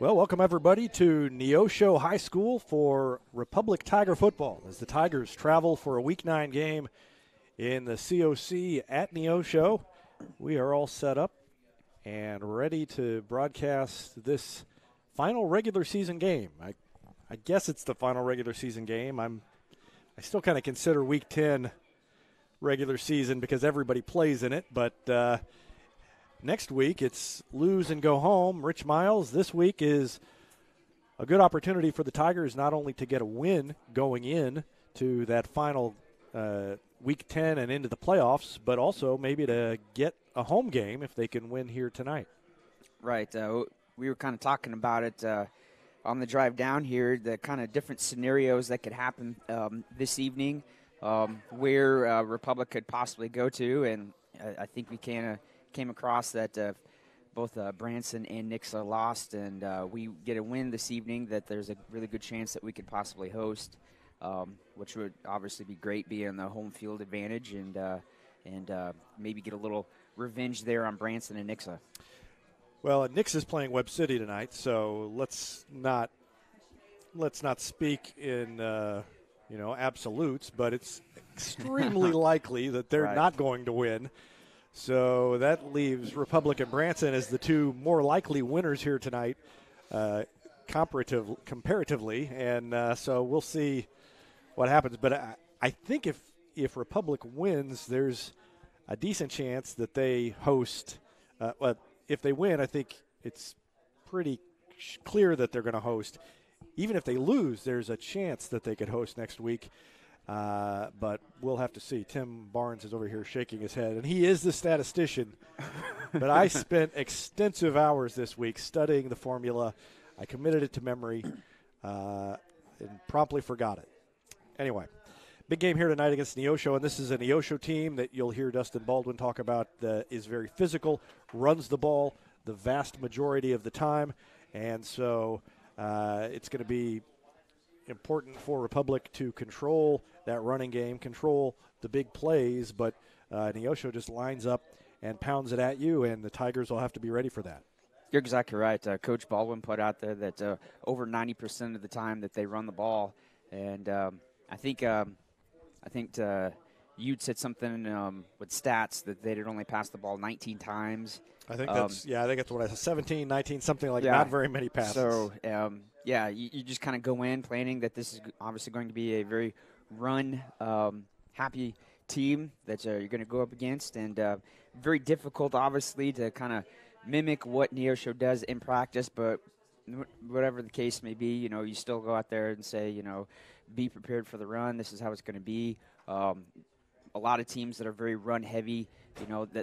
Well, welcome everybody to Neosho High School for Republic Tiger football as the Tigers travel for a Week 9 game in the COC at Neosho. We are all set up and ready to broadcast this final regular season game. I guess it's the final regular season game. I still kind of consider Week 10 regular season because everybody plays in it, but next week, it's lose and go home. Rich Miles, this week is a good opportunity for the Tigers not only to get a win going in to that final Week 10 and into the playoffs, but also maybe to get a home game if they can win here tonight. Right. We were kind of talking about it on the drive down here, the kind of different scenarios that could happen this evening, where Republic could possibly go to, and I think we came across that both Branson and Nixa lost, and we get a win this evening that there's a really good chance that we could possibly host, which would obviously be great, being the home field advantage, and maybe get a little revenge there on Branson and Nixa. Well, Nixa's playing Webb City tonight, so let's not speak in absolutes, but it's extremely likely that they're not going to win. So that leaves Republic and Branson as the two more likely winners here tonight, comparatively, and so we'll see what happens. But I think if Republic wins, there's a decent chance that they host. Well, if they win, I think it's pretty clear that they're going to host. Even if they lose, there's a chance that they could host next week. But we'll have to see. Tim Barnes is over here shaking his head, and he is the statistician. But I spent extensive hours this week studying the formula. I committed it to memory and promptly forgot it. Anyway, big game here tonight against Neosho, and this is a Neosho team that you'll hear Dustin Baldwin talk about that is very physical, runs the ball the vast majority of the time, and so it's going to be important for Republic to control that running game, control the big plays, but Neosho just lines up and pounds it at you, and the Tigers will have to be ready for that. You're exactly right. Coach Baldwin put out there that over 90% of the time that they run the ball, and I think you'd said something with stats that they'd only passed the ball 19 times. I think that's what I said, 17, 19, something like that. Not very many passes. So, you just kind of go in planning that this is obviously going to be a very run-happy team that you're going to go up against, and very difficult, obviously, to kind of mimic what Neosho does in practice, but whatever the case may be, you still go out there and say, be prepared for the run. This is how it's going to be. A lot of teams that are very run-heavy,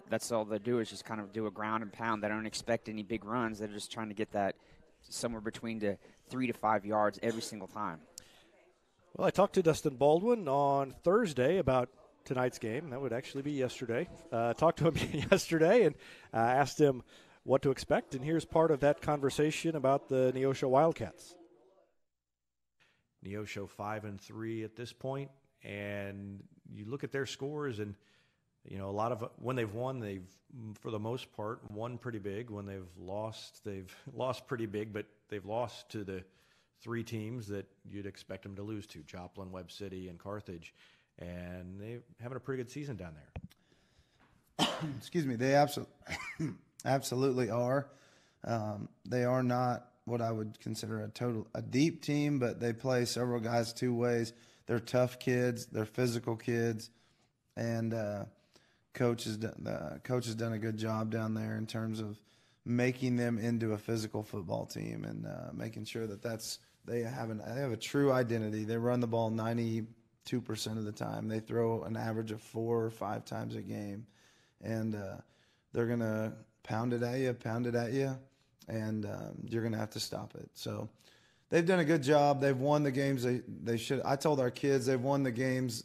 that's all they do is just kind of do a ground and pound. They don't expect any big runs. They're just trying to get that somewhere between the 3 to 5 yards every single time. Well, I talked to Dustin Baldwin on Thursday about tonight's game. That would actually be yesterday. Talked to him yesterday and asked him what to expect, and here's part of that conversation about the Neosho Wildcats. Neosho 5-3 at this point, and you look at their scores, and a lot of when they've won, they've for the most part won pretty big. When they've lost pretty big, but they've lost to the three teams that you'd expect them to lose to: Joplin, Webb City, and Carthage, and they're having a pretty good season down there. Excuse me, they absolutely are. They are not what I would consider a deep team, but they play several guys two ways. They're tough kids, they're physical kids, and coach has done a good job down there in terms of making them into a physical football team and making sure that they have a true identity. They run the ball 92% of the time. They throw an average of 4 or 5 times a game, and they're gonna pound it at you, and you're gonna have to stop it. So they've done a good job. They've won the games they should. I told our kids they've won the games,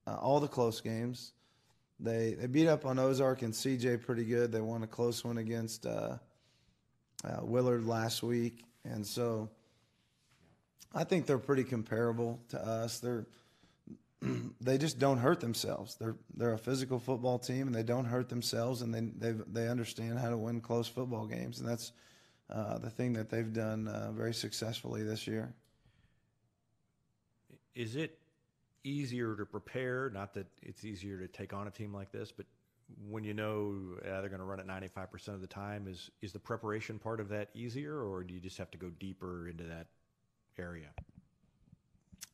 all the close games. They beat up on Ozark and CJ pretty good. They won a close one against Willard last week, and so I think they're pretty comparable to us. They just don't hurt themselves. They're a physical football team, and they don't hurt themselves, and they understand how to win close football games, and that's the thing that they've done very successfully this year. Is it easier to prepare? Not that it's easier to take on a team like this, but when you know they're going to run it 95% of the time, is the preparation part of that easier, or do you just have to go deeper into that area?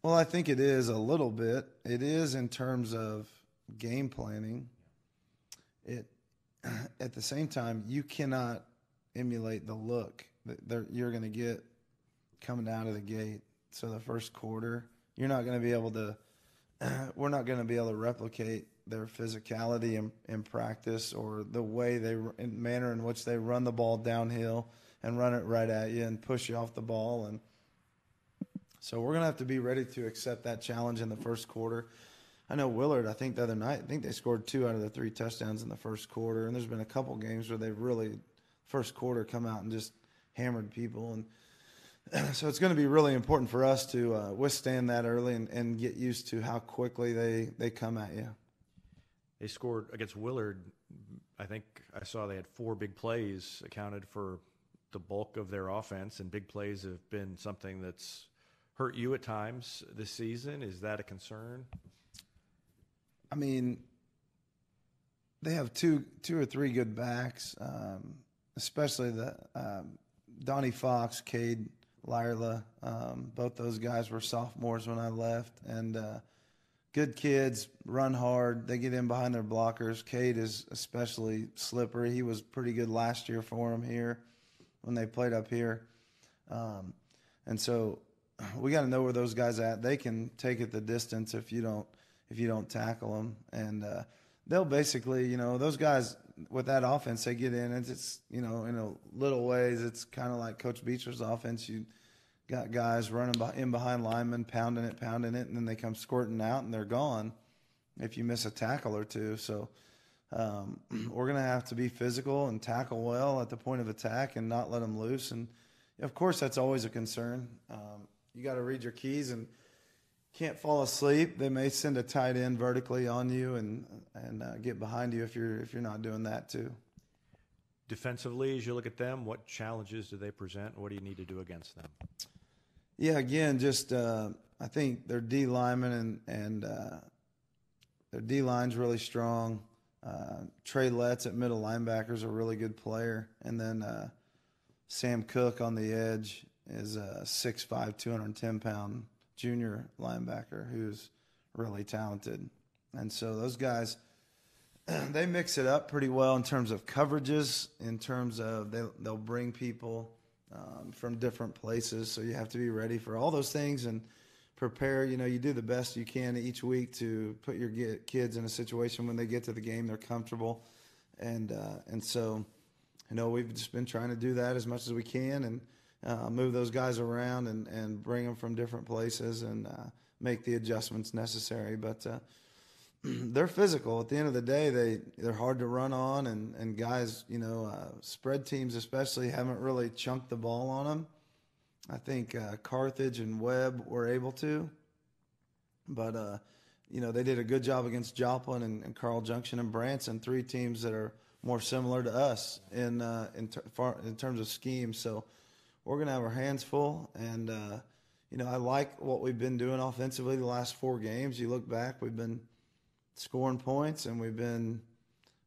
Well, I think it is a little bit. It is in terms of game planning. It at the same time, you cannot emulate the look that you're going to get coming out of the gate. So the first quarter, you're not going to be able to. We're not going to be able to replicate their physicality in practice, or the way manner in which they run the ball downhill and run it right at you and push you off the ball. And so we're going to have to be ready to accept that challenge in the first quarter. I know Willard, I think the other night, I think they scored 2 out of the 3 touchdowns in the first quarter. And there's been a couple games where they really, first quarter, come out and just hammered people. And so it's going to be really important for us to withstand that early and get used to how quickly they come at you. They scored against Willard. I think I saw they had 4 big plays accounted for the bulk of their offense, and big plays have been something that's hurt you at times this season. Is that a concern? I mean, they have two or three good backs, especially the Donnie Fox, Cade Lyerla. Both those guys were sophomores when I left, and good kids, run hard. They get in behind their blockers. Cade is especially slippery. He was pretty good last year for them here when they played up here. And so we got to know where those guys are at. They can take it the distance if you don't tackle them. And they'll basically, those guys with that offense, they get in. It's in a little ways, it's kind of like Coach Beecher's offense. You got guys running in behind linemen, pounding it, and then they come squirting out and they're gone if you miss a tackle or two. So we're going to have to be physical and tackle well at the point of attack and not let them loose. And, of course, that's always a concern. You got to read your keys and can't fall asleep. They may send a tight end vertically on you and get behind you if you're not doing that too. Defensively, as you look at them, what challenges do they present? What do you need to do against them? Yeah, again, just I think their D lineman and their D line's really strong. Trey Letts at middle linebacker is a really good player, and then Sam Cook on the edge is a 6'5", 210-pound junior linebacker who's really talented. And so those guys, they mix it up pretty well in terms of coverages, in terms of they'll bring people from different places. So you have to be ready for all those things and prepare. You do the best you can each week to put your kids in a situation when they get to the game, they're comfortable. And so, we've just been trying to do that as much as we can and move those guys around and bring them from different places and make the adjustments necessary. But they're physical. At the end of the day, they're hard to run on, and guys, spread teams especially haven't really chunked the ball on them. I think Carthage and Webb were able to, but they did a good job against Joplin and Carl Junction and Branson, 3 teams that are more similar to us in terms of scheme. So we're going to have our hands full, and I like what we've been doing offensively the last 4 games. You look back, we've been scoring points, and we've been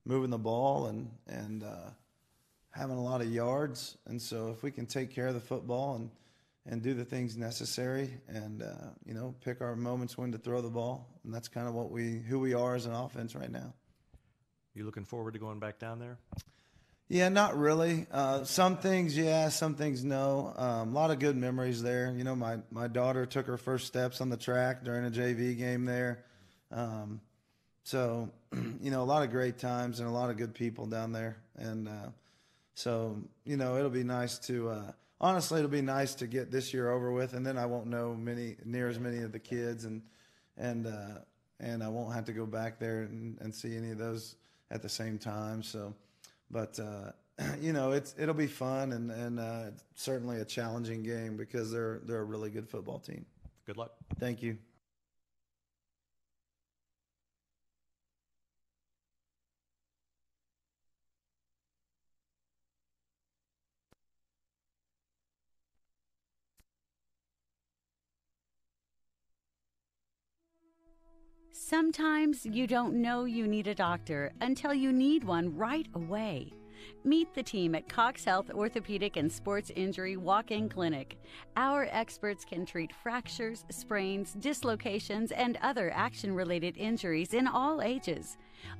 moving the ball and having a lot of yards. And so if we can take care of the football and do the things necessary and, pick our moments when to throw the ball, and that's kind of who we are as an offense right now. You looking forward to going back down there? Yeah, not really. Some things, yeah, some things, no. A lot of good memories there. My daughter took her first steps on the track during a JV game there. So, a lot of great times and a lot of good people down there. And so, it'll be nice to honestly, it'll be nice to get this year over with, and then I won't know near as many of the kids, and I won't have to go back there and see any of those at the same time. So, but it'll be fun and certainly a challenging game because they're a really good football team. Good luck. Thank you. Sometimes you don't know you need a doctor until you need one right away. Meet the team at Cox Health Orthopedic and Sports Injury Walk-In Clinic. Our experts can treat fractures, sprains, dislocations, and other action-related injuries in all ages.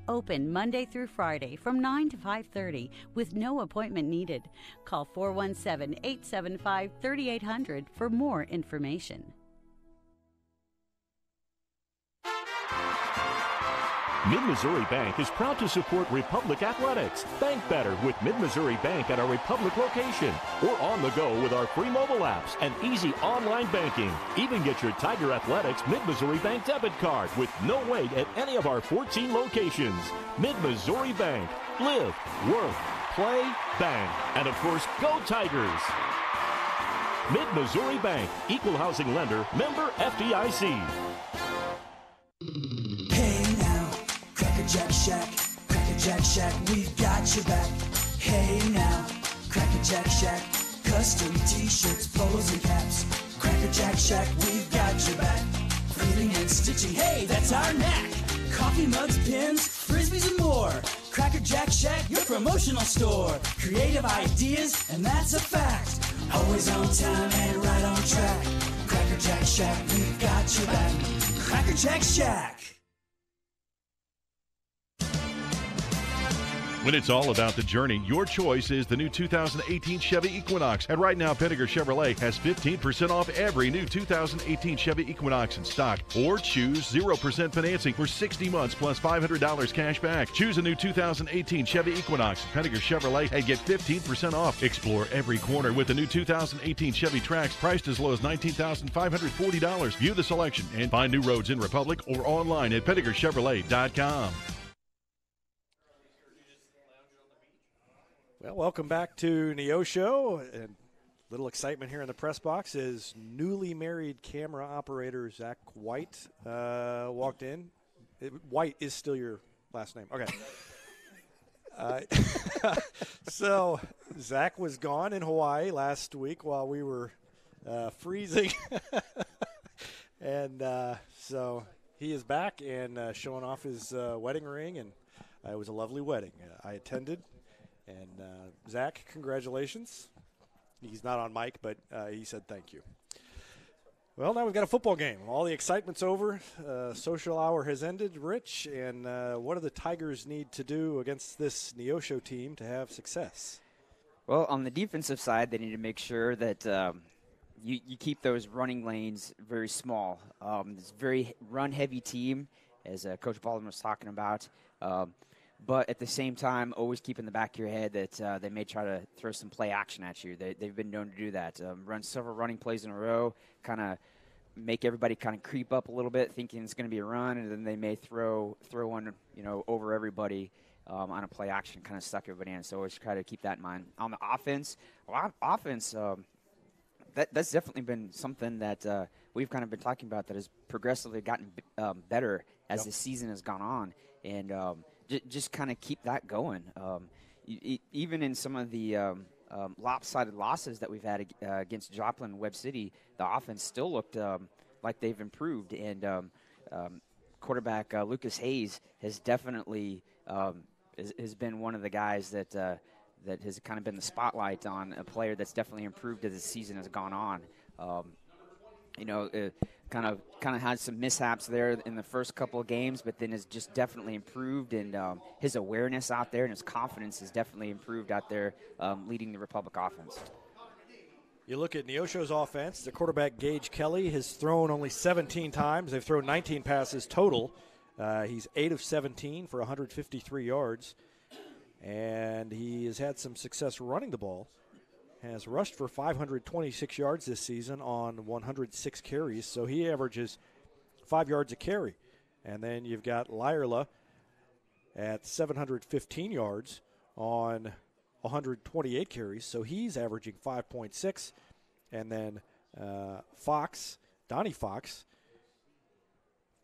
Open Monday through Friday from 9 to 5:30 with no appointment needed. Call 417-875-3800 for more information. Mid-Missouri Bank is proud to support Republic Athletics. Bank better with Mid-Missouri Bank at our Republic location or on the go with our free mobile apps and easy online banking. Even get your Tiger Athletics Mid-Missouri Bank debit card with no wait at any of our 14 locations. Mid-Missouri Bank. Live, work, play, bank. And of course, go Tigers. Mid-Missouri Bank. Equal housing lender. Member FDIC. Jack Shack, Cracker Jack Shack, we've got your back. Hey now, Cracker Jack Shack, custom t-shirts, polos and caps. Cracker Jack Shack, we've got your back. Fitting and stitching, hey, that's our knack. Coffee mugs, pins, frisbees and more. Cracker Jack Shack, your promotional store. Creative ideas, and that's a fact. Always on time and right on track. Cracker Jack Shack, we've got your back. Cracker Jack Shack. When it's all about the journey, your choice is the new 2018 Chevy Equinox. And right now, Pinnaker Chevrolet has 15% off every new 2018 Chevy Equinox in stock. Or choose 0% financing for 60 months plus $500 cash back. Choose a new 2018 Chevy Equinox at Pinnaker Chevrolet and get 15% off. Explore every corner with the new 2018 Chevy Trax, priced as low as $19,540. View the selection and find new roads in Republic or online at PinnakerChevrolet.com. Well, welcome back to Neosho. And little excitement here in the press box as newly married camera operator Zach White walked in. White is still your last name. Okay. So Zach was gone in Hawaii last week while we were freezing. And so he is back and showing off his wedding ring. And it was a lovely wedding. I attended. And Zach, congratulations. He's not on mic, but he said thank you. Well, now we've got a football game. All the excitement's over. Social hour has ended, Rich. And what do the Tigers need to do against this Neosho team to have success? Well, on the defensive side, they need to make sure that you keep those running lanes very small. It's a very run-heavy team, as Coach Baldwin was talking about. But at the same time, always keep in the back of your head that they may try to throw some play action at you. They've been known to do that. Run several running plays in a row, kind of make everybody kind of creep up a little bit, thinking it's going to be a run, and then they may throw one, over everybody on a play action, kind of suck everybody in. So always try to keep that in mind. On the offense, that's definitely been something that we've kind of been talking about that has progressively gotten better as the season has gone on, and just kind of keep that going. Even in some of the lopsided losses that we've had against Joplin and Webb City, the offense still looked like they've improved. And quarterback Lucas Hayes has definitely has been one of the guys that has kind of been the spotlight on a player that's definitely improved as the season has gone on. Kind of had some mishaps there in the first couple of games, but then has just definitely improved, and his awareness out there and his confidence has definitely improved out there, leading the Republic offense. You look at Neosho's offense, the quarterback Gage Kelly has thrown only 17 times. They've thrown 19 passes total. He's 8 of 17 for 153 yards, and he has had some success running the ball. Has rushed for 526 yards this season on 106 carries, so he averages 5 yards a carry. And then you've got Lyerla at 715 yards on 128 carries, so he's averaging 5.6. And then Donnie Fox,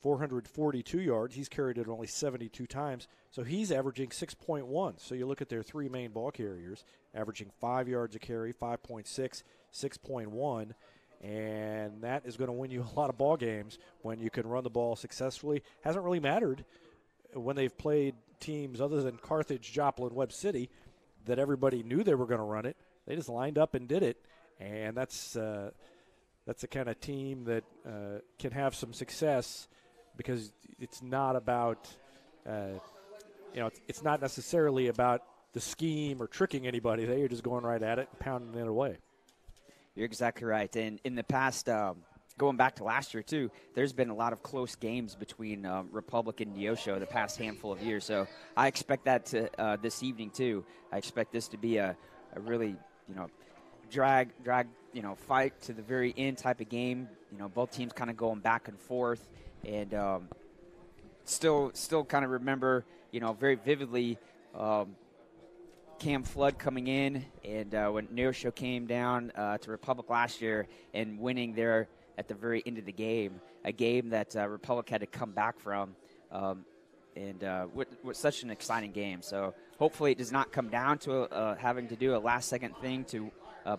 442 yards. He's carried it only 72 times, so he's averaging 6.1. So you look at their three main ball carriers, averaging 5 yards a carry, 5.6, 6.1. And that is going to win you a lot of ball games when you can run the ball successfully. Hasn't really mattered when they've played teams other than Carthage, Joplin, Webb City that everybody knew they were going to run it. They just lined up and did it. And that's the kind of team that can have some success because it's not about, it's not necessarily about the scheme or tricking anybody. They are just going right at it and pounding it away. You're exactly right. And in the past, going back to last year, too, there's been a lot of close games between Republic and Neosho the past handful of years. So I expect that to this evening, too. I expect this to be a really, drag, fight to the very end type of game. Both teams kind of going back and forth. And still kind of remember, very vividly Cam Flood coming in, and when Neosho came down to Republic last year and winning there at the very end of the game, a game that Republic had to come back from, and was such an exciting game. So hopefully it does not come down to having to do a last-second thing to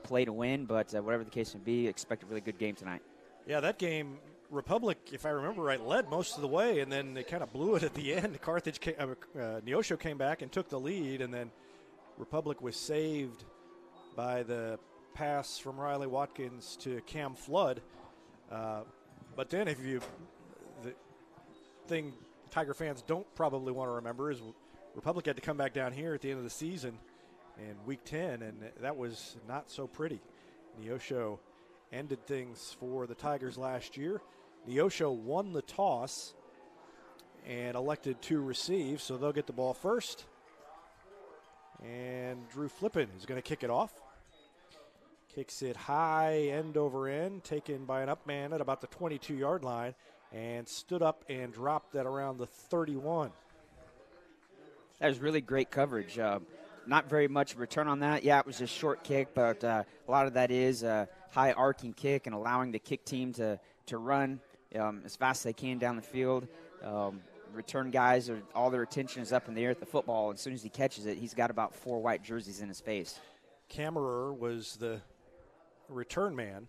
play to win, but whatever the case may be, expect a really good game tonight. Yeah, that game, Republic, if I remember right, led most of the way, and then they kind of blew it at the end. Neosho came back and took the lead, and then Republic was saved by the pass from Riley Watkins to Cam Flood. But then the thing Tiger fans don't probably want to remember is Republic had to come back down here at the end of the season in Week 10, and that was not so pretty. Neosho ended things for the Tigers last year. Neosho won the toss and elected to receive, so they'll get the ball first. And Drew Flippin is going to kick it off. Kicks it high, end over end, taken by an up man at about the 22-yard line, and stood up and dropped that around the 31. That was really great coverage. Not very much return on that. Yeah, it was a short kick, but a lot of that is a high arcing kick and allowing the kick team to run as fast as they can down the field. Return guys, all their attention is up in the air at the football. As soon as he catches it, he's got about 4 white jerseys in his face. Kammerer was the return man.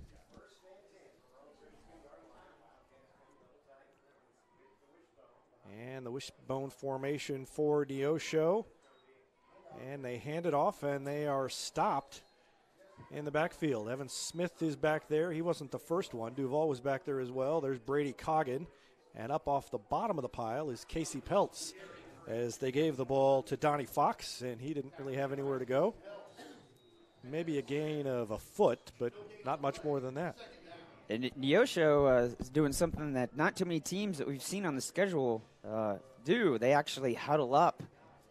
And the wishbone formation for Neosho. And they hand it off, and they are stopped in the backfield. Evan Smith is back there. He wasn't the first one. Duval was back there as well. There's Brady Coggin. And up off the bottom of the pile is Casey Peltz as they gave the ball to Donnie Fox, and he didn't really have anywhere to go. Maybe a gain of a foot, but not much more than that. And Neosho is doing something that not too many teams that we've seen on the schedule do. They actually huddle up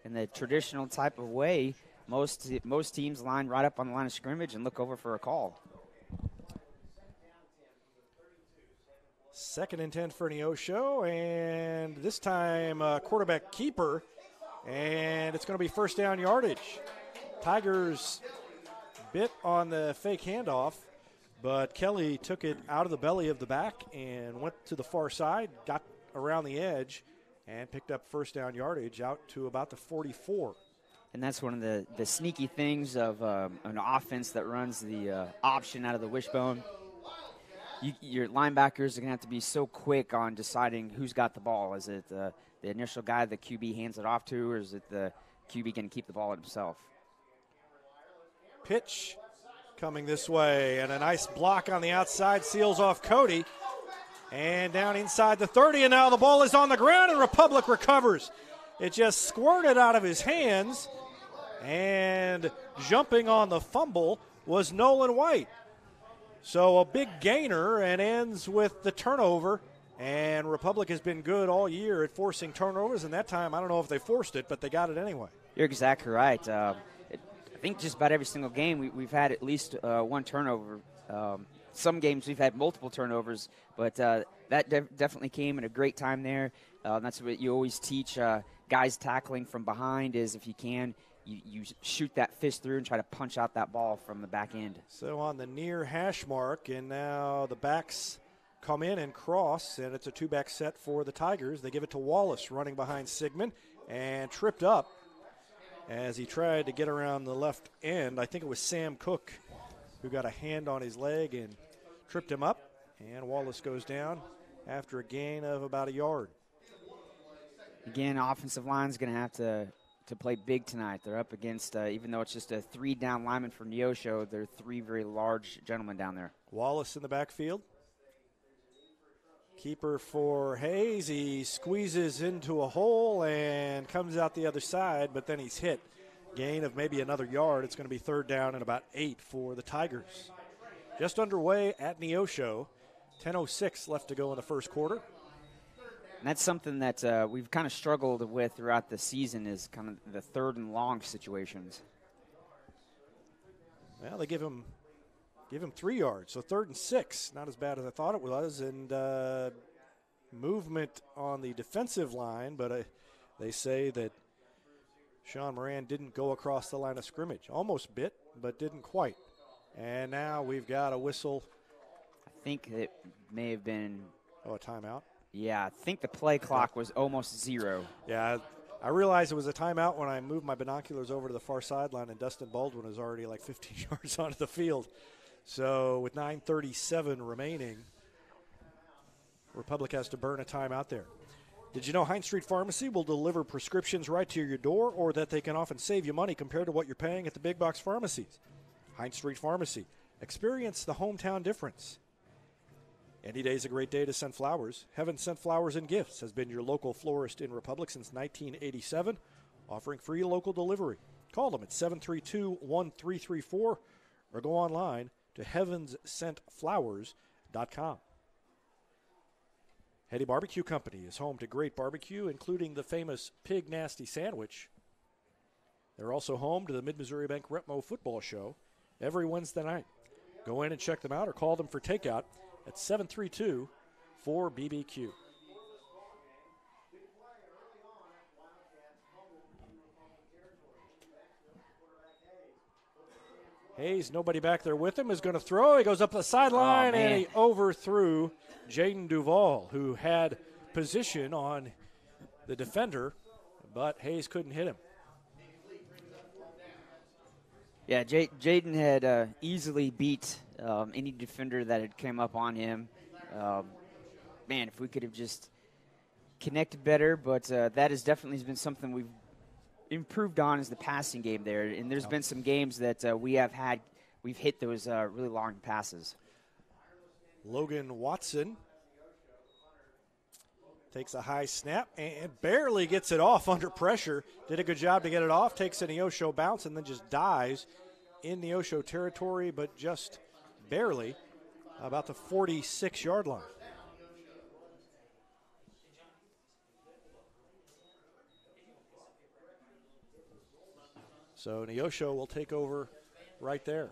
in the traditional type of way. Most teams line right up on the line of scrimmage and look over for a call. 2nd and 10 for Neosho, and this time quarterback keeper, and it's going to be first down yardage. Tigers bit on the fake handoff, but Kelly took it out of the belly of the back and went to the far side, got around the edge, and picked up first down yardage out to about the 44. And that's one of the sneaky things of an offense that runs the option out of the wishbone. Your linebackers are going to have to be so quick on deciding who's got the ball. Is it the initial guy the QB hands it off to, or is it the QB going to keep the ball himself? Pitch coming this way, and a nice block on the outside seals off Cody. And down inside the 30, and now the ball is on the ground, and Republic recovers. It just squirted out of his hands, and jumping on the fumble was Nolan White. So a big gainer, and ends with the turnover. And Republic has been good all year at forcing turnovers, and that time I don't know if they forced it, but they got it anyway. You're exactly right. I think just about every single game we've had at least one turnover. Some games we've had multiple turnovers, but that definitely came at a great time there. That's what you always teach guys tackling from behind is if you can, you shoot that fist through and try to punch out that ball from the back end. So on the near hash mark, and now the backs come in and cross, and it's a two-back set for the Tigers. They give it to Wallace running behind Sigmund and tripped up as he tried to get around the left end. I think it was Sam Cook who got a hand on his leg and tripped him up, and Wallace goes down after a gain of about a yard. Again, offensive line's going to have to play big tonight. They're up against, even though it's just a 3-down lineman for Neosho, they're 3 very large gentlemen down there. Wallace in the backfield. Keeper for Hayes. He squeezes into a hole and comes out the other side, but then he's hit. Gain of maybe another yard. It's going to be 3rd down and about 8 for the Tigers. Just underway at Neosho. 10:06 left to go in the first quarter. And that's something that we've kind of struggled with throughout the season is kind of the 3rd and long situations. Well, they give him 3 yards, so 3rd and 6. Not as bad as I thought it was. And movement on the defensive line, but they say that Sean Moran didn't go across the line of scrimmage. Almost bit, but didn't quite. And now we've got a whistle. I think it may have been. Oh, a timeout? Yeah, I think the play clock was almost 0. Yeah, I realized it was a timeout when I moved my binoculars over to the far sideline, and Dustin Baldwin was already like 15 yards onto the field. So with 9:37 remaining, Republic has to burn a timeout there. Did you know Heinz Street Pharmacy will deliver prescriptions right to your door, or that they can often save you money compared to what you're paying at the big box pharmacies? Heinz Street Pharmacy. Experience the hometown difference. Any day's a great day to send flowers. Heaven Sent Flowers and Gifts has been your local florist in Republic since 1987, offering free local delivery. Call them at 732-1334 or go online to heavenssentflowers.com. Hetty Barbecue Company is home to great barbecue, including the famous Pig Nasty Sandwich. They're also home to the Mid-Missouri Bank Retmo Football Show every Wednesday night. Go in and check them out or call them for takeout at 732-4BBQ. Hayes, nobody back there with him, is going to throw. He goes up the sideline, and he overthrew Jaden Duvall, who had position on the defender, but Hayes couldn't hit him. Yeah, Jaden had easily beat any defender that had come up on him. Man, if we could have just connected better, but that has definitely been something we've improved on is the passing game there. And there's been some games that we've hit those really long passes. Logan Watson takes a high snap and barely gets it off under pressure. Did a good job to get it off, takes a Neosho bounce, and then just dives in Neosho territory, but just barely, about the 46-yard line. So Neosho will take over right there.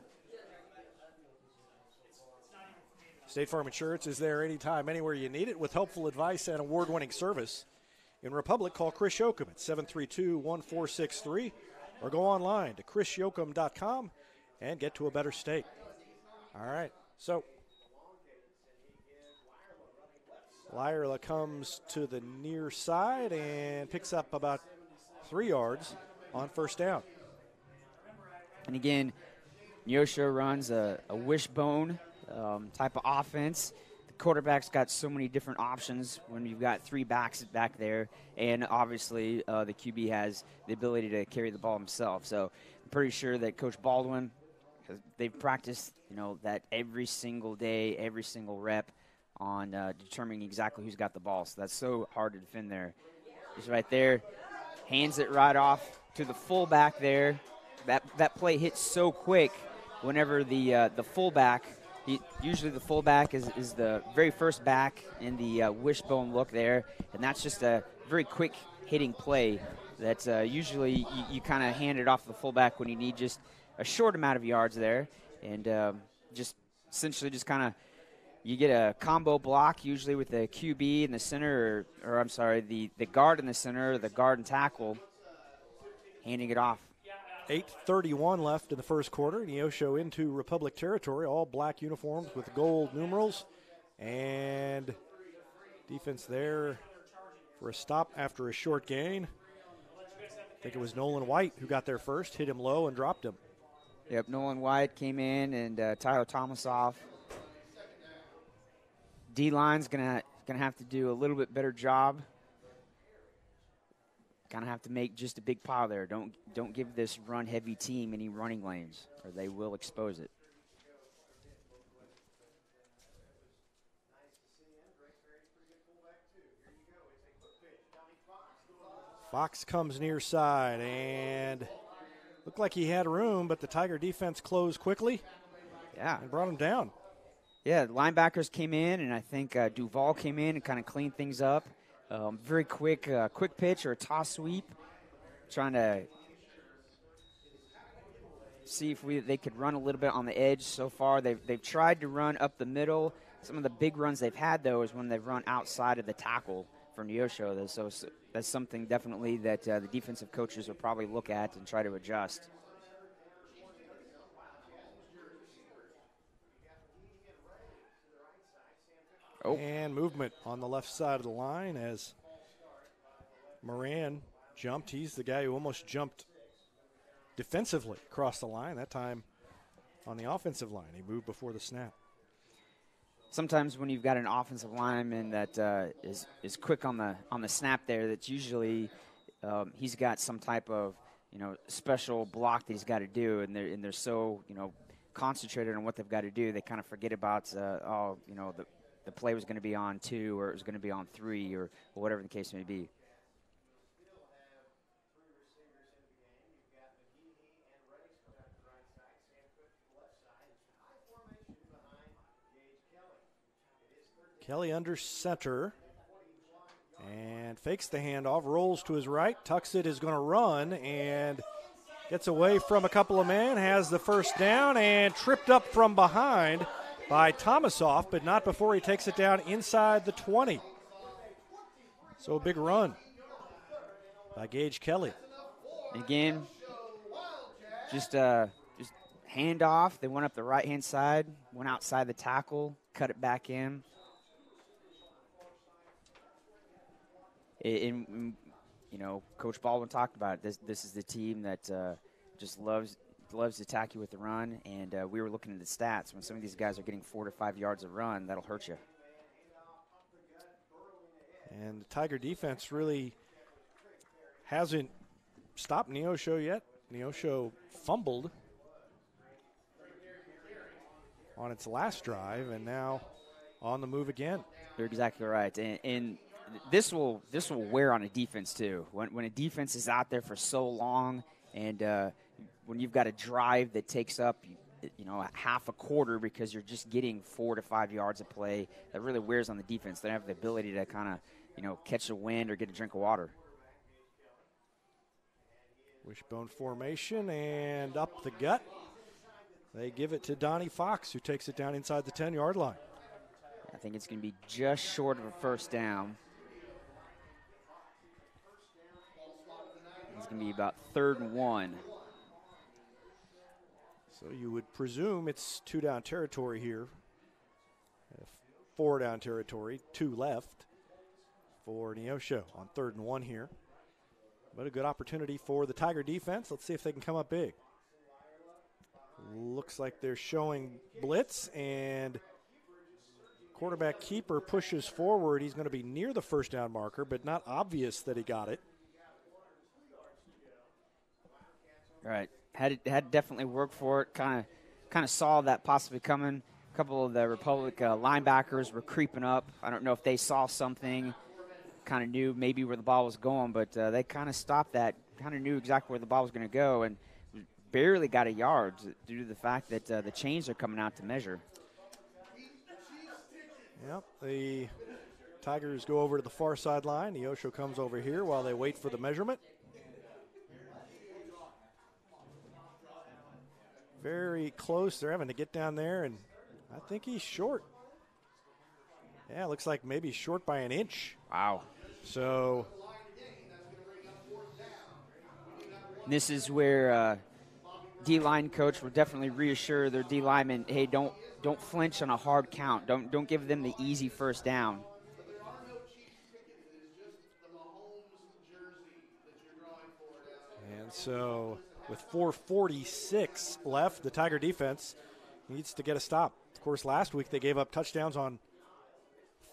State Farm Insurance is there anytime, anywhere you need it with helpful advice and award-winning service. In Republic, call Chris Yoakum at 732-1463 or go online to chrisyoakum.com and get to a better state. All right, so Lyerla comes to the near side and picks up about 3 yards on first down. And again, Neosho runs a wishbone type of offense. The quarterback's got so many different options when you've got 3 backs back there, and obviously the QB has the ability to carry the ball himself. So I'm pretty sure that Coach Baldwin, they've practiced, that every single day, every single rep on determining exactly who's got the ball. So that's so hard to defend there. He's right there, hands it right off to the fullback there. That play hits so quick whenever the fullback, usually the fullback is the very first back in the wishbone look there, and that's just a very quick hitting play that usually you kind of hand it off the fullback when you need just a short amount of yards there, and just essentially just kind of you get a combo block usually with the QB in the center, or I'm sorry, the guard in the center, the guard and tackle, handing it off. 8:31 left in the first quarter. Neosho into Republic territory, all black uniforms with gold numerals. And defense there for a stop after a short gain. I think it was Nolan White who got there first, hit him low and dropped him. Yep, Nolan White came in, and Tyler Thomasoff D-line's gonna have to do a little bit better job. Kind of have to make just a big pile there. Don't give this run-heavy team any running lanes, or they will expose it. Fox comes near side, and looked like he had room, but the Tiger defense closed quickly. Yeah, and brought him down. Yeah, linebackers came in, and I think Duval came in and kind of cleaned things up. Very quick pitch or a toss sweep, trying to see if they could run a little bit on the edge. So far, they've tried to run up the middle. Some of the big runs they've had, though, is when they've run outside of the tackle for Neosho. So that's something definitely that the defensive coaches will probably look at and try to adjust. Oh. And movement on the left side of the line as Moran jumped. He's the guy who almost jumped defensively across the line. That time on the offensive line, he moved before the snap. Sometimes when you've got an offensive lineman that is quick on the snap there, that's usually he's got some type of special block that he's got to do, and they're so concentrated on what they've got to do, they kind of forget about the play was going to be on 2 or it was going to be on 3 or whatever the case may be. Kelly under center and fakes the handoff, rolls to his right, tucks it, is going to run, and gets away from a couple of men, has the first down, and tripped up from behind by Thomasoff, but not before he takes it down inside the 20. So a big run by Gage Kelly. Again, just hand off. They went up the right-hand side, went outside the tackle, cut it back in. Coach Baldwin talked about it. This is the team that just loves to attack you with the run, and we were looking at the stats. When some of these guys are getting 4 to 5 yards of run, that'll hurt you. And the Tiger defense really hasn't stopped Neosho yet. Neosho fumbled on its last drive, and now on the move again. You're exactly right, and this will wear on a defense too. When a defense is out there for so long, and when you've got a drive that takes up a half a quarter because you're just getting 4 to 5 yards of play, that really wears on the defense. They don't have the ability to kind of catch the wind or get a drink of water. Wishbone formation and up the gut. They give it to Donnie Fox, who takes it down inside the 10-yard line. I think it's going to be just short of a first down. It's going to be about 3rd and 1. So you would presume it's 2-down territory here. 4-down territory, 2 left for Neosho on 3rd and 1 here. But a good opportunity for the Tiger defense. Let's see if they can come up big. Looks like they're showing blitz, and quarterback keeper pushes forward. He's going to be near the first down marker, but not obvious that he got it. All right. Had to definitely work for it. Kind of saw that possibly coming. A couple of the Republic linebackers were creeping up. I don't know if they saw something, kind of knew maybe where the ball was going, but they kind of stopped that, kind of knew exactly where the ball was going to go, and barely got a yard due to the fact that the chains are coming out to measure. Yep, the Tigers go over to the far sideline. Neosho comes over here while they wait for the measurement. Very close. They're having to get down there, and I think he's short. Yeah, looks like maybe short by an inch. Wow. So this is where D-line coach would definitely reassure their D-linemen, hey, don't flinch on a hard count. Don't give them the easy first down. And so with 4:46 left, the Tiger defense needs to get a stop. Of course, last week they gave up touchdowns on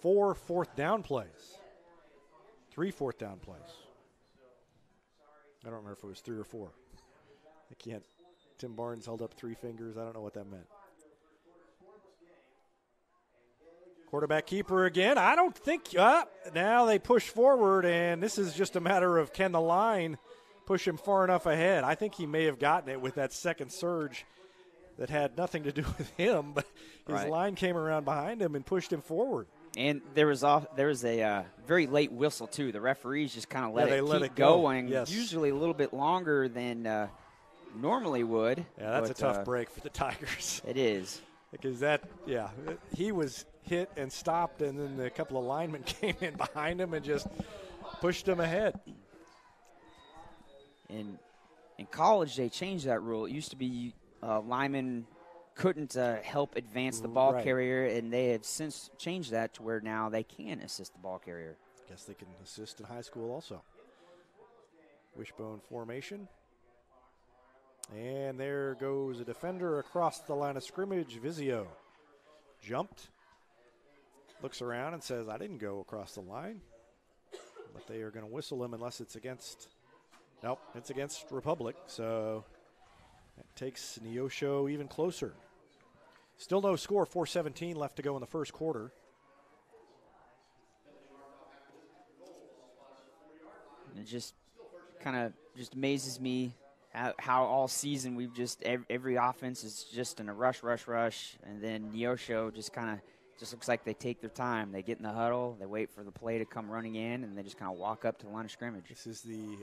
4 fourth down plays. 3 fourth down plays. I don't remember if it was 3 or 4. I can't. Tim Barnes held up 3 fingers. I don't know what that meant. Quarterback keeper again. I don't think. Now they push forward, and this is just a matter of can the line push him far enough ahead. I think he may have gotten it with that second surge that had nothing to do with him, but his line came around behind him and pushed him forward. And there was a very late whistle, too. The referees just kind of let it go. going, yes. Usually a little bit longer than normally would. Yeah, that's a tough break for the Tigers. It is. Because he was hit and stopped, and then a couple of linemen came in behind him and just pushed him ahead. In college, they changed that rule. It used to be linemen couldn't help advance the ball carrier, and they have since changed that to where now they can assist the ball carrier. Guess they can assist in high school also. Wishbone formation. And there goes a defender across the line of scrimmage. Vizio jumped, looks around and says, I didn't go across the line. But they are going to whistle him unless it's against, nope, it's against Republic. So that takes Neosho even closer. Still no score, 4:17 left to go in the first quarter. It just kind of just amazes me how all season we've just every offense is just in a rush, and then Neosho just looks like they take their time. They get in the huddle, they wait for the play to come running in, and they just kind of walk up to the line of scrimmage. This is the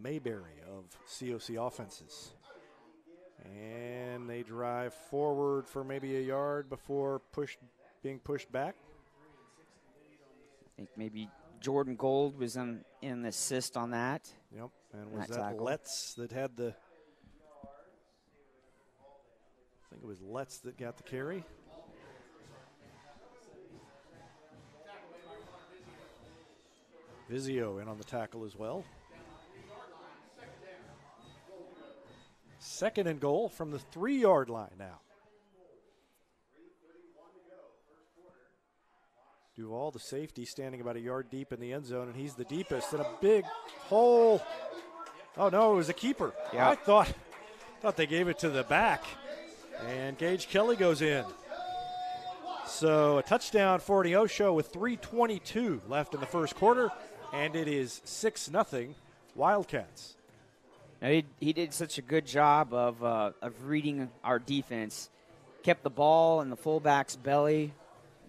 Mayberry of COC offenses. And they drive forward for maybe a yard before being pushed back. I think maybe Jordan Gold was in the assist on that. Yep, and was that Letts that had the – I think it was Letts that got the carry. Vizio in on the tackle as well. 2nd and goal from the 3-yard line now. Duval, the safety, standing about a yard deep in the end zone, and he's the deepest in a big hole. Oh, no, it was a keeper. Yep. I thought they gave it to the back, and Gage Kelly goes in. So a touchdown for Neosho with 3:22 left in the first quarter, and it is 6-0 Wildcats. Now he did such a good job of reading our defense. Kept the ball in the fullback's belly,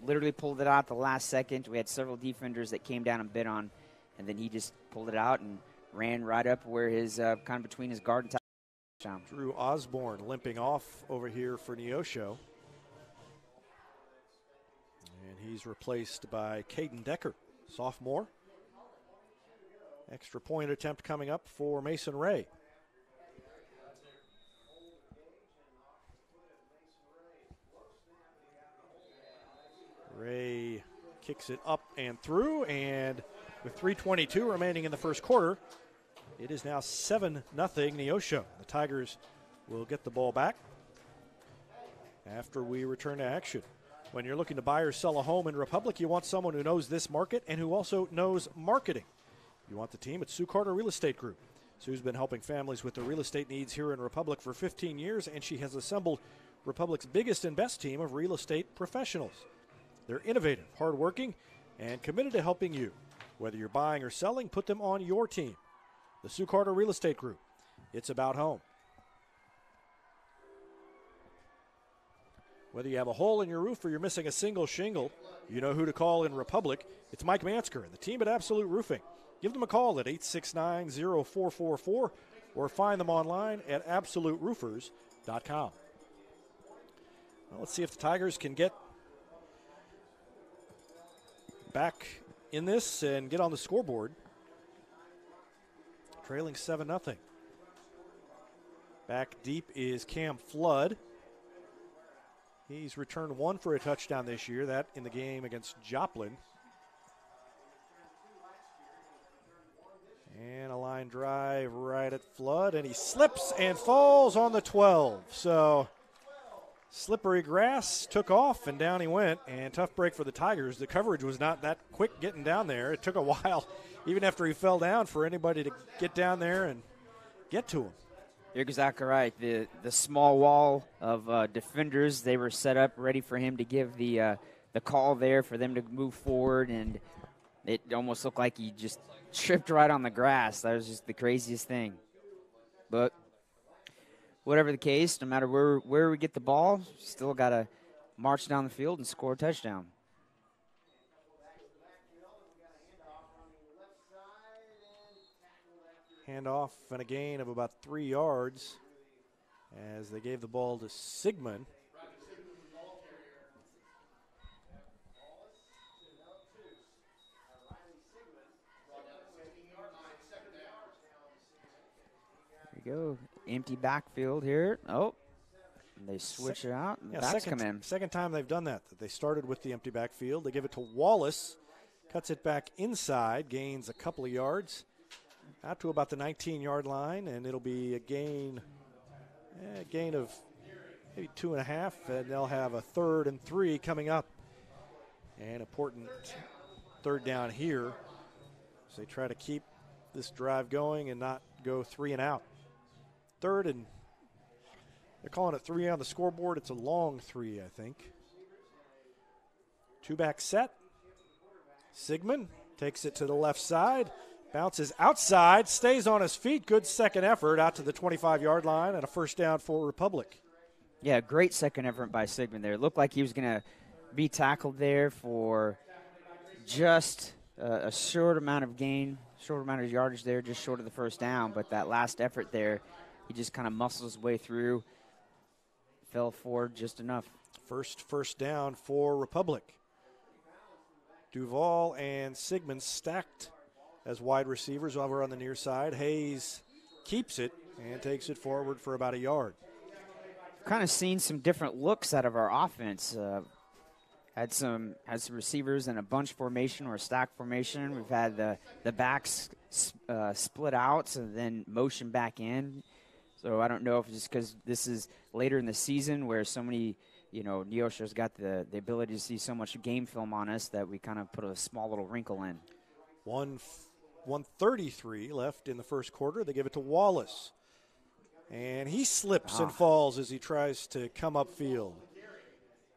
literally pulled it out at the last second. We had several defenders that came down and bit on, and then he just pulled it out and ran right up where his kind of between his guard and touchdown. Drew Osborne limping off over here for Neosho. And he's replaced by Caden Decker, sophomore. Extra point attempt coming up for Mason Ray. Ray kicks it up and through, and with 3:22 remaining in the first quarter, it is now 7-0 Neosho. The Tigers will get the ball back after we return to action. When you're looking to buy or sell a home in Republic, you want someone who knows this market and who also knows marketing. You want the team at Sue Carter Real Estate Group. Sue's been helping families with their real estate needs here in Republic for 15 years, and she has assembled Republic's biggest and best team of real estate professionals. They're innovative, hardworking, and committed to helping you. Whether you're buying or selling, put them on your team. The Sue Carter Real Estate Group. It's about home. Whether you have a hole in your roof or you're missing a single shingle, you know who to call in Republic. It's Mike Mansker and the team at Absolute Roofing. Give them a call at 869-0444 or find them online at absoluteroofers.com. Well, let's see if the Tigers can get back in this and get on the scoreboard. Trailing 7-0. Back deep is Cam Flood. He's returned one for a touchdown this year, that in the game against Joplin. And a line drive right at Flood, and he slips and falls on the 12. So Slippery grass, took off, and down he went. And tough break for the Tigers. The coverage was not that quick getting down there. It took a while, even after he fell down, for anybody to get down there and get to him. You're exactly right. The small wall of defenders, they were set up ready for him to give the call there for them to move forward, and it almost looked like he just tripped right on the grass. That was just the craziest thing. But whatever the case, no matter where we get the ball, still got to march down the field and score a touchdown. Handoff and a gain of about 3 yards as they gave the ball to Sigmund. Here we go. Empty backfield here. Oh, they switch it out. And the backs come in. Second time they've done that. They started with the empty backfield. They give it to Wallace. Cuts it back inside. Gains a couple of yards. Out to about the 19-yard line, and it'll be a gain of maybe 2.5, and they'll have a 3rd and 3 coming up. An important third down here as they try to keep this drive going and not go 3 and out. Third, and they're calling it 3 on the scoreboard. It's a long 3, I think. 2-back set. Sigmund takes it to the left side. Bounces outside, stays on his feet. Good second effort out to the 25-yard line and a first down for Republic. Yeah, great second effort by Sigmund there. It looked like he was going to be tackled there for just a short amount of gain, short amount of yardage there, just short of the first down. But that last effort there, he just kind of muscled his way through, fell forward just enough. First down for Republic. Duval and Sigmund stacked as wide receivers over on the near side. Hayes keeps it and takes it forward for about a yard. Kind of seen some different looks out of our offense. Had some receivers in a bunch formation or a stack formation. We've had the backs split out and then motion back in. So I don't know if it's just because this is later in the season where so many, Neosho's got the ability to see so much game film on us that we kind of put a small little wrinkle in. 1:33 left in the first quarter. They give it to Wallace. And he slips and falls as he tries to come upfield.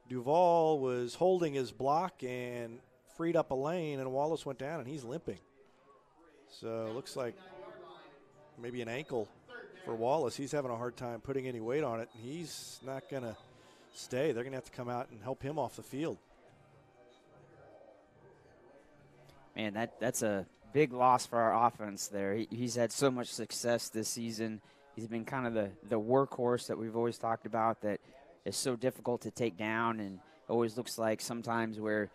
Duval was holding his block and freed up a lane, and Wallace went down, and he's limping. So it looks like maybe an ankle for Wallace. He's having a hard time putting any weight on it, and he's not going to stay. They're going to have to come out and help him off the field. Man, that's a big loss for our offense there. He's had so much success this season. He's been kind of the workhorse that we've always talked about that is so difficult to take down, and always looks like sometimes where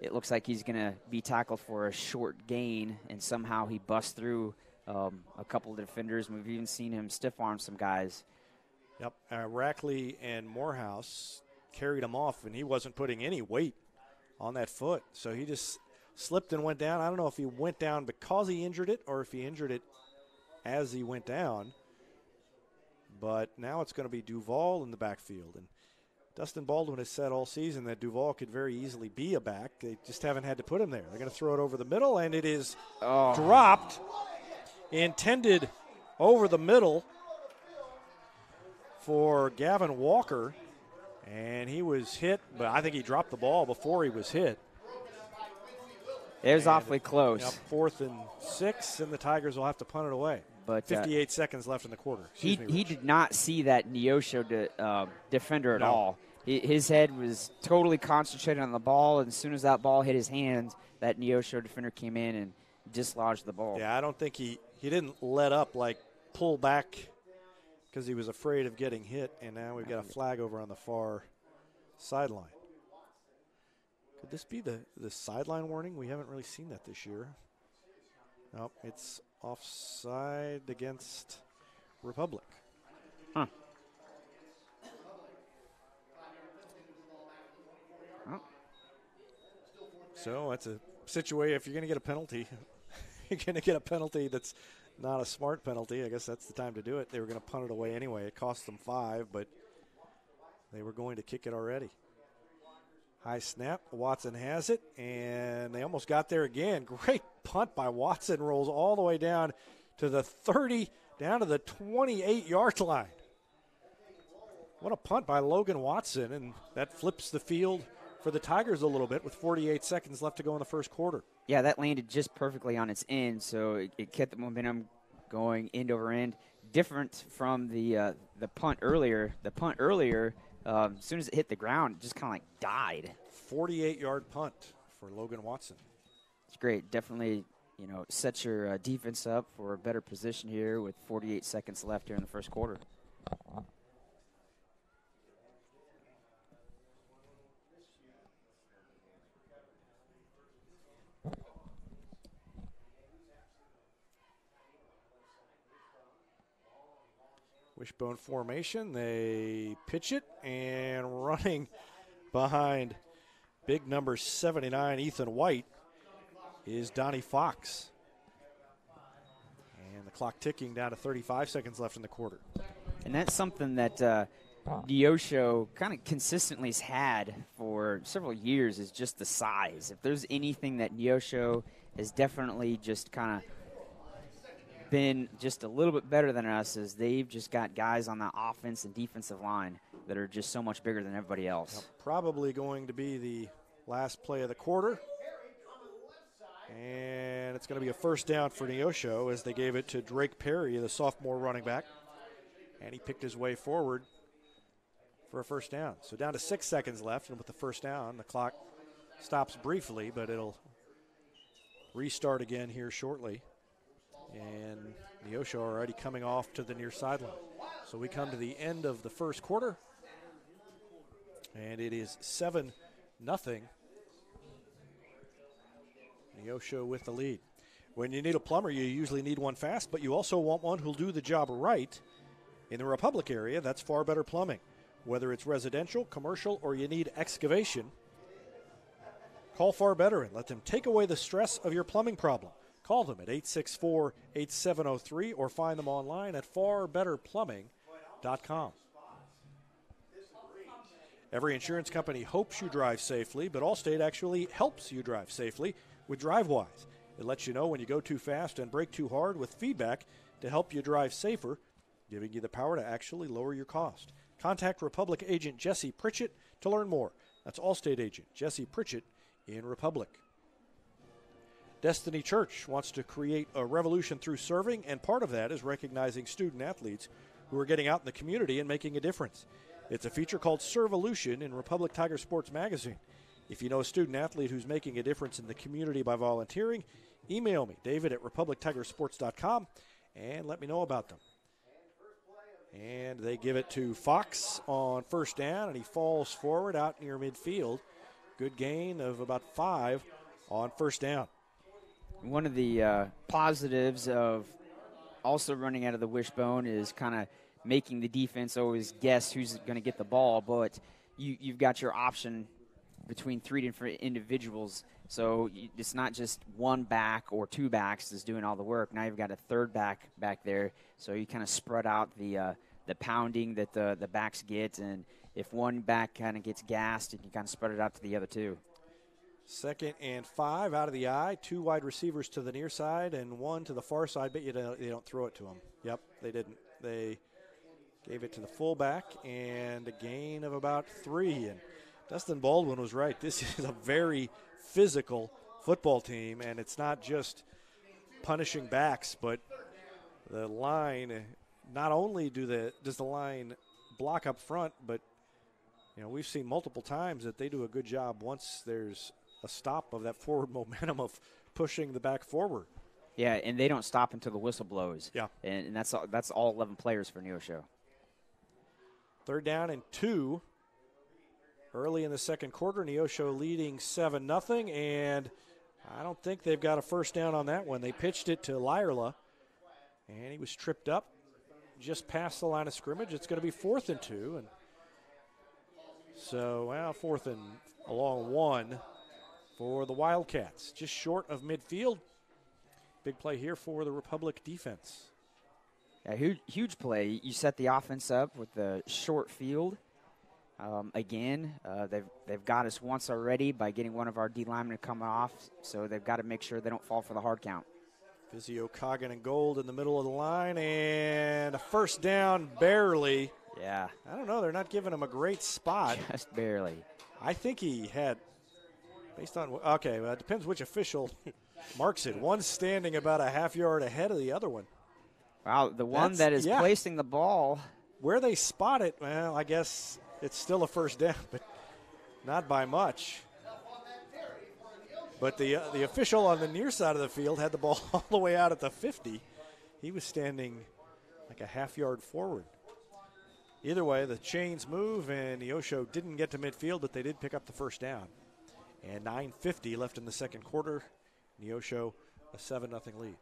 it looks like he's going to be tackled for a short gain, and somehow he busts through a couple of defenders, and we've even seen him stiff-arm some guys. Yep, Rackley and Morehouse carried him off, and he wasn't putting any weight on that foot, so he just slipped and went down. I don't know if he went down because he injured it or if he injured it as he went down. But now it's going to be Duval in the backfield. And Dustin Baldwin has said all season that Duval could very easily be a back. They just haven't had to put him there. They're going to throw it over the middle, and it is dropped, intended over the middle for Gavin Walker. And he was hit, but I think he dropped the ball before he was hit. It was awfully close. Yep, 4th and 6, and the Tigers will have to punt it away. But 58 seconds left in the quarter. He did not see that Neosho defender at all. His head was totally concentrated on the ball, and as soon as that ball hit his hands, that Neosho defender came in and dislodged the ball. Yeah, I don't think he didn't let up, like pull back because he was afraid of getting hit, and now we've got a flag over on the far sideline. Could this be the sideline warning? We haven't really seen that this year. Nope, it's offside against Republic. Huh. Oh. So that's a situation. If you're going to get a penalty, you're going to get a penalty that's not a smart penalty. I guess that's the time to do it. They were going to punt it away anyway. It cost them 5, but they were going to kick it already. High snap. Watson has it, and they almost got there again. Great punt by Watson. Rolls all the way down to the 30, down to the 28-yard line. What a punt by Logan Watson, and that flips the field for the Tigers a little bit with 48 seconds left to go in the first quarter. Yeah, that landed just perfectly on its end, so it kept the momentum going end over end. Different from the punt earlier. The punt earlier, as soon as it hit the ground, it just kind of like died. 48-yard punt for Logan Watson. It's great. Definitely, set your defense up for a better position here with 48 seconds left here in the first quarter. Wishbone formation. They pitch it, and running behind big number 79, Ethan White, is Donnie Fox. And the clock ticking down to 35 seconds left in the quarter. And that's something that Neosho kind of consistently has had for several years, is just the size. If there's anything that Neosho has definitely just kind of been just a little bit better than us, is they've just got guys on the offense and defensive line that are just so much bigger than everybody else. Yep, probably going to be the last play of the quarter. And it's going to be a first down for Neosho as they gave it to Drake Perry, the sophomore running back. And he picked his way forward for a first down. So down to 6 seconds left, and with the first down, the clock stops briefly, but it'll restart again here shortly. And Neosho already coming off to the near sideline. So we come to the end of the first quarter, and it is 7-0. Neosho with the lead. When you need a plumber, you usually need one fast, but you also want one who'll do the job right. In the Republic area, that's Far Better Plumbing. Whether it's residential, commercial, or you need excavation, call Far Better and let them take away the stress of your plumbing problem. Call them at 864-8703 or find them online at farbetterplumbing.com. Every insurance company hopes you drive safely, but Allstate actually helps you drive safely with DriveWise. It lets you know when you go too fast and brake too hard with feedback to help you drive safer, giving you the power to actually lower your cost. Contact Republic agent Jesse Pritchett to learn more. That's Allstate agent Jesse Pritchett in Republic. Destiny Church wants to create a revolution through serving, and part of that is recognizing student athletes who are getting out in the community and making a difference. It's a feature called Servolution in Republic Tiger Sports Magazine. If you know a student athlete who's making a difference in the community by volunteering, email me, David at republictigersports.com, and let me know about them. And they give it to Fox on first down, and he falls forward out near midfield. Good gain of about 5 on first down. One of the positives of also running out of the wishbone is kind of making the defense always guess who's going to get the ball, but you've got your option between 3 different individuals. So it's not just one back or 2 backs that's doing all the work. Now you've got a third back there, so you kind of spread out the pounding that the backs get, and if one back kind of gets gassed, you can kind of spread it out to the other 2. 2nd and 5 out of the eye. 2 wide receivers to the near side and 1 to the far side, but they don't throw it to him. Yep, they didn't. They gave it to the fullback, and a gain of about 3. And Dustin Baldwin was right. This is a very physical football team, and it's not just punishing backs, but the line, not only does the line block up front, but we've seen multiple times that they do a good job once there's a stop of that forward momentum of pushing the back forward. Yeah, and they don't stop until the whistle blows. Yeah. And that's all 11 players for Neosho. 3rd down and 2. Early in the second quarter, Neosho leading 7-0, and I don't think they've got a first down on that one. They pitched it to Lyerla, and he was tripped up just past the line of scrimmage. It's going to be 4th and 2, and so 4th and along 1 for the Wildcats, just short of midfield. Big play here for the Republic defense. Yeah, huge play. You set the offense up with the short field. Again, they've got us once already by getting one of our D linemen to come off, so they've got to make sure they don't fall for the hard count. Vizio, Coggin, and Gold in the middle of the line, and a first down barely. Yeah. I don't know. They're not giving him a great spot. Just barely. I think he had, based on, okay, well, it depends which official marks it. One's standing about a half yard ahead of the other one. Wow, the one that is placing the ball. Where they spot it, well, I guess it's still a first down, but not by much. But the official on the near side of the field had the ball all the way out at the 50. He was standing like a half yard forward. Either way, the chains move, and Neosho didn't get to midfield, but they did pick up the first down. And 9:50 left in the second quarter. Neosho a 7-0 lead.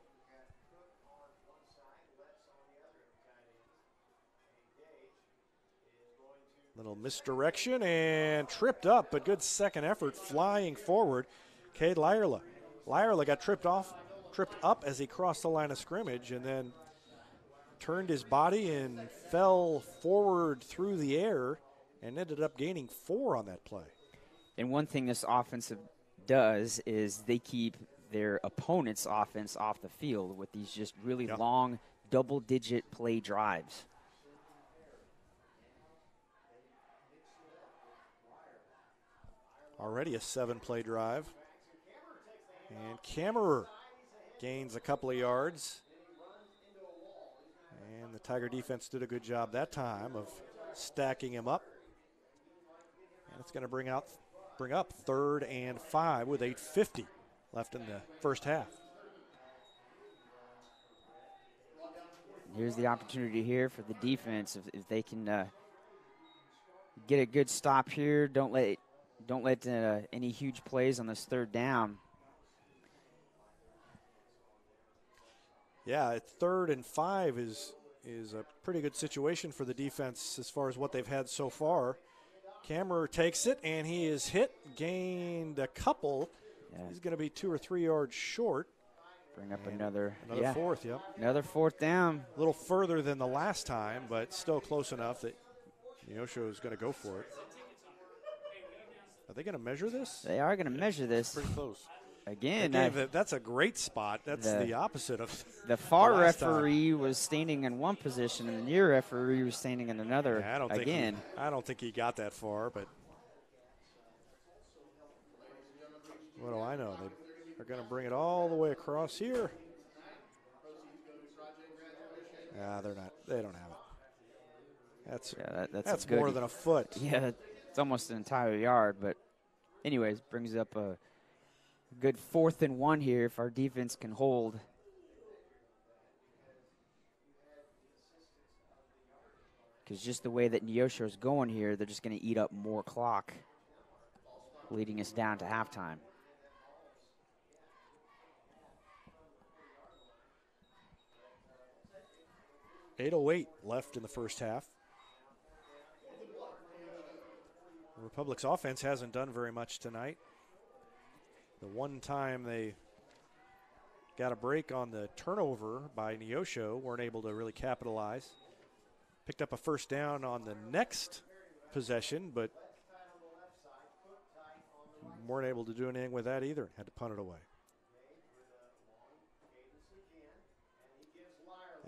Little misdirection and tripped up, but good second effort flying forward. Cade Lyerla. Lyerla got tripped up as he crossed the line of scrimmage and then turned his body and fell forward through the air and ended up gaining 4 on that play. And one thing this offensive does is they keep their opponent's offense off the field with these just really long double-digit play drives. Already a 7-play drive. And Kammerer gains a couple of yards. And the Tiger defense did a good job that time of stacking him up. And it's going to bring up 3rd and 5 with 8:50 left in the first half. Here's the opportunity here for the defense. If they can get a good stop here, don't let any huge plays on this 3rd down. Yeah, 3rd and 5 is a pretty good situation for the defense as far as what they've had so far. Kammerer takes it, and he is hit, gained a couple. Yeah. He's going to be 2 or 3 yards short. Bring up another 4th, yep. Another 4th down. A little further than the last time, but still close enough that Neosho is going to go for it. Are they going to measure this? They are going to measure this. Pretty close. Again, that's a great spot. That's the opposite of the far referee was standing in one position, and the near referee was standing in another. Yeah, I don't think he got that far, but what do I know? They're going to bring it all the way across here. They're not. They don't have it. That's more than a foot. Yeah, it's almost an entire yard. But anyways, brings up a good 4th and 1 here if our defense can hold. Because just the way that Neosho is going here, they're just going to eat up more clock, leading us down to halftime. .808 left in the first half. The Republic's offense hasn't done very much tonight. The one time they got a break on the turnover by Neosho, weren't able to really capitalize. Picked up a first down on the next possession, but weren't able to do anything with that either. Had to punt it away.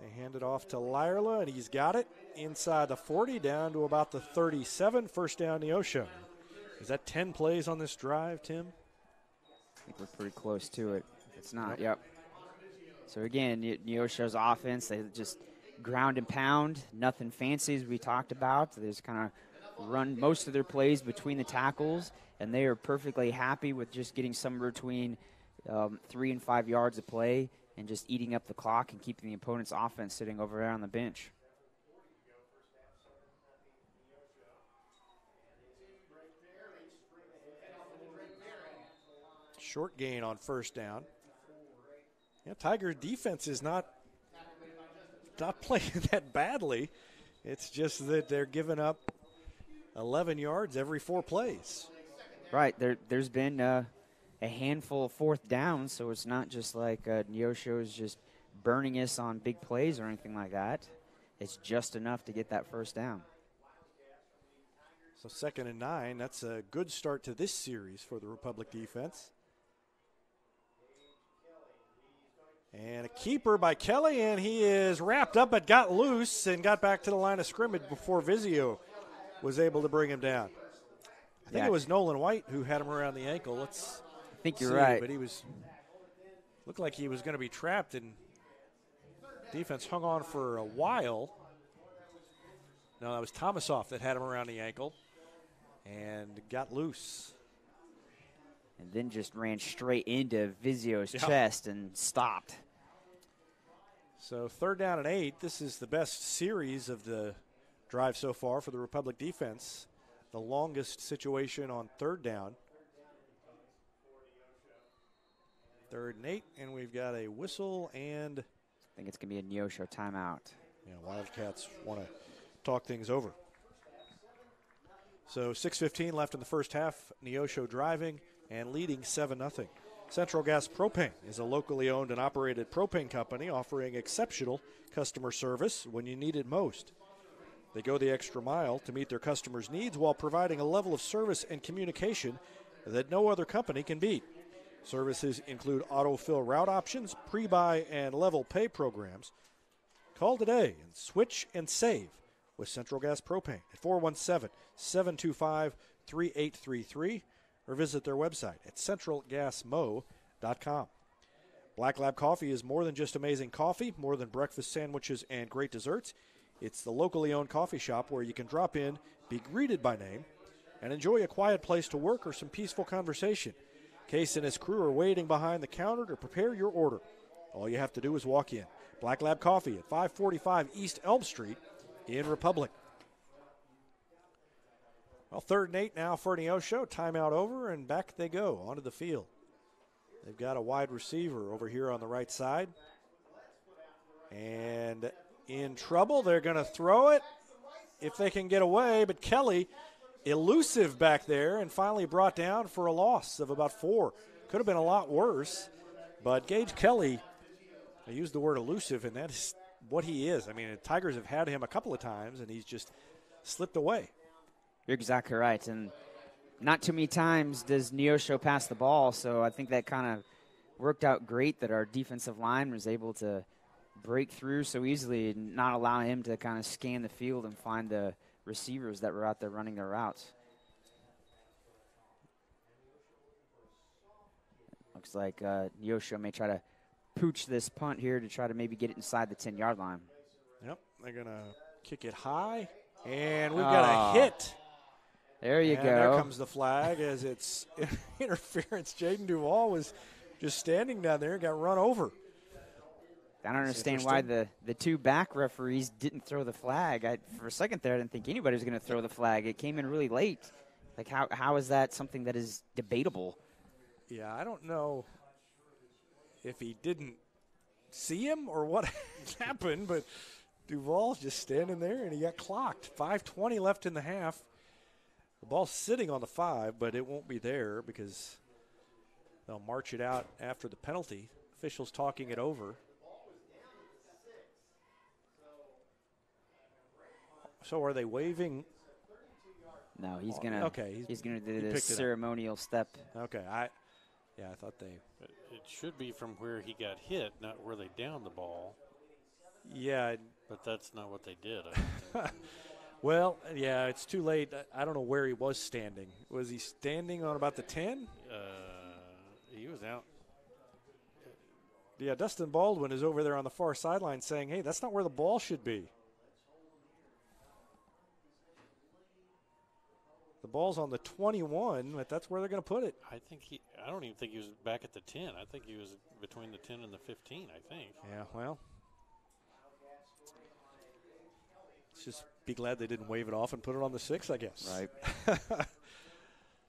They hand it off to Lyerla, and he's got it inside the 40, down to about the 37. First down, Neosho. Is that 10 plays on this drive, Tim? I think we're pretty close to it. It's not, yep. So, again, Neosho's offense, they just ground and pound, nothing fancy as we talked about. They just kind of run most of their plays between the tackles, and they are perfectly happy with just getting somewhere between 3 and 5 yards of play and just eating up the clock and keeping the opponent's offense sitting over there on the bench. Short gain on first down. Yeah, Tiger defense is not playing that badly. It's just that they're giving up 11 yards every 4 plays. Right. There's been a handful of fourth downs, so it's not just like Neosho is just burning us on big plays or anything like that. It's just enough to get that first down. So 2nd and 9. That's a good start to this series for the Republic defense. And a keeper by Kelly, and he is wrapped up but got loose and got back to the line of scrimmage before Vizio was able to bring him down. I think it was Nolan White who had him around the ankle. I think you're right. But he looked like he was going to be trapped, and defense hung on for a while. No, that was Thomasoff that had him around the ankle and got loose. And then just ran straight into Vizio's chest and stopped. So 3rd down and 8. This is the best series of the drive so far for the Republic defense. The longest situation on 3rd down. 3rd and 8, and we've got a whistle and I think it's going to be a Neosho timeout. Yeah, Wildcats want to talk things over. So 6:15 left in the first half. Neosho driving and leading 7-0. Central Gas Propane is a locally owned and operated propane company offering exceptional customer service when you need it most. They go the extra mile to meet their customers' needs while providing a level of service and communication that no other company can beat. Services include autofill route options, pre-buy and level pay programs. Call today and switch and save with Central Gas Propane at 417-725-3833 or visit their website at centralgasmo.com. Black Lab Coffee is more than just amazing coffee, more than breakfast sandwiches and great desserts. It's the locally owned coffee shop where you can drop in, be greeted by name, and enjoy a quiet place to work or some peaceful conversation. Case and his crew are waiting behind the counter to prepare your order. All you have to do is walk in. Black Lab Coffee at 545 East Elm Street in Republic. Well, 3rd and 8 now for Neosho. Timeout over, and back they go onto the field. They've got a wide receiver over here on the right side. And in trouble. They're going to throw it if they can get away, but Kelly elusive back there and finally brought down for a loss of about 4. Could have been a lot worse, but Gage Kelly, I used the word elusive, and that is what he is. I mean, the Tigers have had him a couple of times, and he's just slipped away. You're exactly right, and not too many times does Neosho pass the ball, so I think that kind of worked out great that our defensive line was able to break through so easily and not allow him to kind of scan the field and find the receivers that were out there running their routes. Looks like Neosho may try to pooch this punt here to try to maybe get it inside the 10-yard line. Yep, they're going to kick it high, and we've got a hit. There you go. There comes the flag as it's interference. Jaden Duvall was just standing down there and got run over. I don't understand why the two back referees didn't throw the flag. For a second there, I didn't think anybody was going to throw the flag. It came in really late. Like, how is that something that is debatable? Yeah, I don't know if he didn't see him or what happened, but Duvall's just standing there, and he got clocked. 5:20 left in the half. The ball's sitting on the 5, but it won't be there because they'll march it out after the penalty. Officials talking it over. So are they waving? No, he's gonna. Okay, he's gonna do the ceremonial step. Okay, I thought they. It should be from where he got hit, not where they downed the ball. Yeah, but that's not what they did. Well, yeah, it's too late. I don't know where he was standing. Was he standing on about the 10? He was out. Yeah, Dustin Baldwin is over there on the far sideline saying, "Hey, that's not where the ball should be." The ball's on the 21, but that's where they're going to put it. I don't even think he was back at the 10. I think he was between the 10 and the 15, I think. Yeah, well. Let's just be glad they didn't wave it off and put it on the 6, I guess. Right.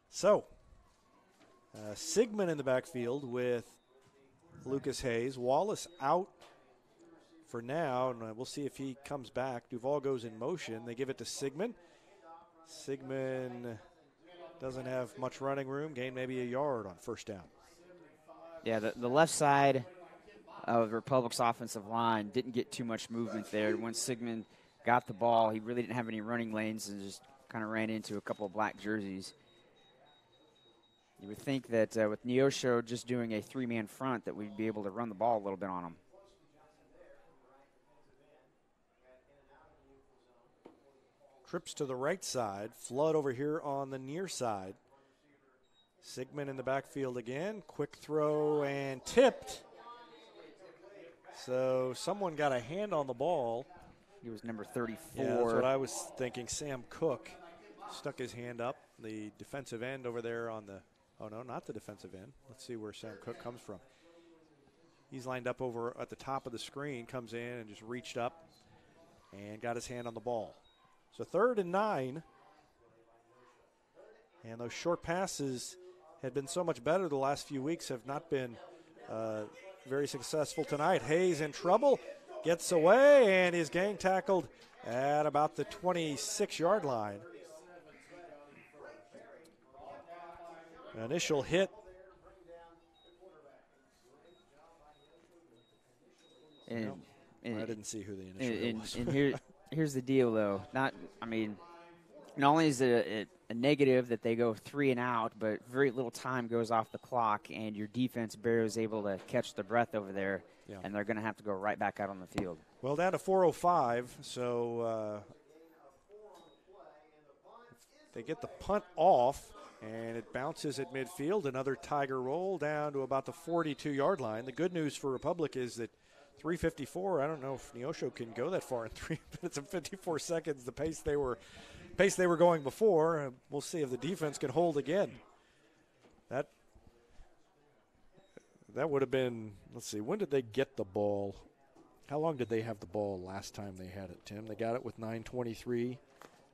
So, Sigmund in the backfield with Lucas Hayes. Wallace out for now, and we'll see if he comes back. Duvall goes in motion. They give it to Sigmund. Sigmund doesn't have much running room, gained maybe a yard on first down. Yeah, the left side of Republic's offensive line didn't get too much movement there. Once Sigmund got the ball, he really didn't have any running lanes and just kind of ran into a couple of black jerseys. You would think that with Neosho just doing a three-man front that we'd be able to run the ball a little bit on them. Trips to the right side. Flood over here on the near side. Sigmund in the backfield again. Quick throw and tipped. So someone got a hand on the ball. He was number 34. Yeah, that's what I was thinking. Sam Cook stuck his hand up. The defensive end over there on the, oh no, not the defensive end. Let's see where Sam Cook comes from. He's lined up over at the top of the screen, comes in and just reached up and got his hand on the ball. So 3rd and 9. And those short passes had been so much better the last few weeks, have not been very successful tonight. Hayes in trouble, gets away, and is gang tackled at about the 26-yard line. Initial hit. And, No, and I didn't see who the initial hit was. And here's the deal, though. Not only is it a negative that they go 3 and out, but very little time goes off the clock, and your defense barely is able to catch their breath over there, and they're going to have to go right back out on the field. Well, down to 4:05, so they get the punt off, and it bounces at midfield. Another Tiger roll down to about the 42-yard line. The good news for Republic is that 3:54. I don't know if Neosho can go that far in 3 minutes and 54 seconds. The pace they were going before. We'll see if the defense can hold again. That would have been. Let's see. When did they get the ball? How long did they have the ball last time they had it, Tim? They got it with 9:23.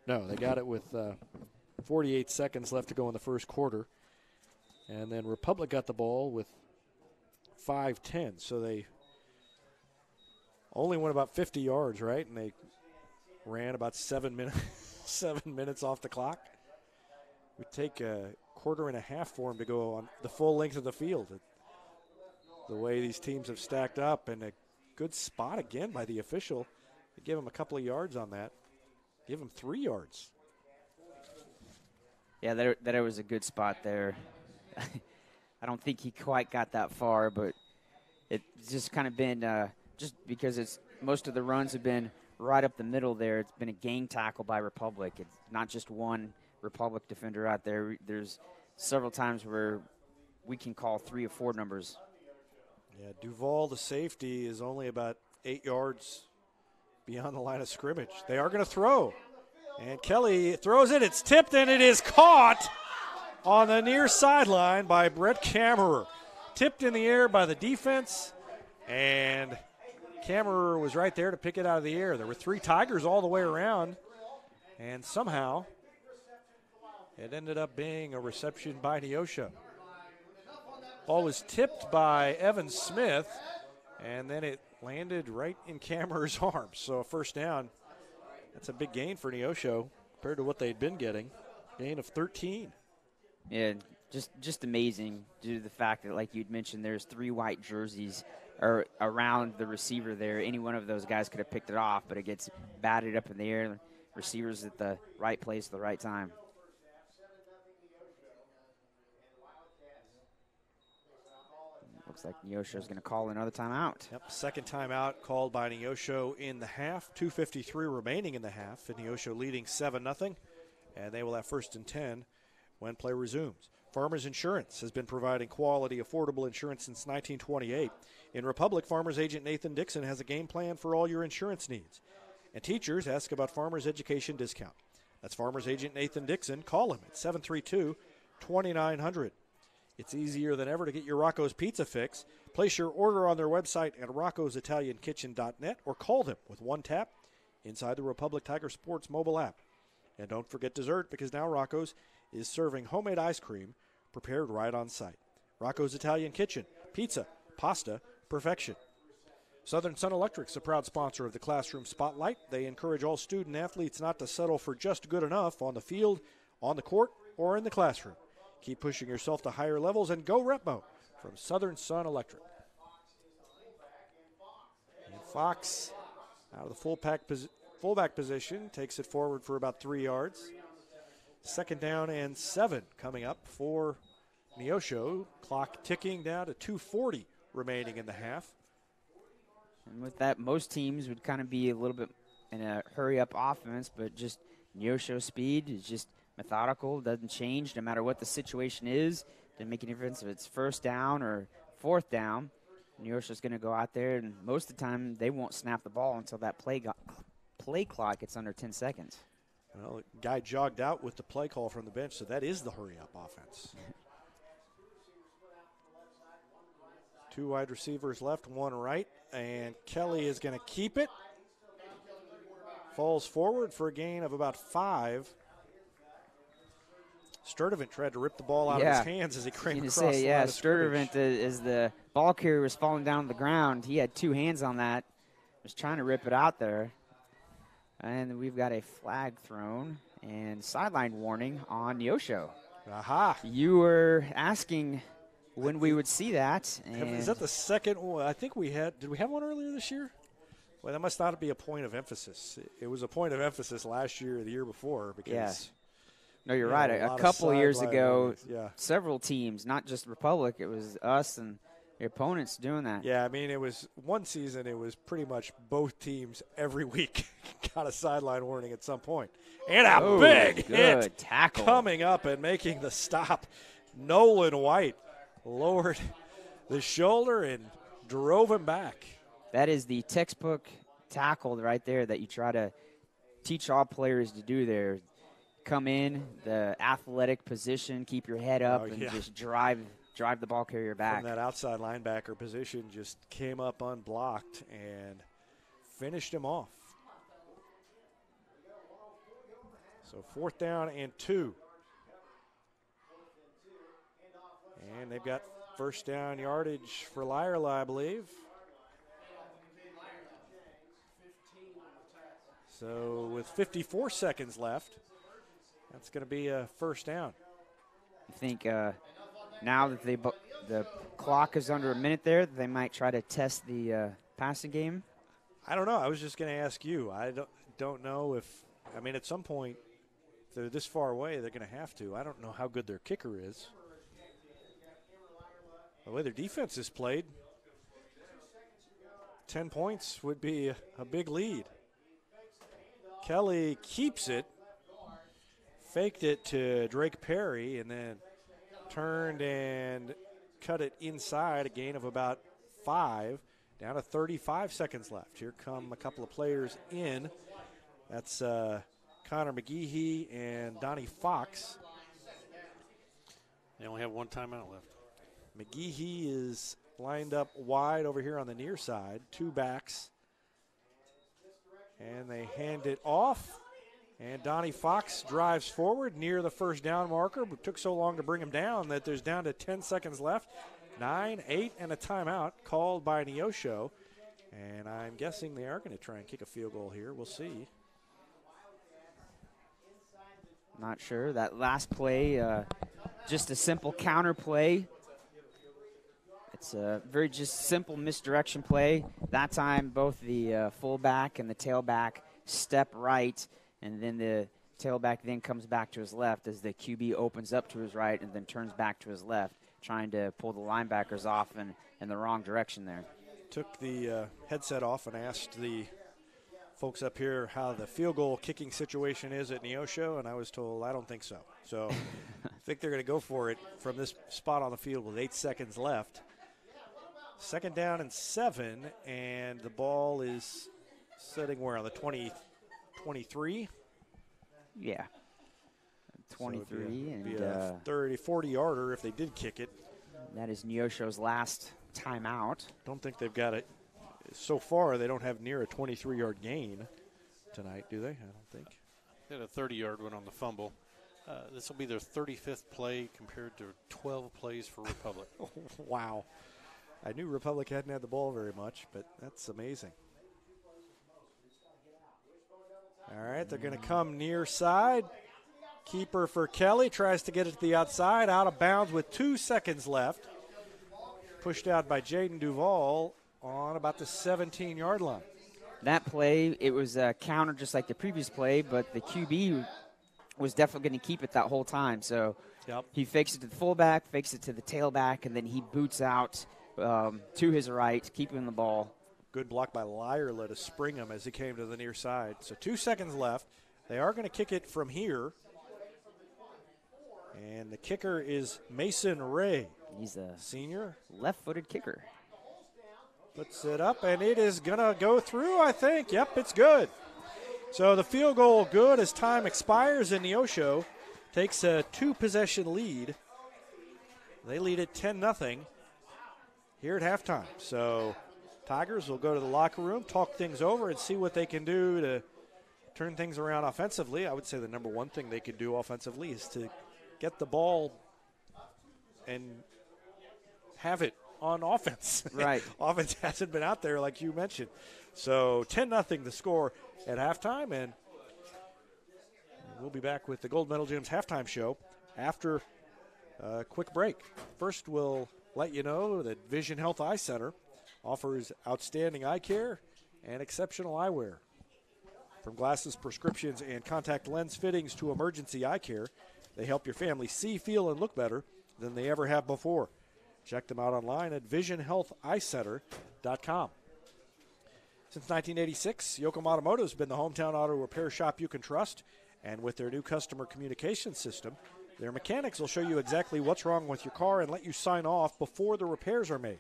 No, they got it with 48 seconds left to go in the first quarter, and then Republic got the ball with 5:10. So they only went about 50 yards, right? And they ran about 7 minutes, 7 minutes off the clock. It would take a quarter and a half for them to go on the full length of the field. The way these teams have stacked up, and a good spot again by the official. They give him a couple of yards on that. Give him 3 yards. Yeah, that was a good spot there. I don't think he quite got that far, but it's just kind of been just because most of the runs have been right up the middle there. It's been a gang tackle by Republic. It's not just one Republic defender out there. There's several times where we can call 3 or 4 numbers. Yeah, Duval, the safety, is only about 8 yards beyond the line of scrimmage. They are going to throw. And Kelly throws it. It's tipped, and it is caught on the near sideline by Brett Kammerer. Tipped in the air by the defense, and Kammerer was right there to pick it out of the air. There were 3 Tigers all the way around, and somehow it ended up being a reception by Neosho. Ball was tipped by Evan Smith, and then it landed right in Kammerer's arms. So a first down. That's a big gain for Neosho compared to what they'd been getting. Gain of 13. Yeah, just amazing due to the fact that, like you'd mentioned, there's 3 white jerseys around the receiver there. Any one of those guys could have picked it off, but it gets batted up in the air. Receivers at the right place at the right time. Looks like Neosho's going to call another timeout. Yep, second timeout called by Neosho in the half. 2:53 remaining in the half, and Neosho leading 7-0. And they will have 1st and 10 when play resumes. Farmers Insurance has been providing quality, affordable insurance since 1928. In Republic, Farmers Agent Nathan Dixon has a game plan for all your insurance needs. And teachers ask about Farmers Education Discount. That's Farmers Agent Nathan Dixon. Call him at 732-2900. It's easier than ever to get your Rocco's Pizza fix. Place your order on their website at roccositaliankitchen.net or call them with one tap inside the Republic Tiger Sports mobile app. And don't forget dessert, because now Rocco's is serving homemade ice cream prepared right on site. Rocco's Italian Kitchen, pizza, pasta, perfection. Southern Sun Electric's a proud sponsor of the Classroom Spotlight. They encourage all student athletes not to settle for just good enough on the field, on the court, or in the classroom. Keep pushing yourself to higher levels and go Repmo from Southern Sun Electric. And Fox out of the fullback position takes it forward for about 3 yards. Second down and 7 coming up for Neosho. Clock ticking down to 2:40 remaining in the half. And with that, most teams would kind of be a little bit in a hurry-up offense, but just Neosho speed is just methodical, doesn't change no matter what the situation is. Doesn't make any difference if it's first down or fourth down. Neosho's going to go out there, and most of the time they won't snap the ball until that play clock gets under 10 seconds. Well, the guy jogged out with the play call from the bench, so that is the hurry-up offense. 2 wide receivers left, 1 right, and Kelly is going to keep it. Falls forward for a gain of about 5. Sturdivant tried to rip the ball out of his hands as he cranked across the line of scrimmage. Sturdivant, as the ball carrier was falling down to the ground, he had 2 hands on that, was trying to rip it out there. And we've got a flag thrown and sideline warning on Neosho. Aha. You were asking when we would see that. Is that the second one? I think we had. Did we have one earlier this year? Well, that must not be a point of emphasis. It was a point of emphasis last year or the year before because. No, you're right. A couple years ago, several teams, not just Republic, it was us and your opponents doing that. Yeah, I mean, it was one season, it was pretty much both teams every week got a sideline warning at some point. And a big hit tackle coming up and making the stop. Nolan White lowered the shoulder and drove him back. That is the textbook tackle right there that you try to teach all players to do there. Come in, the athletic position, keep your head up, and just drive the ball carrier back. From that outside linebacker position, just came up unblocked and finished him off. So 4th down and 2. And they've got first down yardage for Lyerla, I believe. So with 54 seconds left, that's going to be a first down. I think now that the clock is under a minute there, they might try to test the passing game. I don't know. I was just going to ask you. I don't know if – I mean, at some point, if they're this far away, they're going to have to. I don't know how good their kicker is. The way their defense is played, 10 points would be a big lead. Kelly keeps it. Faked it to Drake Perry and then turned and cut it inside, a gain of about 5, down to 35 seconds left. Here come a couple of players in. That's Connor McGehee and Donnie Fox. They only have 1 timeout left. McGehee is lined up wide over here on the near side, 2 backs. And they hand it off. And Donnie Fox drives forward near the first down marker, but took so long to bring him down that there's down to 10 seconds left. 9, 8, and a timeout called by Neosho. And I'm guessing they are going to try and kick a field goal here. We'll see. Not sure. That last play, just a simple counter play. It's a very just simple misdirection play. That time, both the fullback and the tailback step right. And then the tailback then comes back to his left as the QB opens up to his right and then turns back to his left, trying to pull the linebackers off in the wrong direction there. Took the headset off and asked the folks up here how the field goal kicking situation is at Neosho, and I was told I don't think so. So I think they're going to go for it from this spot on the field with 8 seconds left. 2nd down and 7, and the ball is sitting where on the 23? Yeah. 23. So it'd be and a 30, 40-yarder if they did kick it. That is Neosho's last timeout. Don't think they've got it. So far, they don't have near a 23-yard gain tonight, do they? I don't think. They had a 30-yard one on the fumble. This will be their 35th play compared to 12 plays for Republic. Wow. I knew Republic hadn't had the ball very much, but that's amazing. All right, they're going to come near side. Keeper for Kelly tries to get it to the outside, out of bounds with 2 seconds left. Pushed out by Jaden Duvall on about the 17-yard line. That play, it was a counter just like the previous play, but the QB was definitely going to keep it that whole time. So he fakes it to the fullback, fakes it to the tailback, and then he boots out to his right, keeping the ball. Good block by Lyerla to spring him as he came to the near side. So 2 seconds left. They are going to kick it from here. And the kicker is Mason Ray. He's a senior. Left-footed kicker. Puts it up, and it is going to go through, I think. Yep, it's good. So the field goal good as time expires, and Neosho takes a 2-possession lead. They lead it 10-0 here at halftime. So Tigers will go to the locker room, talk things over, and see what they can do to turn things around offensively. I would say the number one thing they could do offensively is to get the ball and have it on offense. Right. Offense hasn't been out there like you mentioned. So 10-0 the score at halftime, and we'll be back with the Gold Medal Gyms halftime show after a quick break. First, we'll let you know that Vision Health Eye Center offers outstanding eye care and exceptional eyewear. From glasses, prescriptions, and contact lens fittings to emergency eye care, they help your family see, feel, and look better than they ever have before. Check them out online at visionhealtheyecenter.com. Since 1986, Yoakum Automotive has been the hometown auto repair shop you can trust, and with their new customer communication system, their mechanics will show you exactly what's wrong with your car and let you sign off before the repairs are made.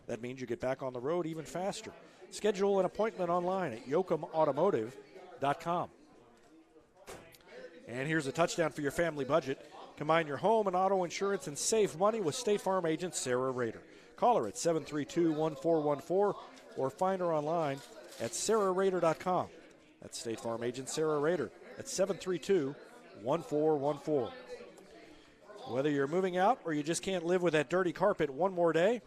That means you get back on the road even faster. Schedule an appointment online at yoakumautomotive.com. And here's a touchdown for your family budget. Combine your home and auto insurance and save money with State Farm agent Sarah Rader. Call her at 732-1414 or find her online at sarahrader.com. That's State Farm agent Sarah Rader at 732-1414. Whether you're moving out or you just can't live with that dirty carpet one more day,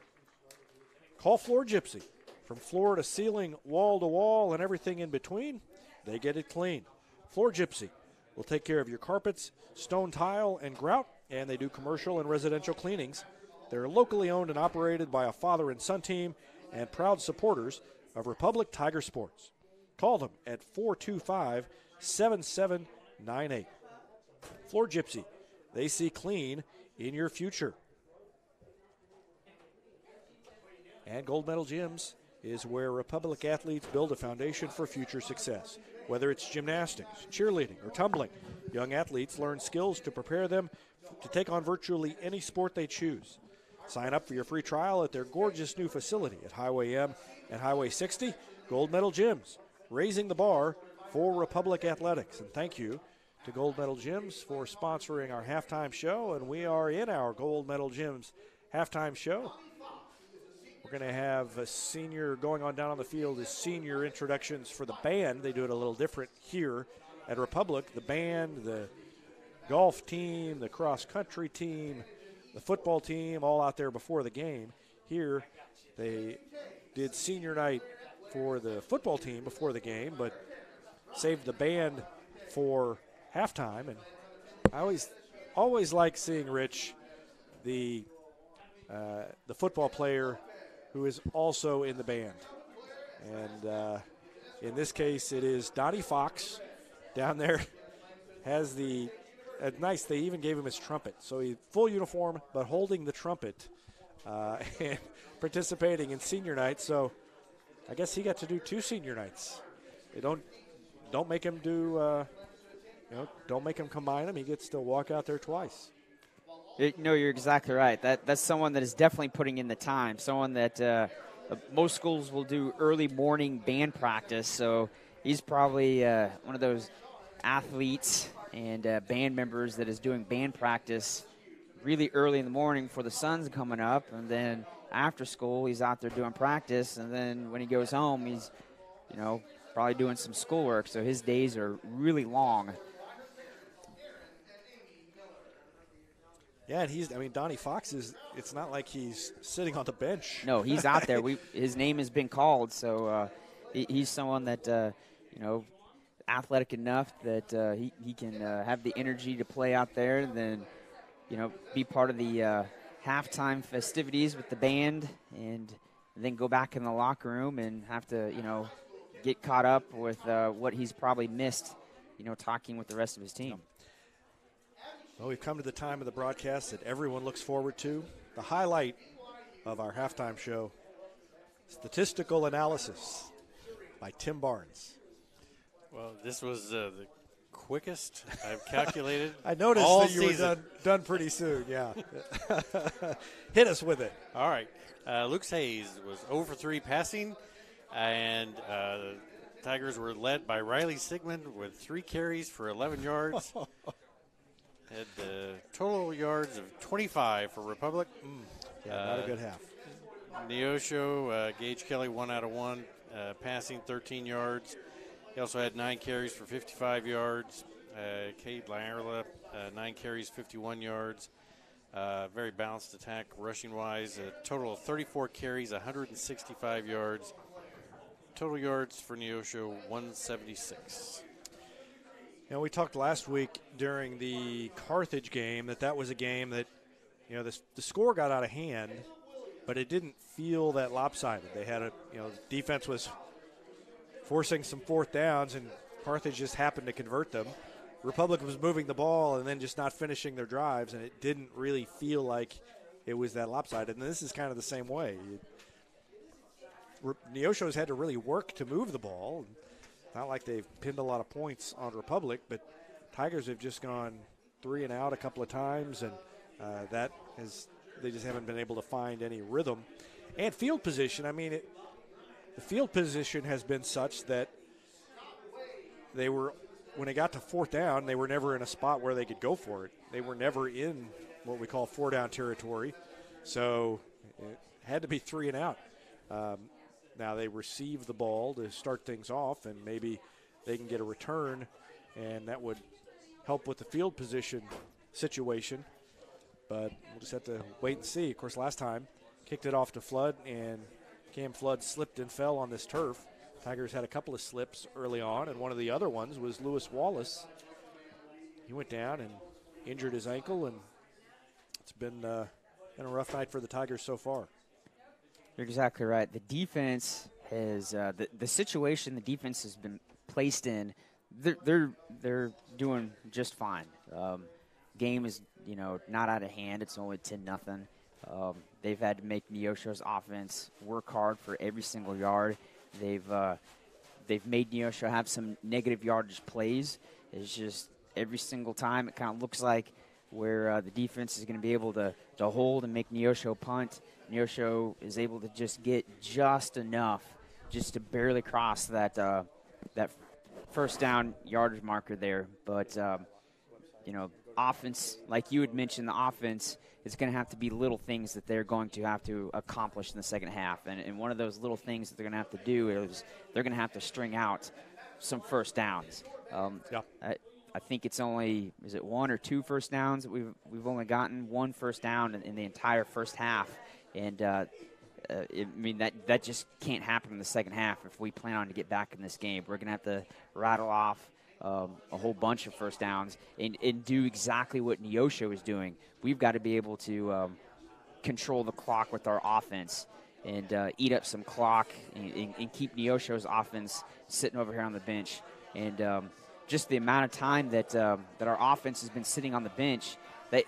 call Floor Gypsy. From floor to ceiling, wall to wall, and everything in between, they get it clean. Floor Gypsy will take care of your carpets, stone tile, and grout, and they do commercial and residential cleanings. They're locally owned and operated by a father and son team and proud supporters of Republic Tiger Sports. Call them at 425-7798. Floor Gypsy, they see clean in your future. And Gold Medal Gyms is where Republic athletes build a foundation for future success. Whether it's gymnastics, cheerleading, or tumbling, young athletes learn skills to prepare them to take on virtually any sport they choose. Sign up for your free trial at their gorgeous new facility at Highway M and Highway 60, Gold Medal Gyms, raising the bar for Republic athletics. And thank you to Gold Medal Gyms for sponsoring our halftime show, and we are in our Gold Medal Gyms halftime show. We're going to have a senior going on down on the field as senior introductions for the band. They do it a little different here at Republic. The band, the golf team, the cross-country team, the football team, all out there before the game. Here, they did senior night for the football team before the game, but saved the band for halftime. And I always like seeing Rich, the football player, who is also in the band. And in this case, it is Donnie Fox down there. Has the nice, they even gave him his trumpet. So he's full uniform, but holding the trumpet and participating in senior night. So I guess he got to do 2 senior nights. They don't make him do, don't make him combine them. He gets to walk out there twice. No, you're exactly right. That's someone that is definitely putting in the time. Someone that most schools will do early morning band practice. So he's probably one of those athletes and band members that is doing band practice really early in the morning for the sun's coming up. And then after school, he's out there doing practice. And then when he goes home, he's, probably doing some schoolwork. So his days are really long. Yeah, and Donnie Fox it's not like he's sitting on the bench. No, he's out there. His name has been called, so he's someone that, athletic enough that he can have the energy to play out there and then, be part of the halftime festivities with the band and then go back in the locker room and have to, get caught up with what he's probably missed, talking with the rest of his team. Well, we've come to the time of the broadcast that everyone looks forward to. The highlight of our halftime show, statistical analysis by Tim Barnes. Well, this was the quickest I've calculated. I noticed all that you season. were done pretty soon, yeah. Hit us with it. All right. Luke Hayes was 0 for 3 passing, and the Tigers were led by Riley Sigmund with 3 carries for 11 yards. Had total yards of 25 for Republic. Yeah, not a good half. Neosho, Gage Kelly, 1 out of 1, passing 13 yards. He also had 9 carries for 55 yards. Cade Lyerla, 9 carries, 51 yards. Very balanced attack rushing-wise. A total of 34 carries, 165 yards. Total yards for Neosho, 176. We talked last week during the Carthage game that was a game that, the score got out of hand, but it didn't feel that lopsided. They had defense was forcing some fourth downs, and Carthage just happened to convert them. Republic was moving the ball and then just not finishing their drives, and it didn't really feel like it was that lopsided. And this is kind of the same way. Neosho's had to really work to move the ball. Not like they've pinned a lot of points on Republic, but Tigers have just gone 3 and out a couple of times, and they just haven't been able to find any rhythm. And field position, the field position has been such that when they got to fourth down, they were never in a spot where they could go for it. They were never in what we call 4-down territory, so it had to be 3 and out. Now they receive the ball to start things off, and maybe they can get a return, and that would help with the field position situation. But we'll just have to wait and see. Of course, last time, kicked it off to Flood, and Cam Flood slipped and fell on this turf. Tigers had a couple of slips early on, and one of the other ones was Lewis Wallace. He went down and injured his ankle, and it's been a rough night for the Tigers so far. You're exactly right. The defense has the situation the defense has been placed in. They're doing just fine. Game is not out of hand. It's only 10-0. They've had to make Neosho's offense work hard for every single yard. They've made Neosho have some negative yardage plays. It's just every single time it kind of looks like where the defense is going to be able to hold and make Neosho punt. Neosho is able to just get just enough just to barely cross that first down yardage marker there. But, offense, like you had mentioned, the offense is going to have to be little things that they're going to have to accomplish in the second half. And one of those little things that they're going to have to do is they're going to have to string out some first downs. I think it's only, is it 1 or 2 first downs that we've only gotten 1 first down in the entire first half. And, that just can't happen in the second half if we plan on to get back in this game. We're going to have to rattle off a whole bunch of first downs and do exactly what Neosho is doing. We've got to be able to control the clock with our offense and eat up some clock and keep Neosho's offense sitting over here on the bench. And just the amount of time that our offense has been sitting on the bench, that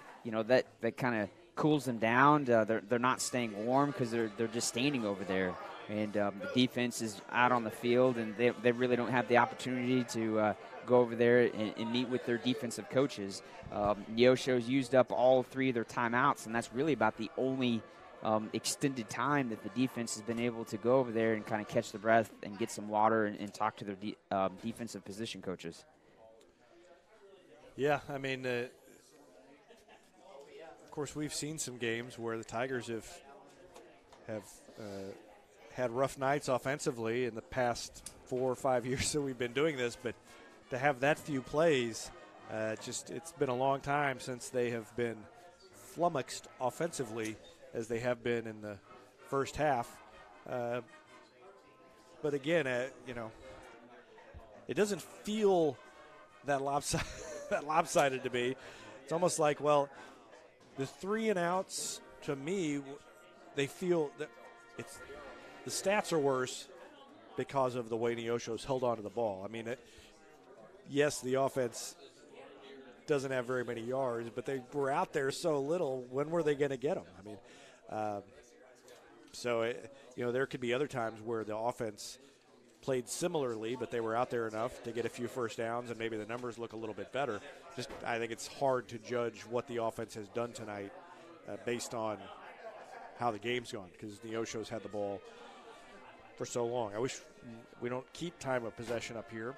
kind of cools them down. They're not staying warm because they're just standing over there. And the defense is out on the field, and they really don't have the opportunity to go over there and meet with their defensive coaches. Neosho's used up all 3 of their timeouts, and that's really about the only extended time that the defense has been able to go over there and kind of catch the breath and get some water and talk to their defensive position coaches. Yeah, of course, we've seen some games where the Tigers have had rough nights offensively in the past 4 or 5 years that we've been doing this, but to have that few plays, it's been a long time since they have been flummoxed offensively as they have been in the first half. But again, it doesn't feel that lopsided to me. It's almost like, well, the 3 and outs, to me, they feel that the stats are worse because of the way Neosho's held on to the ball. Yes, the offense doesn't have very many yards, but they were out there so little. When were they going to get them? I mean, there could be other times where the offense played similarly, but they were out there enough to get a few first downs, and maybe the numbers look a little bit better. I think it's hard to judge what the offense has done tonight based on how the game's gone, because Neosho's had the ball for so long. I wish we don't keep time of possession up here,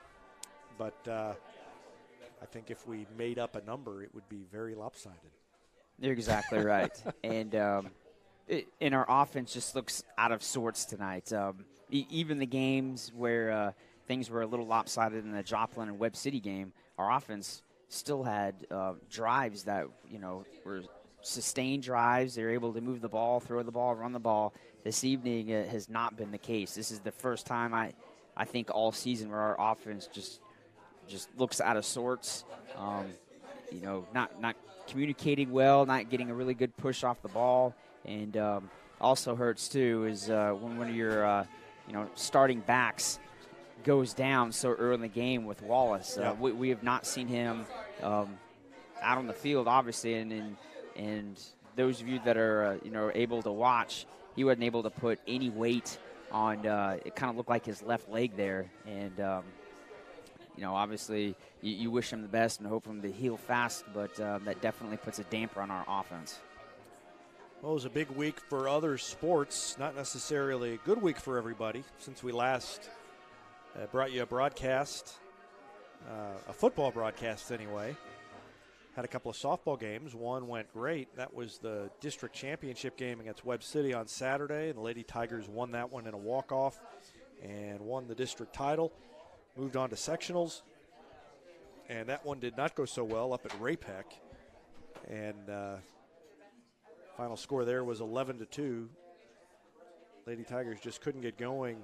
but I think if we made up a number, it would be very lopsided. You're exactly right. And and our offense just looks out of sorts tonight. Even the games where things were a little lopsided in the Joplin and Webb City game, our offense still had drives that, were sustained drives. They were able to move the ball, throw the ball, run the ball. This evening it has not been the case. This is the first time I think all season where our offense just looks out of sorts. Not communicating well, not getting a really good push off the ball, and also hurts too is when one of your starting backs goes down so early in the game with Wallace. Yeah. We have not seen him out on the field, obviously, and those of you that are able to watch, he wasn't able to put any weight on. It kind of looked like his left leg there, and obviously you wish him the best and hope him to heal fast, but that definitely puts a damper on our offense. Well, it was a big week for other sports, not necessarily a good week for everybody. Since we last brought you a broadcast, a football broadcast anyway, had a couple of softball games. One went great. That was the district championship game against Webb City on Saturday, and the Lady Tigers won that one in a walk-off and won the district title. Moved on to sectionals, and that one did not go so well up at Ray-Pec. And final score there was 11-2. Lady Tigers just couldn't get going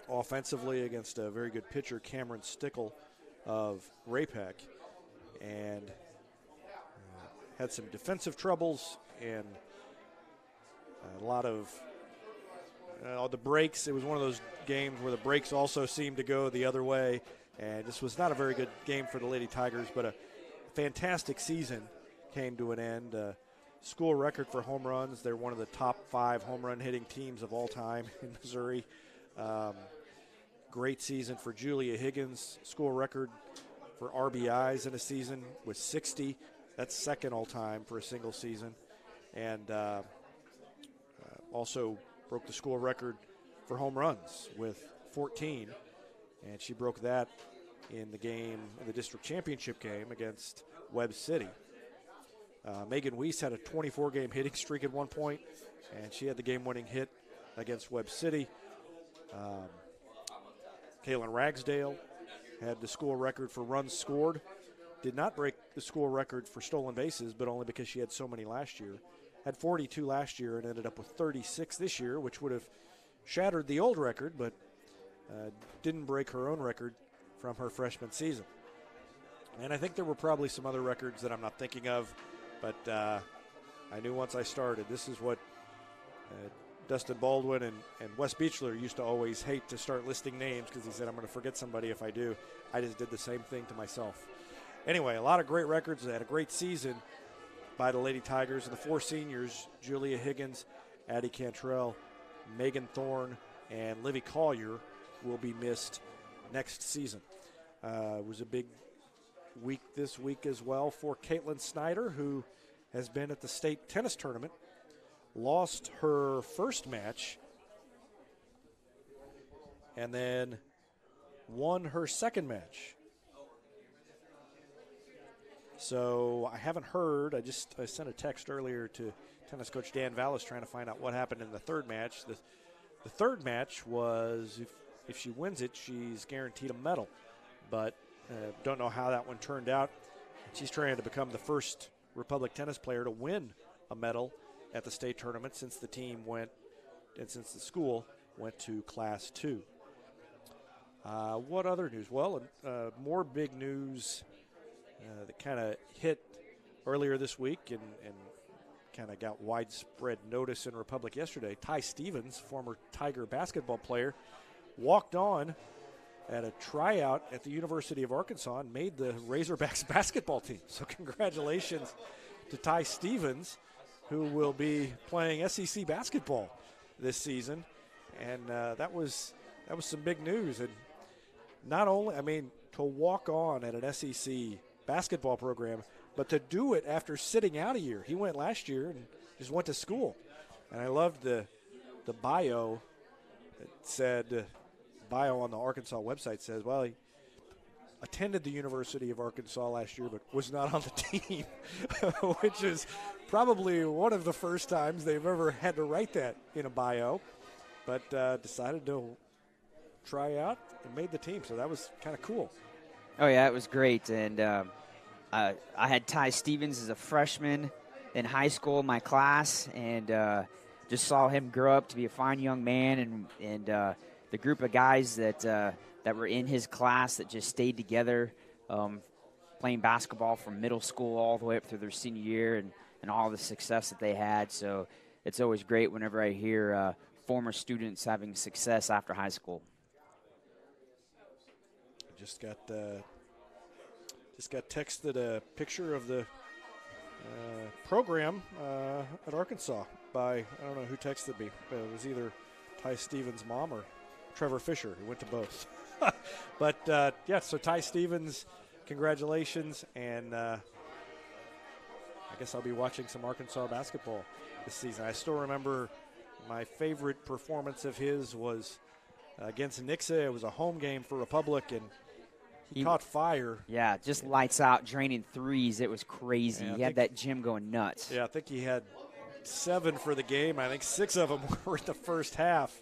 offensively against a very good pitcher, Cameron Stickle of Ray-Pec, and had some defensive troubles and a lot of the breaks. It was one of those games where the breaks also seemed to go the other way, and this was not a very good game for the Lady Tigers, but a fantastic season came to an end. School record for home runs. They're one of the top 5 home run hitting teams of all time in Missouri. Great season for Julia Higgins. School record for RBIs in a season with 60. That's second all time for a single season. And also broke the school record for home runs with 14. And she broke that in the district championship game against Webb City. Megan Weiss had a 24-game hitting streak at one point, and she had the game-winning hit against Webb City. Kaylin Ragsdale had the school record for runs scored. Did not break the school record for stolen bases, but only because she had so many last year. Had 42 last year and ended up with 36 this year, which would have shattered the old record, but didn't break her own record from her freshman season. And I think there were probably some other records that I'm not thinking of, but I knew once I started, this is what Dustin Baldwin and Wes Beechler used to always hate to start listing names because he said, I'm going to forget somebody if I do. I just did the same thing to myself. Anyway, a lot of great records. They had a great season by the Lady Tigers. And the 4 seniors, Julia Higgins, Addie Cantrell, Megan Thorne, and Livy Collier, will be missed next season. It was a big week this week as well for Caitlin Snyder, who has been at the state tennis tournament. Lost her first match and then won her second match. So I haven't heard. I sent a text earlier to tennis coach Dan Vallis trying to find out what happened in the third match. The third match was if she wins it, she's guaranteed a medal. But don't know how that one turned out. She's trying to become the first Republic tennis player to win a medal at the state tournament since the team went and since the school went to Class 2. What other news? Well, more big news that kind of hit earlier this week and kind of got widespread notice in Republic yesterday. Ty Stevens, former Tiger basketball player, walked on at a tryout at the University of Arkansas and made the Razorbacks basketball team. So congratulations to Ty Stevens, who will be playing SEC basketball this season. And that was some big news. And not only, to walk on at an SEC basketball program, but to do it after sitting out a year. He went last year and just went to school. And I loved the bio. It said, bio on the Arkansas website says, well, he attended the University of Arkansas last year but was not on the team, which is probably one of the first times they've ever had to write that in a bio, but decided to try out and made the team. So that was kind of cool. Oh, yeah, it was great. And I had Ty Stevens as a freshman in high school in my class, and just saw him grow up to be a fine young man, and the group of guys that were in his class that just stayed together, playing basketball from middle school all the way up through their senior year, and all the success that they had. So it's always great whenever I hear former students having success after high school. Just got texted a picture of the program at Arkansas by, I don't know who texted me, but it was either Ty Stevens' mom or Trevor Fisher, who went to both. But, so Ty Stevens, congratulations, and I guess I'll be watching some Arkansas basketball this season. I still remember my favorite performance of his was against Nixa. It was a home game for Republic, and he caught fire. Yeah, just lights out, draining threes. It was crazy. Yeah, he had that gym going nuts. Yeah, I think he had 7 for the game. I think 6 of them were in the first half.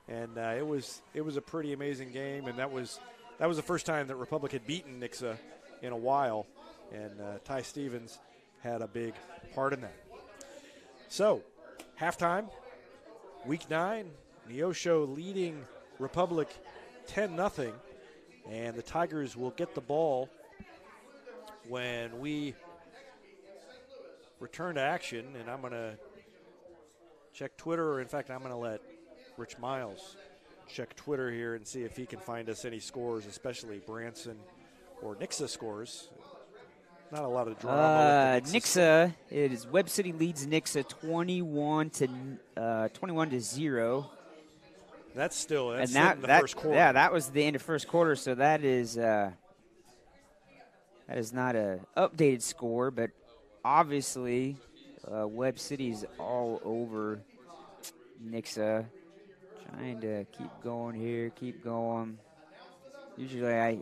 And it was a pretty amazing game, and that was the first time that Republic had beaten Nixa in a while, and Ty Stevens had a big part in that. So, halftime, week 9, Neosho leading Republic 10-0, and the Tigers will get the ball when we return to action, and I'm going to check Twitter, or in fact, I'm going to let Rich Miles check Twitter here and see if he can find us any scores, especially Branson or Nixa scores. Not a lot of drama. Nixa, it is Webb City leads Nixa 21-0. That's in the first quarter. Yeah, that was the end of first quarter. So that is not a updated score, but obviously Webb City's all over Nixa. Trying to keep going here, keep going. Usually I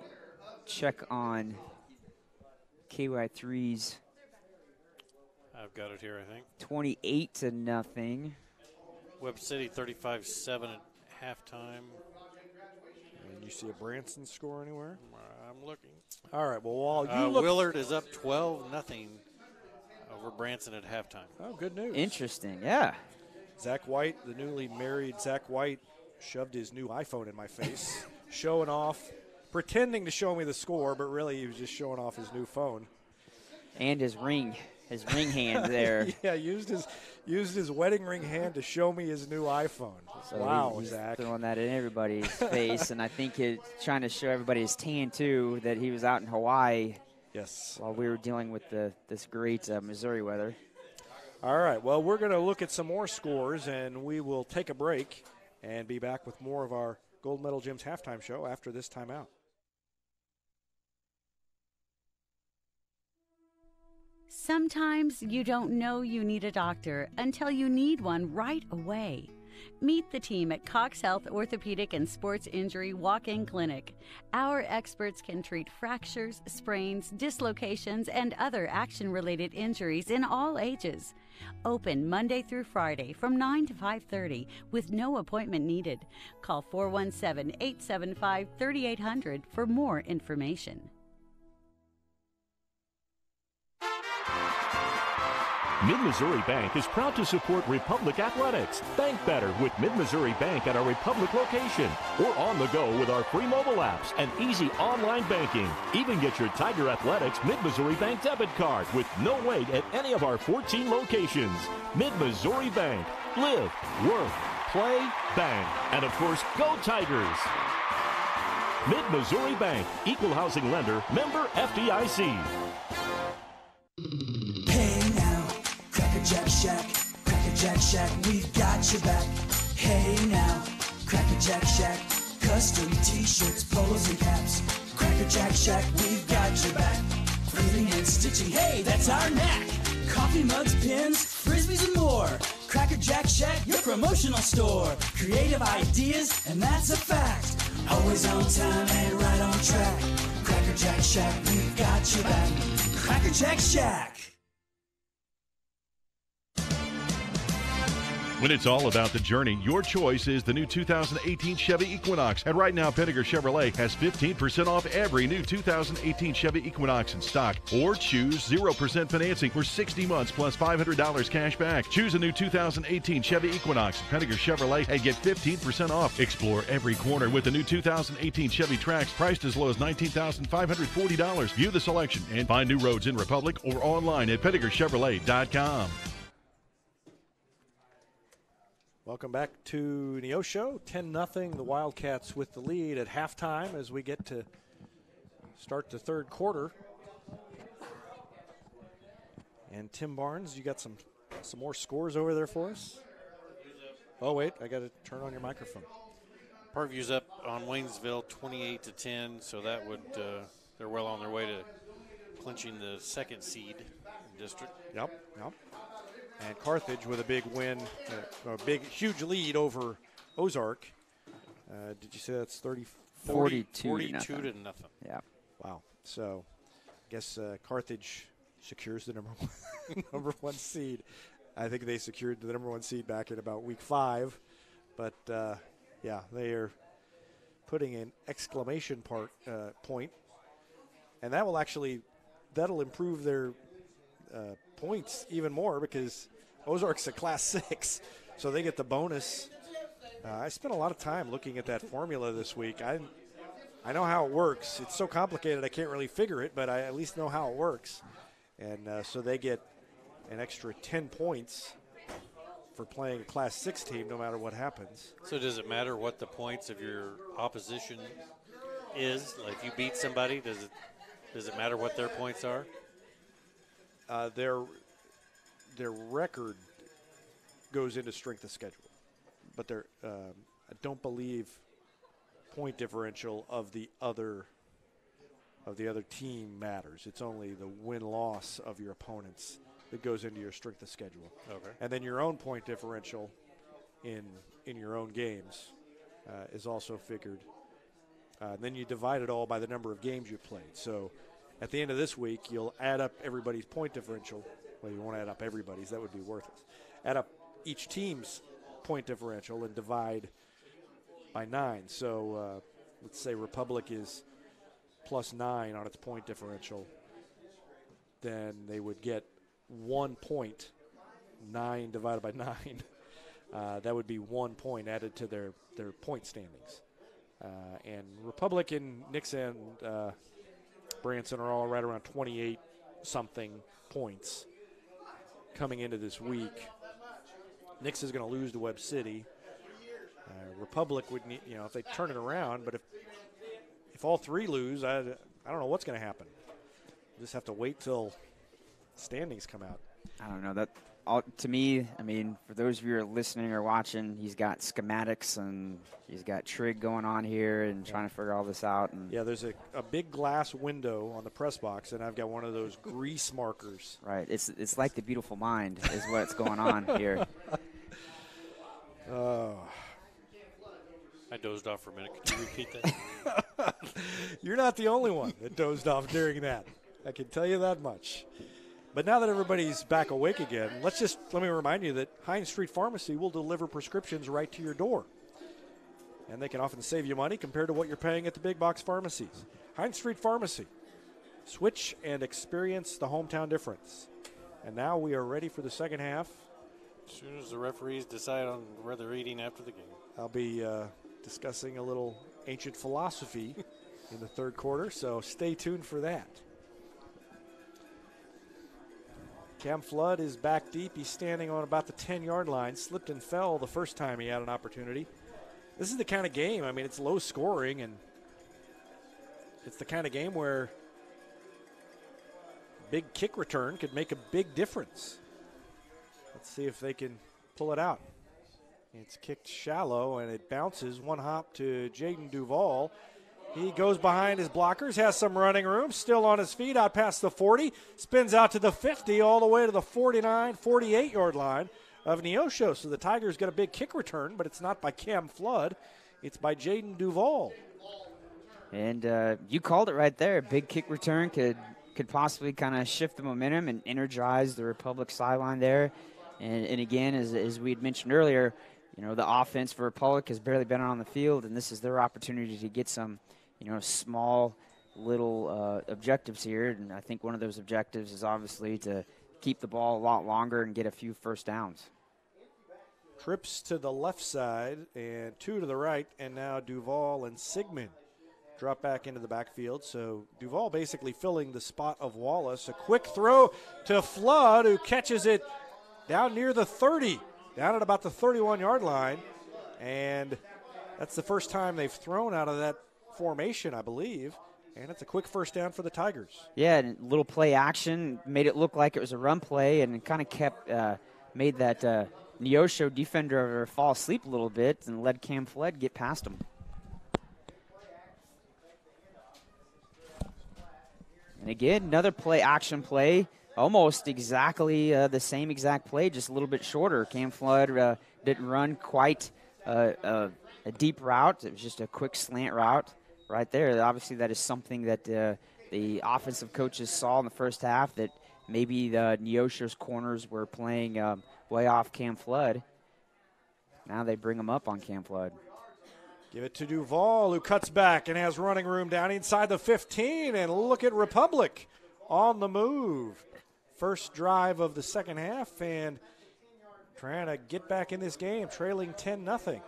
check on KY3's. I've got it here, I think. 28-0. Webb City 35-7 at halftime. And you see a Branson score anywhere? I'm looking. All right, well, while you look. Willard is up 12-0 over Branson at halftime. Oh, good news. Interesting, yeah. Zach White, the newly married Zach White, shoved his new iPhone in my face, showing off, pretending to show me the score, but really he was just showing off his new phone. And his ring hand there. Yeah, used his wedding ring hand to show me his new iPhone. So wow, he's Zach. throwing that in everybody's face, and I think he's trying to show everybody his tan, too, that he was out in Hawaii. Yes. While we were dealing with this great Missouri weather. All right, well, we're going to look at some more scores, and we will take a break and be back with more of our Gold Medal Gyms halftime show after this timeout. Sometimes you don't know you need a doctor until you need one right away. Meet the team at Cox Health Orthopedic and Sports Injury Walk-In Clinic. Our experts can treat fractures, sprains, dislocations, and other action-related injuries in all ages. Open Monday through Friday from 9 to 5:30 with no appointment needed. Call 417-875-3800 for more information. Mid-Missouri Bank is proud to support Republic Athletics. Bank better with Mid-Missouri Bank at our Republic location or on the go with our free mobile apps and easy online banking. Even get your Tiger Athletics Mid-Missouri Bank debit card with no wait at any of our 14 locations. Mid-Missouri Bank. Live, work, play, bank. And of course, go Tigers! Mid-Missouri Bank, equal housing lender, member FDIC. Hey now, Cracker Jack Shack, Cracker Jack Shack, we've got your back. Hey now, Cracker Jack Shack, custom t-shirts, polos and caps. Cracker Jack Shack, we've got your back. Printing and stitching, hey, that's our knack. Coffee mugs, pins, frisbees and more. Cracker Jack Shack, your promotional store. Creative ideas, and that's a fact. Always on time and right on track. Cracker Jack Shack, we've got your back. Cracker Jack Shack. When it's all about the journey, your choice is the new 2018 Chevy Equinox. And right now, Pettiger Chevrolet has 15% off every new 2018 Chevy Equinox in stock. Or choose 0% financing for 60 months plus $500 cash back. Choose a new 2018 Chevy Equinox at Pettiger Chevrolet and get 15% off. Explore every corner with the new 2018 Chevy Trax, priced as low as $19,540. View the selection and find new roads in Republic or online at PettigerChevrolet.com. Welcome back to Neosho. 10-0. The Wildcats with the lead at halftime as we get to start the third quarter. And Tim Barnes, you got some more scores over there for us? Oh, wait, I got to turn on your microphone. Parkview's up on Waynesville 28-10, so that would they're well on their way to clinching the second seed in district. Yep. And Carthage with a big win, huge lead over Ozark. Did you say that's 42 to nothing. Yeah. Wow. So I guess Carthage secures the number one seed. I think they secured the number one seed back in about week 5. But, yeah, they are putting an exclamation point. And that will that'll improve their points even more because Ozark's a Class 6, so they get the bonus. I spent a lot of time looking at that formula this week. I know how it works. It's so complicated I can't really figure it, but I at least know how it works. And so they get an extra 10 points for playing a Class 6 team no matter what happens. So does it matter what the points of your opposition is? Like if you beat somebody, does it matter what their points are? Their record goes into strength of schedule, but I don't believe point differential of the other team matters. It's only the win-loss of your opponents that goes into your strength of schedule. Okay. And then your own point differential in your own games is also figured. Then you divide it all by the number of games you played. So at the end of this week, you'll add up everybody's point differential. Well, you won't add up everybody's. That would be worthless. Add up each team's point differential and divide by 9. So let's say Republic is plus 9 on its point differential. Then they would get 1 point. 9 divided by 9. That would be 1 point added to their point standings. And Republic and Nix and Branson are all right around 28-something points coming into this week. Nix is going to lose to Webb City. Republic would need, if they turn it around, but if all three lose, I don't know what's going to happen. We'll just have to wait till standings come out. I don't know. To me, I mean, for those of you who are listening or watching, he's got schematics and he's got trig going on here and trying to figure all this out. And yeah, there's a big glass window on the press box, and I've got one of those grease markers. Right. It's like The Beautiful Mind is what's going on here. I dozed off for a minute. Could you repeat that? You're not the only one that dozed off during that. I can tell you that much. But now that everybody's back awake again, let me remind you that Hines Street Pharmacy will deliver prescriptions right to your door. And they can often save you money compared to what you're paying at the big box pharmacies. Hines Street Pharmacy. Switch and experience the hometown difference. And now we are ready for the second half. As soon as the referees decide on where they're eating after the game. I'll be discussing a little ancient philosophy in the third quarter, so stay tuned for that. Cam Flood is back deep. He's standing on about the 10-yard line. Slipped and fell the first time he had an opportunity. This is the kind of game, I mean, it's low scoring, and it's the kind of game where big kick return could make a big difference. Let's see if they can pull it out. It's kicked shallow, and it bounces one hop to Jaden Duvall. He goes behind his blockers, has some running room, still on his feet out past the 40, spins out to the 50, all the way to the 49, 48-yard line of Neosho. So the Tigers got a big kick return, but it's not by Cam Flood. It's by Jaden Duvall. And you called it right there. A big kick return could possibly kind of shift the momentum and energize the Republic sideline there. And again, as we had mentioned earlier, the offense for Republic has barely been on the field, and this is their opportunity to get some, small little objectives here. And I think one of those objectives is obviously to keep the ball a lot longer and get a few first downs. Trips to the left side and 2 to the right, and now Duvall and Sigmund drop back into the backfield. So Duvall basically filling the spot of Wallace. A quick throw to Flood, who catches it down near the 30, down at about the 31-yard line. And that's the first time they've thrown out of that formation, I believe. And it's a quick first down for the Tigers. Yeah, and little play action made it look like it was a run play, and it kind of made that Neosho defender fall asleep a little bit and let Cam Flood get past him. And again, another action play, almost exactly the same exact play, just a little bit shorter. Cam Flood didn't run quite a deep route. It was just a quick slant route right there. Obviously, that is something that the offensive coaches saw in the first half, that maybe the Neosho's corners were playing way off Cam Flood. Now they bring him up on Cam Flood. Give it to Duvall, who cuts back and has running room down inside the 15. And look at Republic on the move. First drive of the second half, and trying to get back in this game, trailing 10-0.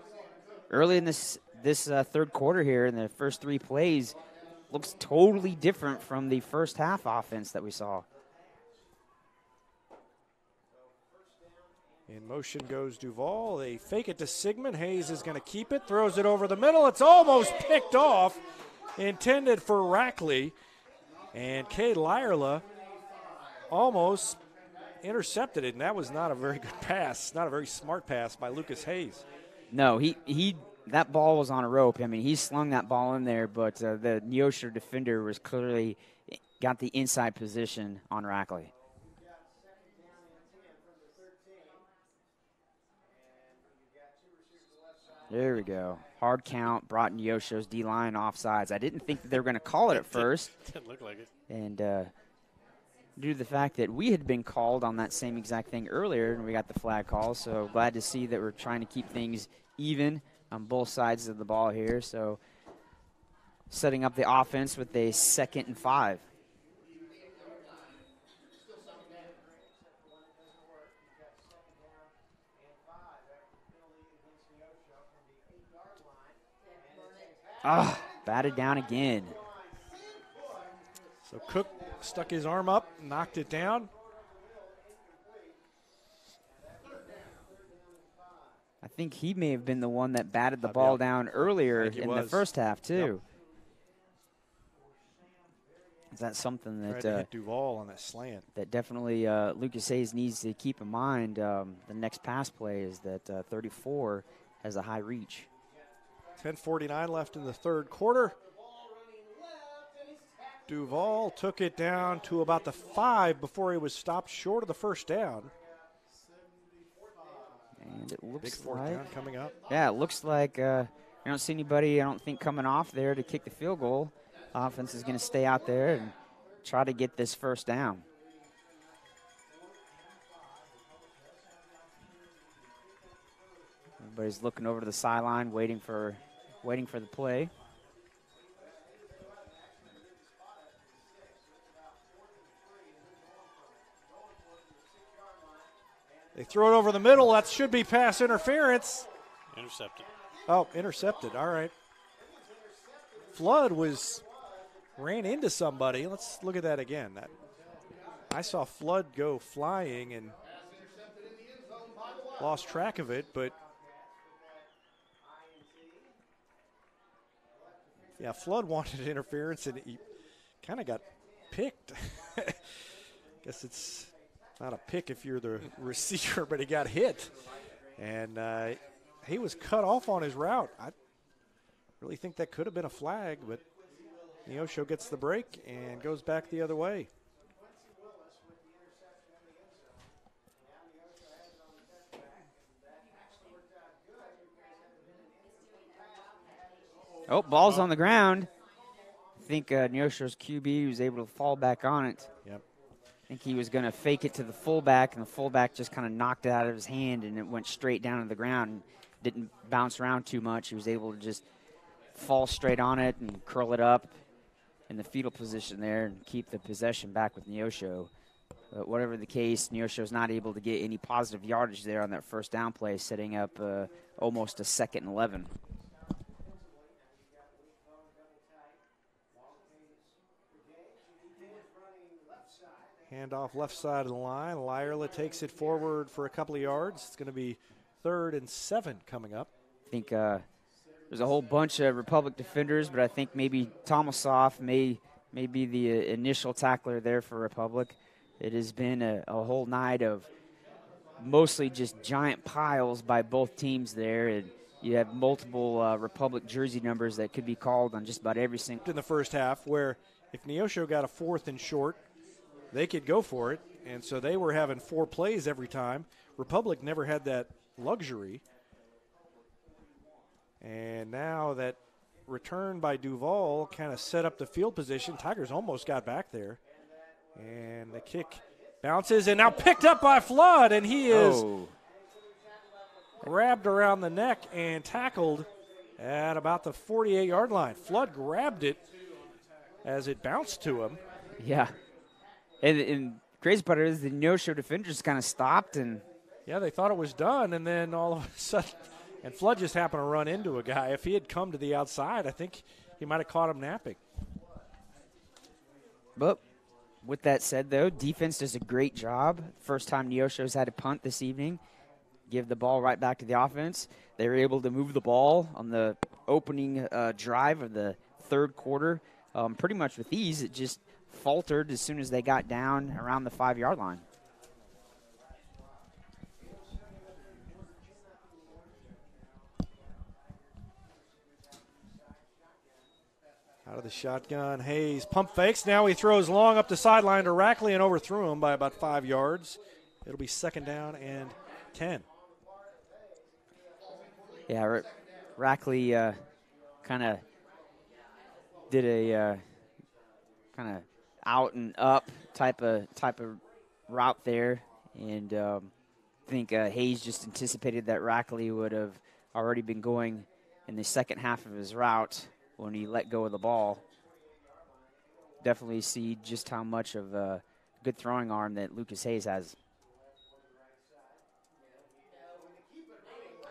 Early in this third quarter here, in the first 3 plays, looks totally different from the first half offense that we saw. In motion goes Duvall. They fake it to Sigmund. Hayes is going to keep it, throws it over the middle. It's almost picked off, intended for Rackley. And Cade Lyerla almost intercepted it, and that was not a very good pass, not a very smart pass by Lucas Hayes. No, that ball was on a rope. I mean, he slung that ball in there, but the Neosho defender was clearly got the inside position on Rackley. There we go. Hard count, brought Neosho's D-line offsides. I didn't think that they were going to call it at first. Didn't look like it. And due to the fact that we had been called on that same exact thing earlier, and we got the flag call, so glad to see that we're trying to keep things even on both sides of the ball here. So setting up the offense with a 2nd and 5. Batted down again. So Cook stuck his arm up, knocked it down. I think he may have been the one that batted the ball down earlier in the first half, too. Yep. Is that something that hit Duvall on that slant? That definitely Lucas Hayes needs to keep in mind. The next pass play is that 34 has a high reach. 10:49 left in the third quarter. Duvall took it down to about the 5 before he was stopped short of the first down. And it looks big fourth down coming up. Yeah, it looks like I don't see anybody, I don't think, coming off there to kick the field goal. Offense is going to stay out there and try to get this first down. Everybody's looking over to the sideline, waiting for the play. They throw it over the middle. That should be pass interference. Intercepted. Oh, intercepted. All right. Flood ran into somebody. Let's look at that again. I saw Flood go flying and lost track of it, but Yeah, Flood wanted interference, and he kind of got picked. Guess it's not a pick if you're the receiver, but he got hit. And he was cut off on his route. I really think that could have been a flag, but Neosho gets the break and goes back the other way. Oh, ball's on the ground. I think Neosho's QB was able to fall back on it. Yep. I think he was going to fake it to the fullback, and the fullback just kind of knocked it out of his hand, and it went straight down to the ground and didn't bounce around too much. He was able to just fall straight on it and curl it up in the fetal position there and keep the possession back with Neosho. But whatever the case, Neosho's not able to get any positive yardage there on that first down play, setting up almost a 2nd and 11. Handoff left side of the line. Lyerla takes it forward for a couple of yards. It's going to be 3rd and 7 coming up. I think there's a whole bunch of Republic defenders, but I think maybe Tomasoff may be the initial tackler there for Republic. It has been a whole night of mostly just giant piles by both teams there, and you have multiple Republic jersey numbers that could be called on just about every single. In the first half, where if Neosho got a 4th and short, they could go for it, and so they were having 4 plays every time. Republic never had that luxury. And now that return by Duval kind of set up the field position. Tigers almost got back there. And the kick bounces and now picked up by Flood, and he is grabbed around the neck and tackled at about the 48-yard line. Flood grabbed it as it bounced to him. Yeah. And crazy part is the Neosho defenders kind of stopped. And yeah, they thought it was done, and then all of a sudden, and Flood just happened to run into a guy. If he had come to the outside, I think he might have caught him napping. But with that said, though, defense does a great job. First time Neosho's had a punt this evening. Give the ball right back to the offense. They were able to move the ball on the opening drive of the 3rd quarter. Pretty much with ease, it just faltered as soon as they got down around the 5-yard line. Out of the shotgun, Hayes pump fakes. Now he throws long up the sideline to Rackley and overthrew him by about 5 yards. It'll be 2nd down and 10. Yeah, Rackley kind of did a kind of out and up type of route there, and I think Hayes just anticipated that Rackley would have already been going in the second half of his route when he let go of the ball. Definitely see just how much of a good throwing arm that Lucas Hayes has.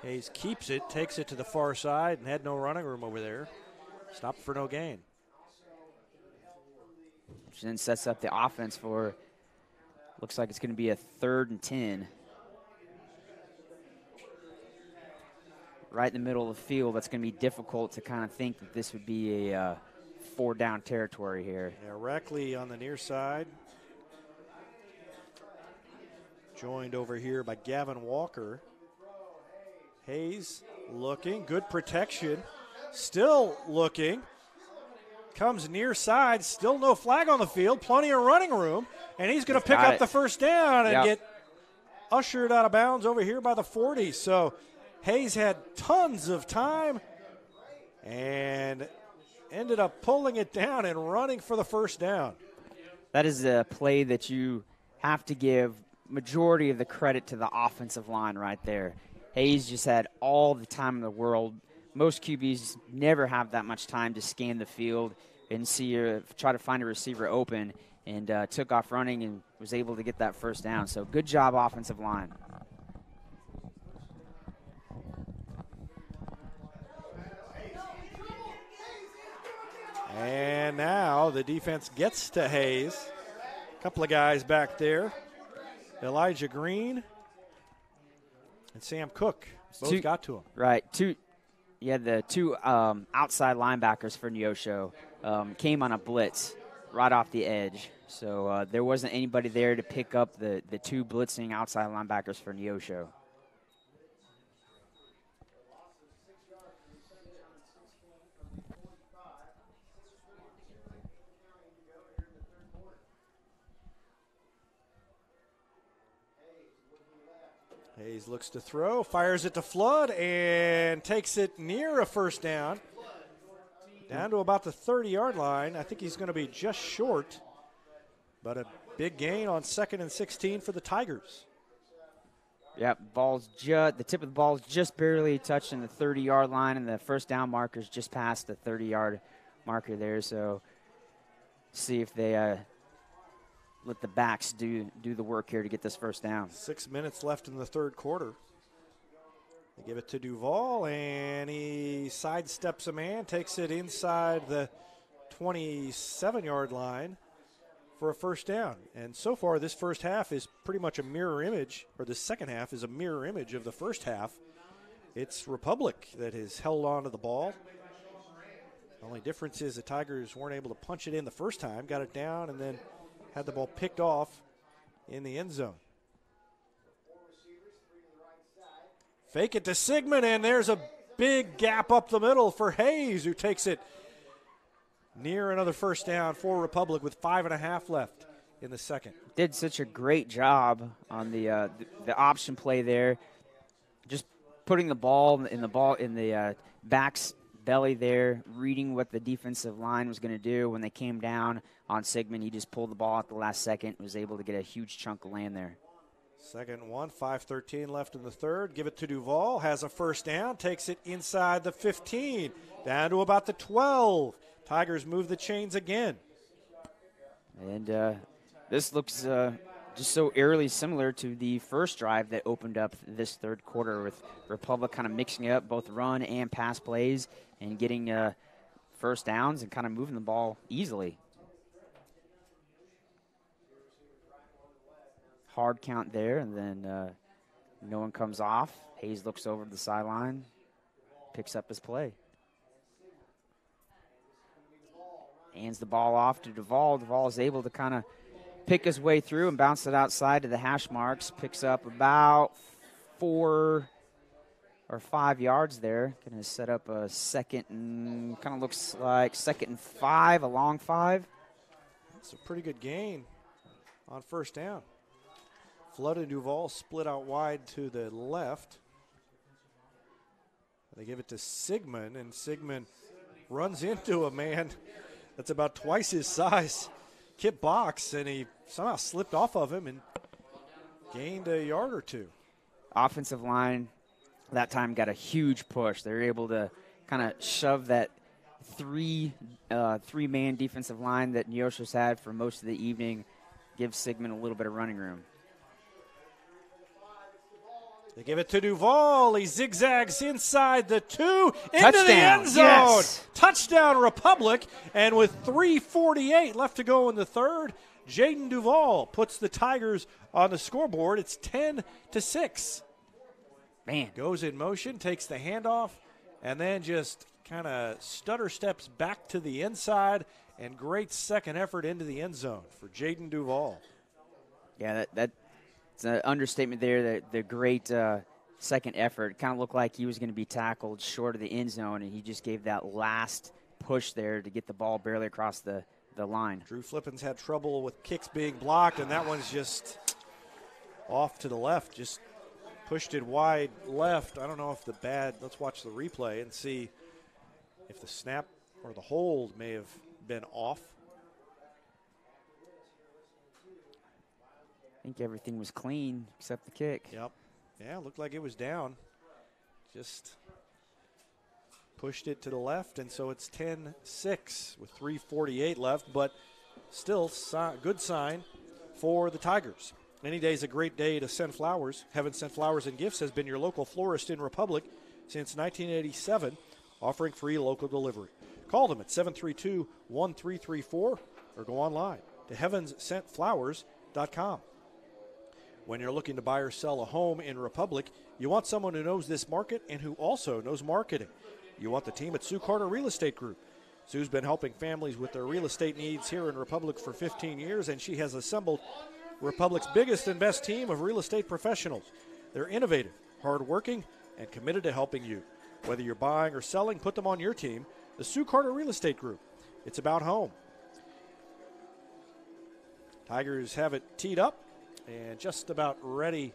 Hayes keeps it, takes it to the far side, and had no running room over there. Stopped for no gain. Which then sets up the offense for, looks like it's going to be a 3rd and 10. Right in the middle of the field, that's going to be difficult to kind of think that this would be a 4-down territory here. Yeah, Rackley on the near side. Joined over here by Gavin Walker. Hayes looking, good protection. Still looking. Comes near side, still no flag on the field, plenty of running room, and he's going to pick up the first down and get ushered out of bounds over here by the 40. So Hayes had tons of time and ended up pulling it down and running for the first down. That is a play that you have to give majority of the credit to the offensive line right there. Hayes just had all the time in the world. Most QBs never have that much time to scan the field and try to find a receiver open, and took off running and was able to get that first down. So good job, offensive line. And now the defense gets to Hayes. A couple of guys back there. Elijah Green and Sam Cook both got to him. Right. Yeah, the two outside linebackers for Neosho came on a blitz right off the edge. So there wasn't anybody there to pick up the two blitzing outside linebackers for Neosho. Hayes looks to throw, fires it to Flood, and takes it near a first down. Down to about the 30-yard line. I think he's going to be just short, but a big gain on 2nd and 16 for the Tigers. Yeah, the tip of the ball is just barely touching the 30-yard line, and the first down marker's just past the 30-yard marker there. So see if they let the backs do the work here to get this first down. 6 minutes left in the third quarter. They give it to Duval, and he sidesteps a man, takes it inside the 27-yard line for a first down. And so far, this first half is pretty much a mirror image, or the second half is a mirror image of the first half. It's Republic that has held on to the ball. The only difference is the Tigers weren't able to punch it in the first time, got it down, and then had the ball picked off in the end zone. Fake it to Sigmund, and there's a big gap up the middle for Hayes, who takes it near another first down for Republic with 5.5 left in the second. Did such a great job on the option play there, just putting the ball in the back's belly there, reading what the defensive line was going to do when they came down on Sigmund. He just pulled the ball at the last second, was able to get a huge chunk of land there. Second one, 5:13 left in the third. Give it to Duval, has a first down, takes it inside the 15, down to about the 12. Tigers move the chains again. And this looks just so eerily similar to the first drive that opened up this third quarter, with Republic kind of mixing up both run and pass plays and getting first downs and kind of moving the ball easily. Hard count there, and then no one comes off. Hayes looks over to the sideline, picks up his play. Hands the ball off to Duval. Duval is able to kind of pick his way through and bounce it outside to the hash marks. Picks up about 4 or 5 yards there. Going to set up a second and kind of looks like 2nd and 5, a long 5. That's a pretty good gain on first down. Flood and Duval split out wide to the left. They give it to Sigmund, and Sigmund runs into a man that's about twice his size, Kip Box, and he somehow slipped off of him and gained a yard or two. Offensive line that time got a huge push. They were able to kind of shove that three-man defensive line that Neosho's had for most of the evening, give Sigmund a little bit of running room. They give it to Duval. He zigzags inside the 2, into Touchdown. the end zone. Yes. Touchdown Republic, and with 3:48 left to go in the third, Jaden Duval puts the Tigers on the scoreboard. It's 10-6. Man. Goes in motion, takes the handoff, and then just kind of stutter steps back to the inside, and great second effort into the end zone for Jaden Duval. Yeah, that's an understatement there. The great second effort. Kind of looked like he was going to be tackled short of the end zone, and he just gave that last push there to get the ball barely across the line. Drew Flippins had trouble with kicks being blocked, and that one's just off to the left, just pushed it wide left. I don't know if let's watch the replay and see if the snap or the hold may have been off. I think everything was clean except the kick. Yep. Yeah, looked like it was down. Just pushed it to the left, and so it's 10-6 with 3:48 left, but still good sign for the Tigers. Any day's a great day to send flowers. Heaven Sent Flowers and Gifts has been your local florist in Republic since 1987, offering free local delivery. Call them at 732-1334 or go online to heavenssentflowers.com. When you're looking to buy or sell a home in Republic, you want someone who knows this market and who also knows marketing. You want the team at Sue Carter Real Estate Group. Sue's been helping families with their real estate needs here in Republic for 15 years, and she has assembled Republic's biggest and best team of real estate professionals. They're innovative, hardworking, and committed to helping you. Whether you're buying or selling, put them on your team. The Sue Carter Real Estate Group. It's about home. Tigers have it teed up and just about ready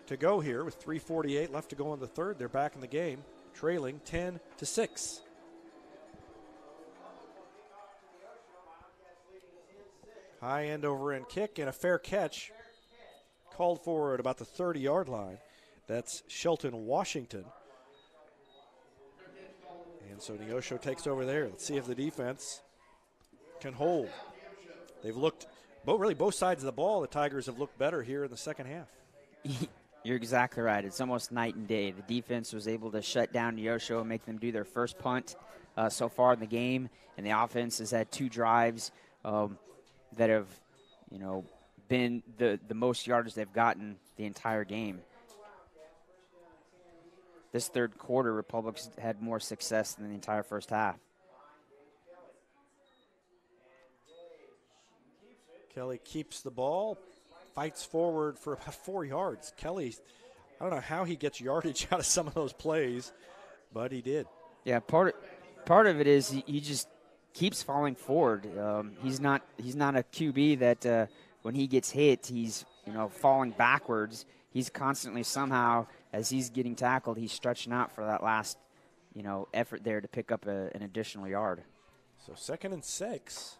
to go here with 3:48 left to go in the third. They're back in the game, trailing 10-6. High end over end kick and a fair catch called for at about the 30-yard line. That's Shelton Washington. And so Neosho takes over there. Let's see if the defense can hold. They've looked, both sides of the ball, the Tigers have looked better here in the second half. You're exactly right. It's almost night and day. The defense was able to shut down Neosho and make them do their first punt so far in the game, and the offense has had 2 drives that have, been the most yards they've gotten the entire game. This third quarter, Republic's had more success than the entire first half. Kelly keeps the ball, fights forward for about 4 yards. Kelly, I don't know how he gets yardage out of some of those plays, but he did. Yeah, part of it is he just keeps falling forward. He's not a QB that when he gets hit, he's falling backwards. He's constantly somehow, as he's getting tackled, he's stretching out for that last effort there to pick up an additional yard. So 2nd and 6.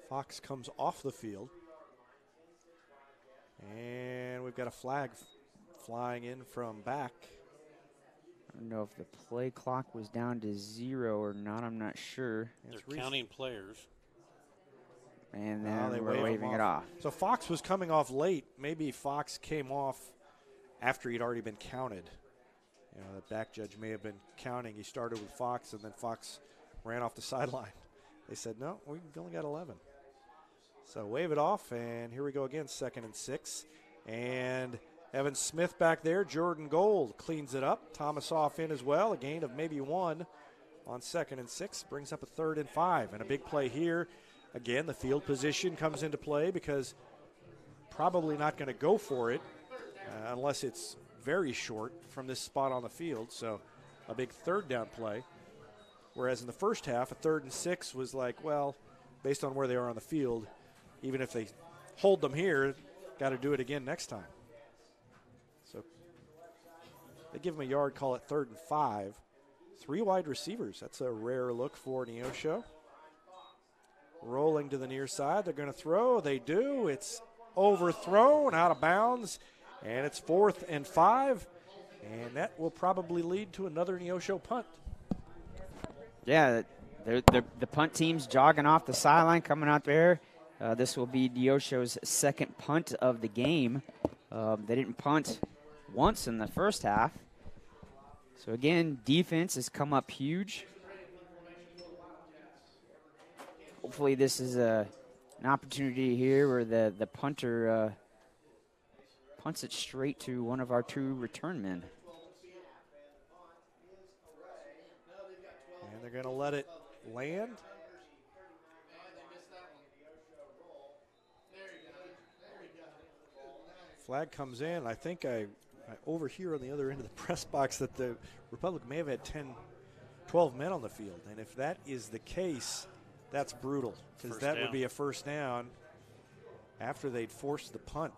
Fox comes off the field. And we've got a flag flying in from back. I don't know if the play clock was down to 0 or not. I'm not sure. They're counting players. And then they were waving it off. So Fox was coming off late. Maybe Fox came off after he'd already been counted. The back judge may have been counting. He started with Fox, and then Fox ran off the sideline. They said, no, we've only got 11. So wave it off, and here we go again, 2nd and 6. And Evan Smith back there. Jordan Gold cleans it up. Thomas off in as well. A gain of maybe 1 on 2nd and 6. Brings up a 3rd and 5. And a big play here. Again, the field position comes into play because probably not going to go for it unless it's very short from this spot on the field. So a big 3rd down play. Whereas in the first half, a 3rd and 6 was like, well, based on where they are on the field, even if they hold them here, got to do it again next time. So they give them a yard, call it 3rd and 5. 3 wide receivers. That's a rare look for Neosho. Rolling to the near side. They're going to throw. They do. It's overthrown, out of bounds, and it's 4th and 5. And that will probably lead to another Neosho punt. Yeah, the punt team's jogging off the sideline, coming out there. This will be Neosho's 2nd punt of the game. They didn't punt once in the first half. So, again, defense has come up huge. Hopefully this is an opportunity here where the punter punts it straight to one of our 2 return men. And they're going to let it land. Flag comes in. I think I overhear on the other end of the press box that the Republic may have had 12 men on the field. And if that is the case, that's brutal because that would be a 1st down after they'd forced the punt.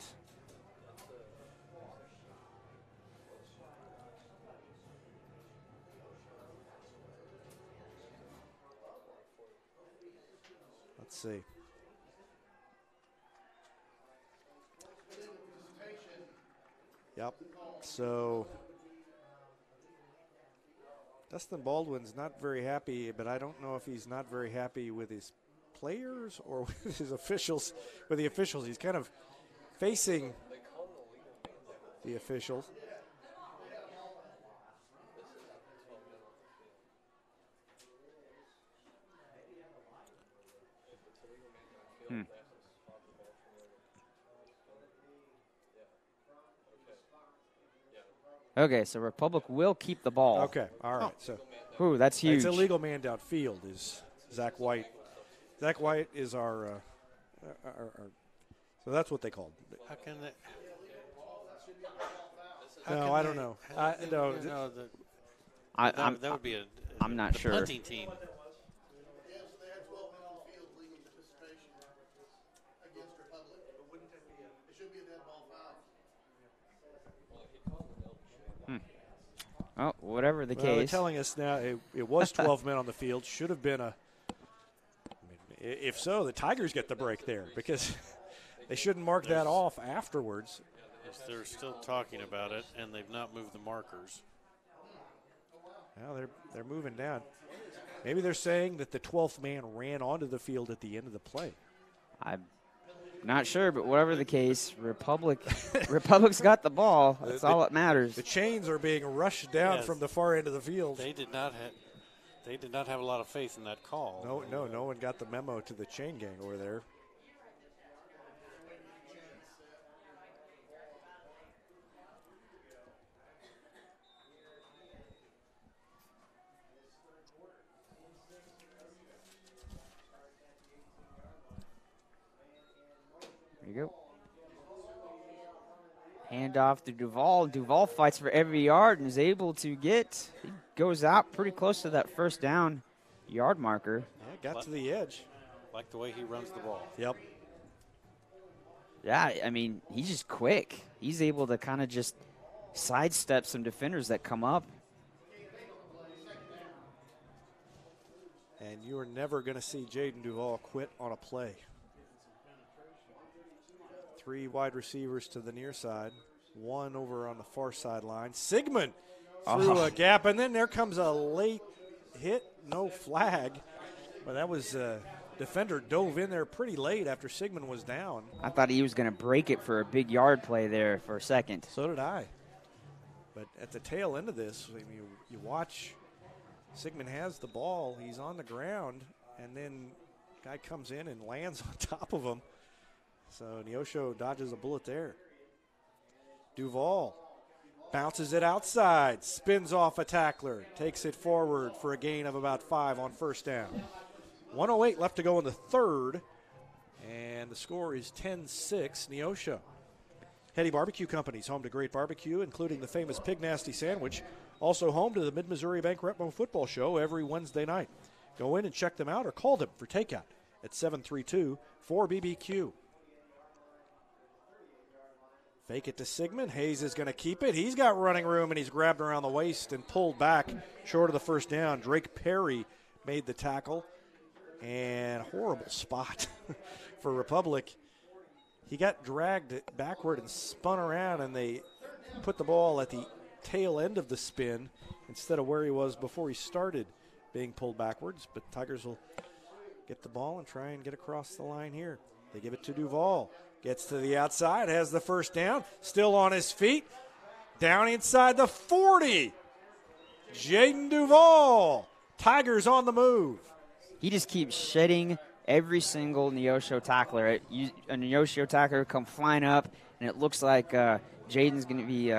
Let's see. Yep. So Dustin Baldwin's not very happy, but I don't know if he's not very happy with his players or with his officials. With the officials, he's kind of facing the officials. Okay, so Republic will keep the ball. Okay, all right. So Ooh, that's huge. it's a legal man downfield is Zach White. Zach White is our so that's what they called. How can they? No, I don't know. No, That would be I'm not the sure. punting team. Oh, whatever the well, they're case. telling us now it was 12 men on the field. Should have been if so, the Tigers get the break there because they shouldn't mark that off afterwards. They're still talking about it, and they've not moved the markers. Well, they're moving down. Maybe they're saying that the 12th man ran onto the field at the end of the play. I'm not sure, but whatever the case, Republic's got the ball. That's all that matters. The chains are being rushed down Yes. from the far end of the field. They did not have a lot of faith in that call. No one got the memo to the chain gang over there. There you go. Hand off to Duval. Duval fights for every yard and is able to he goes out pretty close to that first down yard marker. Yeah, got to the edge. Like the way he runs the ball. Yep. Yeah, I mean, he's just quick. He's able to kind of just sidestep some defenders that come up. And you are never going to see Jaden Duval quit on a play. 3 wide receivers to the near side, 1 over on the far sideline. Sigmund through a gap, and then there comes a late hit, no flag. But that was defender dove in there pretty late after Sigmund was down. I thought he was going to break it for a big yard play there for a second. So did I. But at the tail end of this, I mean, you watch, Sigmund has the ball, he's on the ground, and then guy comes in and lands on top of him. So Neosho dodges a bullet there. Duval bounces it outside, spins off a tackler, takes it forward for a gain of about 5 on first down. 1:08 left to go in the third, and the score is 10-6 Neosho. Hetty Barbecue Company's home to great barbecue, including the famous Pig Nasty Sandwich. Also home to the Mid-Missouri Bank Retmo Football Show every Wednesday night. Go in and check them out or call them for takeout at 732-4BBQ. Fake it to Sigmund. Hayes is going to keep it. He's got running room, and he's grabbed around the waist and pulled back short of the first down. Drake Perry made the tackle, and horrible spot for Republic. He got dragged backward and spun around, and they put the ball at the tail end of the spin instead of where he was before he started being pulled backwards. But Tigers will get the ball and try and get across the line here. They give it to Duval. Gets to the outside, has the first down, still on his feet. Down inside the 40. Jaden Duval. Tigers on the move. He just keeps shedding every single Neosho tackler. A Neosho tackler come flying up, and it looks like Jaden's going to be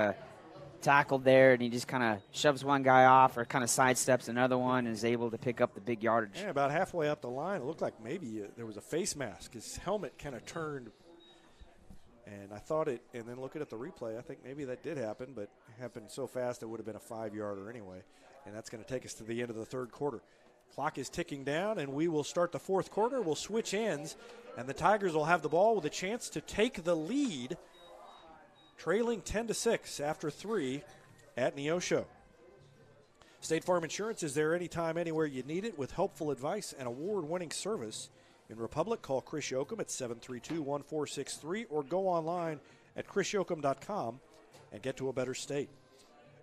tackled there, and he just kind of shoves one guy off or kind of sidesteps another one and is able to pick up the big yardage. Yeah, about halfway up the line, it looked like maybe there was a face mask. His helmet kind of turned, and I thought it, and then looking at the replay, I think maybe that did happen, but it happened so fast it would have been a 5-yarder anyway, and that's going to take us to the end of the third quarter. Clock is ticking down, and we will start the fourth quarter. We'll switch ends, and the Tigers will have the ball with a chance to take the lead, trailing 10-6 after 3 at Neosho. State Farm Insurance is there anytime, anywhere you need it with helpful advice and award-winning service. In Republic, call Chris Yoakum at 732-1463 or go online at chrisyoakum.com and get to a better state.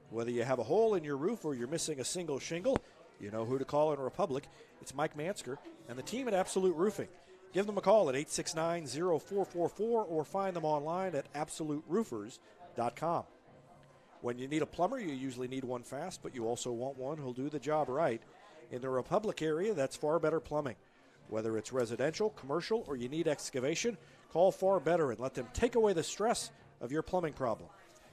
Whether you have a hole in your roof or you're missing a single shingle, you know who to call in Republic. It's Mike Mansker and the team at Absolute Roofing. Give them a call at 869-0444 or find them online at absoluteroofers.com. When you need a plumber, you usually need one fast, but you also want one who'll do the job right. In the Republic area, that's Far Better Plumbing. Whether it's residential, commercial, or you need excavation, call Far Better and let them take away the stress of your plumbing problem.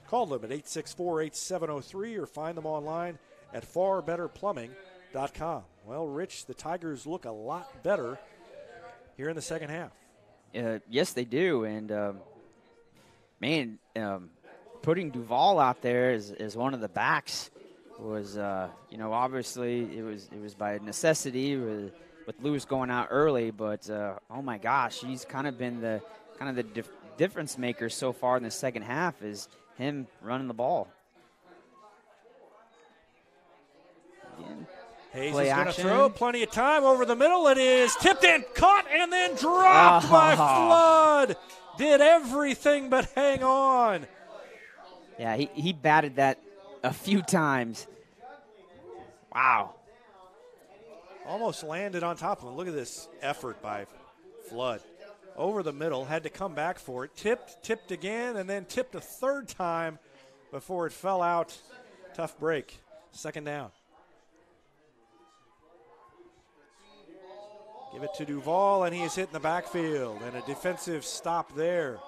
Call them at 864-8703 or find them online at farbetterplumbing.com. Well, Rich, the Tigers look a lot better here in the second half. Yes, they do. And, putting Duval out there as one of the backs was, obviously it was by necessity with Lewis going out early. But, oh, my gosh, he's kind of been the difference maker so far in the second half is him running the ball. Again, Hayes is going to throw. Plenty of time over the middle. It is tipped in, caught, and then dropped by Flood. Did everything but hang on. Yeah, he batted that a few times. Wow. Almost landed on top of him. Look at this effort by Flood. Over the middle, had to come back for it. Tipped again, and then tipped a third time before it fell out. Tough break. Second down. Give it to Duval, and he is hit in the backfield. And a defensive stop there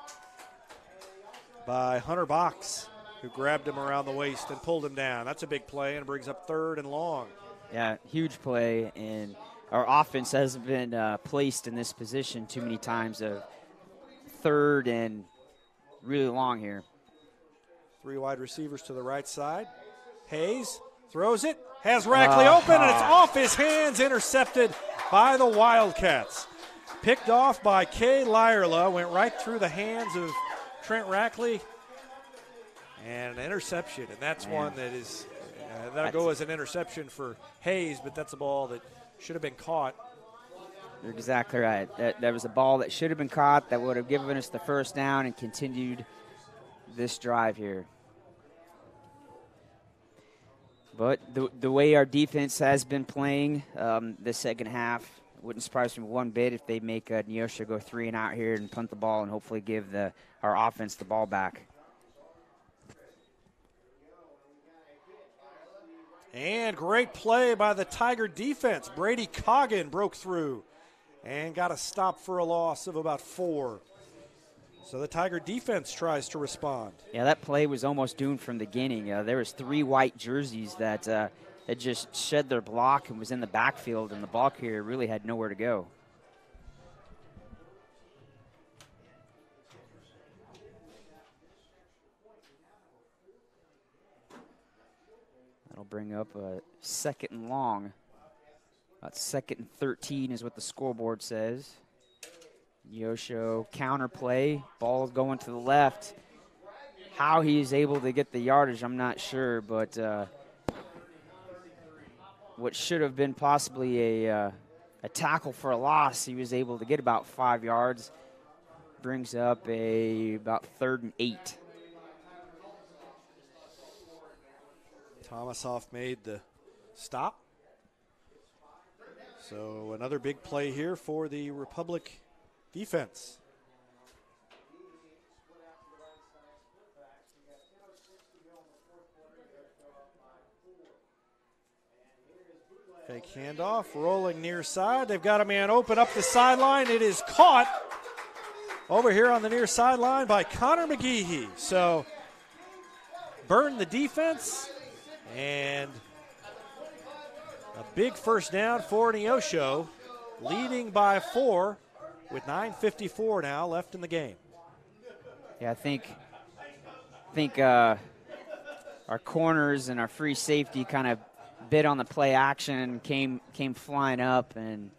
by Hunter Box, who grabbed him around the waist and pulled him down. That's a big play and brings up 3rd and long. Yeah, huge play, and our offense hasn't been placed in this position too many times of 3rd and really long here. 3 wide receivers to the right side. Hayes throws it, has Rackley open, and it's off his hands, intercepted by the Wildcats. Picked off by Kay Lyerla, went right through the hands of Trent Rackley, and an interception. And that's one that is, that'll go as an interception for Hayes, but that's a ball that should have been caught. You're exactly right. That was a ball that should have been caught that would have given us the first down and continued this drive here. But the way our defense has been playing the second half, wouldn't surprise me one bit if they make Neosho go 3 and out here and punt the ball and hopefully give our offense the ball back. And great play by the Tiger defense. Brady Coggin broke through and got a stop for a loss of about 4. So the Tiger defense tries to respond. Yeah, that play was almost doomed from the beginning. There was 3 white jerseys that had just shed their block and was in the backfield, and the ball carrier really had nowhere to go. That'll bring up a 2nd and long. About 2nd and 13 is what the scoreboard says. Neosho counter play, ball going to the left. How he's able to get the yardage, I'm not sure, but what should have been possibly a tackle for a loss, he was able to get about 5 yards. Brings up about 3rd and 8. Thomasoff made the stop. So another big play here for the Republic defense. Fake handoff, rolling near side. They've got a man open up the sideline. It is caught over here on the near sideline by Connor McGehee. So burn the defense. And a big first down for Neosho, leading by 4 with 9:54 now left in the game. Yeah, I think our corners and our free safety kind of bit on the play action, came flying up, and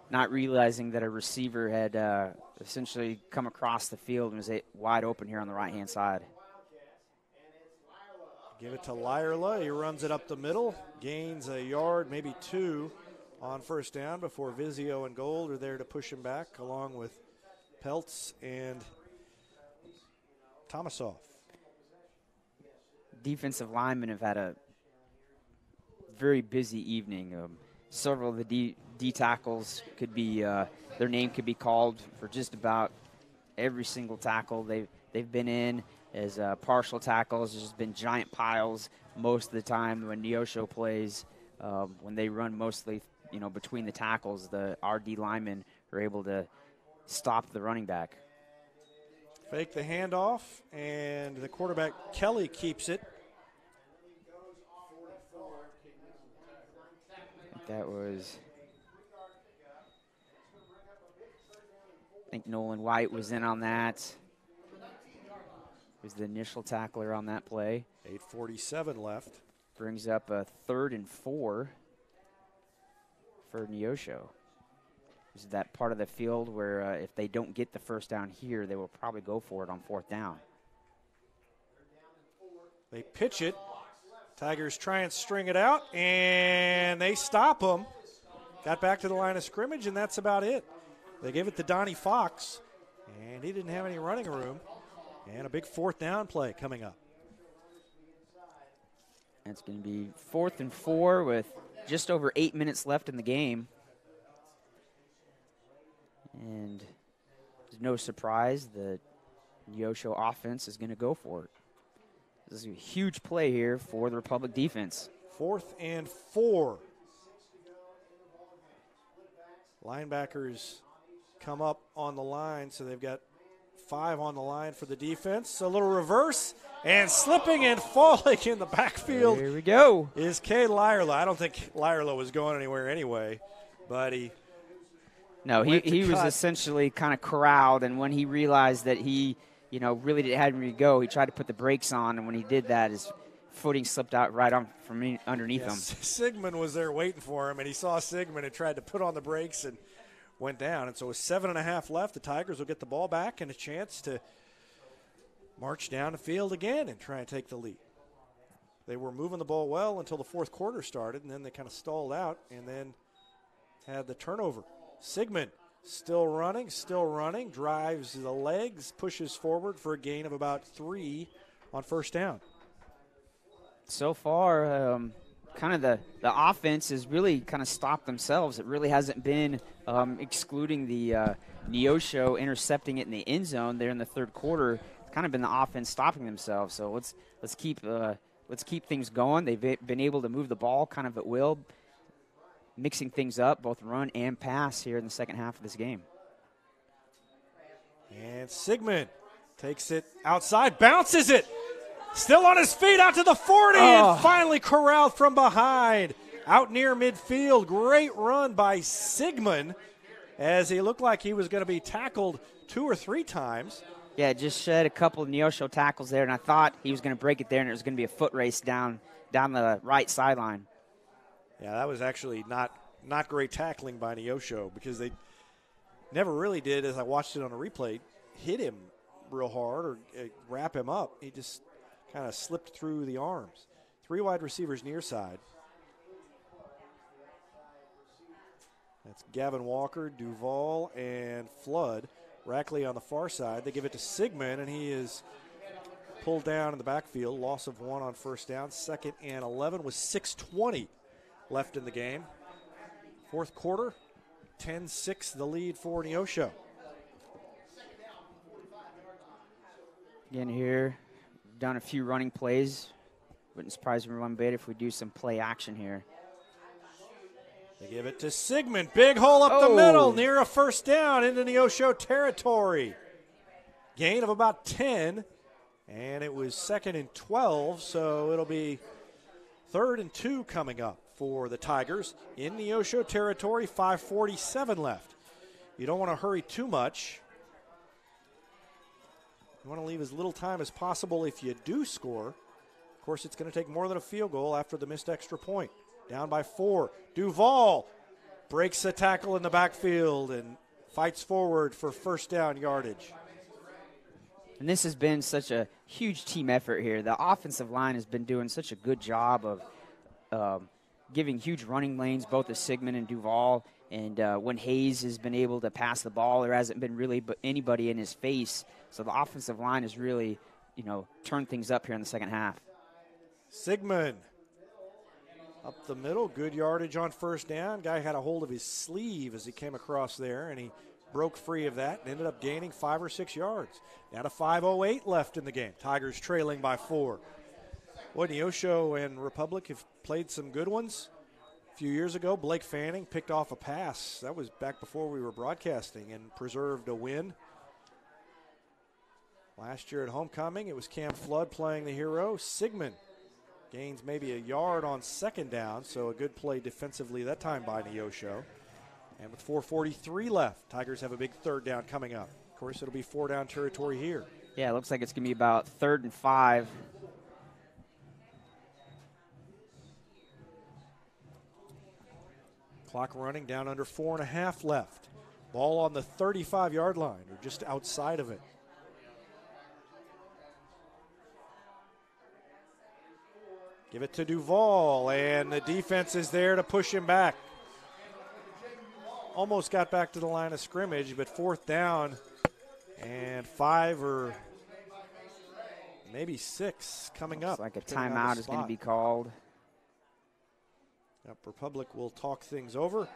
not realizing that a receiver had essentially come across the field and was wide open here on the right-hand side. Give it to Lyerla. He runs it up the middle, gains a yard, maybe 2 on first down before Vizio and Gold are there to push him back, along with Peltz and Thomasoff. Defensive linemen have had a very busy evening. Several of the D tackles could be their name could be called for just about every single tackle they've been in. As partial tackles, there's just been giant piles most of the time when Neosho plays. When they run mostly, between the tackles, the RD linemen are able to stop the running back. Fake the handoff, and the quarterback, Kelly, keeps it. That was, I think Nolan White was in on that. Was the initial tackler on that play. 8:47 left. Brings up a 3rd and 4 for Neosho. This is that part of the field where if they don't get the first down here, they will probably go for it on 4th down. They pitch it. Tigers try and string it out, and they stop them. Got back to the line of scrimmage, and that's about it. They gave it to Donnie Fox, and he didn't have any running room. And a big 4th down play coming up. It's going to be 4th and 4 with just over 8 minutes left in the game. And there's no surprise the Neosho offense is going to go for it. This is a huge play here for the Republic defense. 4th and 4. Linebackers come up on the line, so they've got 5 on the line for the defense. A little reverse, and slipping and falling in the backfield. Here we go. Is Cade Lyerla. I don't think Lyerla was going anywhere anyway, but he was essentially kind of corralled, and when he realized that he, really didn't have anywhere to go, he tried to put the brakes on, and when he did that, his footing slipped out right on from underneath him. Sigmund was there waiting for him, and he saw Sigmund and tried to put on the brakes and went down. And so with 7.5 left, the Tigers will get the ball back and a chance to march down the field again and try and take the lead. They were moving the ball well until the 4th quarter started, and then they kind of stalled out and then had the turnover. Sigmund still running, drives the legs, pushes forward for a gain of about 3 on 1st down. So far, kind of the offense has really kind of stopped themselves. It really hasn't been, excluding the Neosho intercepting it in the end zone there in the 3rd quarter. It's kind of been the offense stopping themselves. So let's keep things going. They've been able to move the ball kind of at will, mixing things up, both run and pass here in the second half of this game. And Sigmund takes it outside, bounces it. Still on his feet out to the 40 and finally corralled from behind. Out near midfield. Great run by Sigmund as he looked like he was going to be tackled 2 or 3 times. Yeah, just shed a couple of Neosho tackles there, and I thought he was going to break it there and it was going to be a foot race down the right sideline. Yeah, that was actually not great tackling by Neosho because they never really did, as I watched it on a replay, hit him real hard or wrap him up. He just kind of slipped through the arms. 3 wide receivers near side. That's Gavin Walker, Duvall, and Flood. Rackley on the far side. They give it to Sigmund, and he is pulled down in the backfield. Loss of 1 on 1st down. 2nd and 11 with 6:20 left in the game. 4th quarter, 10-6 the lead for Neosho. Again here, done a few running plays. Wouldn't surprise me one bit if we do some play action here. They give it to Sigmund. Big hole up the middle near a 1st down into Neosho territory. Gain of about 10, and it was 2nd and 12, so it'll be 3rd and 2 coming up for the Tigers in Neosho territory. 5:47 left. You don't want to hurry too much. You want to leave as little time as possible if you do score. Of course, it's going to take more than a field goal after the missed extra point. Down by 4. Duvall breaks a tackle in the backfield and fights forward for 1st down yardage. And this has been such a huge team effort here. The offensive line has been doing such a good job of giving huge running lanes, both to Sigmund and Duvall. And when Hayes has been able to pass the ball, there hasn't been really anybody in his face. So the offensive line has really, turned things up here in the second half. Sigmund up the middle, good yardage on 1st down. Guy had a hold of his sleeve as he came across there, and he broke free of that and ended up gaining 5 or 6 yards. Now to 5:08 left in the game. Tigers trailing by 4. Boy, Neosho and Republic have played some good ones. A few years ago, Blake Fanning picked off a pass. That was back before we were broadcasting and preserved a win. Last year at homecoming, it was Cam Flood playing the hero. Sigmund gains maybe a yard on second down, so a good play defensively that time by Neosho. And with 4:43 left, Tigers have a big third down coming up. Of course, it'll be 4-down territory here. Yeah, it looks like it's going to be about 3rd and 5. Clock running down under 4.5 left. Ball on the 35-yard line, or just outside of it. Give it to Duvall, and the defense is there to push him back. Almost got back to the line of scrimmage, but 4th down and 5 or maybe 6 coming up. Looks like a timeout is going to be called. Yep, Republic will talk things over,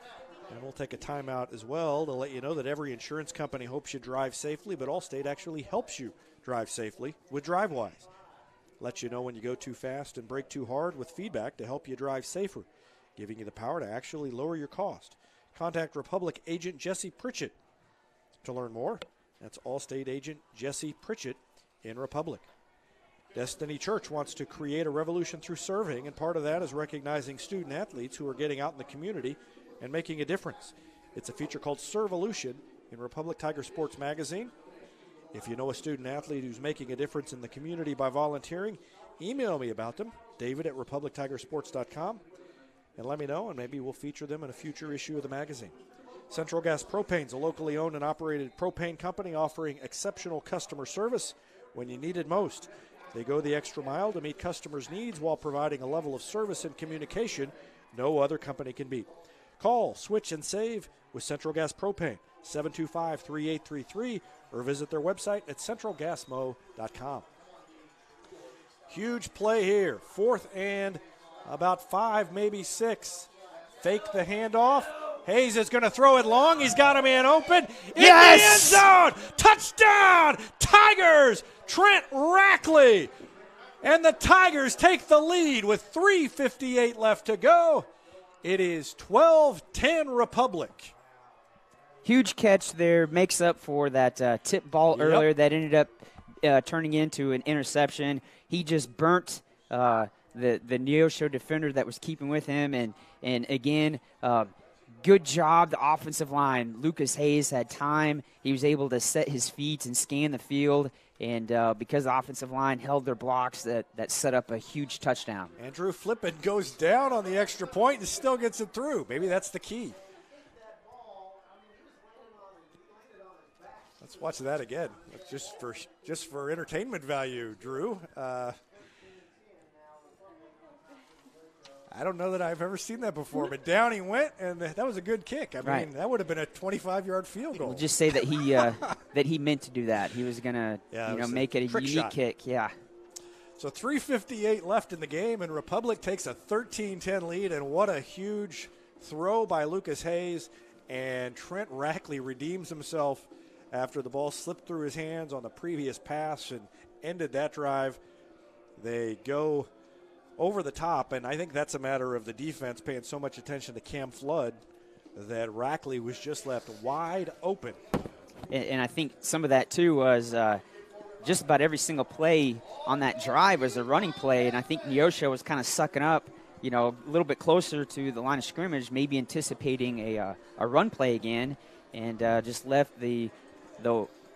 and we'll take a timeout as well to let you know that every insurance company hopes you drive safely, but Allstate actually helps you drive safely with DriveWise. Lets you know when you go too fast and brake too hard with feedback to help you drive safer, giving you the power to actually lower your cost. Contact Republic agent Jesse Pritchett to learn more. That's Allstate agent Jesse Pritchett in Republic. Destiny Church wants to create a revolution through serving, and part of that is recognizing student athletes who are getting out in the community and making a difference. It's a feature called Servolution in Republic Tiger Sports Magazine. If you know a student athlete who's making a difference in the community by volunteering, email me about them, david@republictigersports.com, and let me know, and maybe we'll feature them in a future issue of the magazine. Central Gas Propane is a locally owned and operated propane company offering exceptional customer service when you need it most. They go the extra mile to meet customers' needs while providing a level of service and communication no other company can beat. Call, switch, and save with Central Gas Propane, 725-3833, or visit their website at centralgasmo.com. Huge play here. 4th and about 5, maybe 6. Fake the handoff. Hayes is going to throw it long. He's got a man open. In the end zone. Touchdown. Tigers. Trent Rackley. And the Tigers take the lead with 3:58 left to go. It is 12-10 Republic. Huge catch there, makes up for that tip ball earlier that ended up turning into an interception. He just burnt the Neosho defender that was keeping with him, and again, good job, the offensive line. Lucas Hayes had time. He was able to set his feet and scan the field, and because the offensive line held their blocks, that set up a huge touchdown. Andrew Flippin goes down on the extra point and still gets it through. Maybe that's the key. Let's watch that again, just for entertainment value, Drew. I don't know that I've ever seen that before, but down he went, and that was a good kick. I mean, that would have been a 25-yard field goal. We'll just say that he that he meant to do that. He was going to make it a unique shot. kick. Yeah. So 3:58 left in the game, and Republic takes a 13-10 lead, and what a huge throw by Lucas Hayes, and Trent Rackley redeems himself after the ball slipped through his hands on the previous pass and ended that drive. They go over the top, and I think that's a matter of the defense paying so much attention to Cam Flood that Rackley was just left wide open. And I think some of that, too, was just about every single play on that drive was a running play, and I think Neosho was kind of sucking up, a little bit closer to the line of scrimmage, maybe anticipating a run play again, and just left the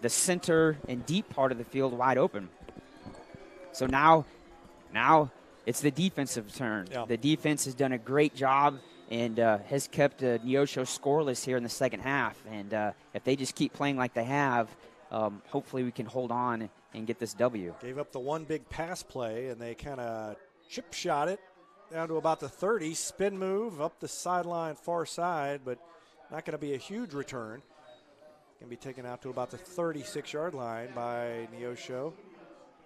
center and deep part of the field wide open. So now it's the defensive turn. Yeah. The defense has done a great job and has kept Neosho scoreless here in the second half. And if they just keep playing like they have, hopefully we can hold on and get this W. Gave up the one big pass play, and they kind of chip shot it down to about the 30. Spin move up the sideline far side, but not going to be a huge return. Going to be taken out to about the 36-yard line by Neosho.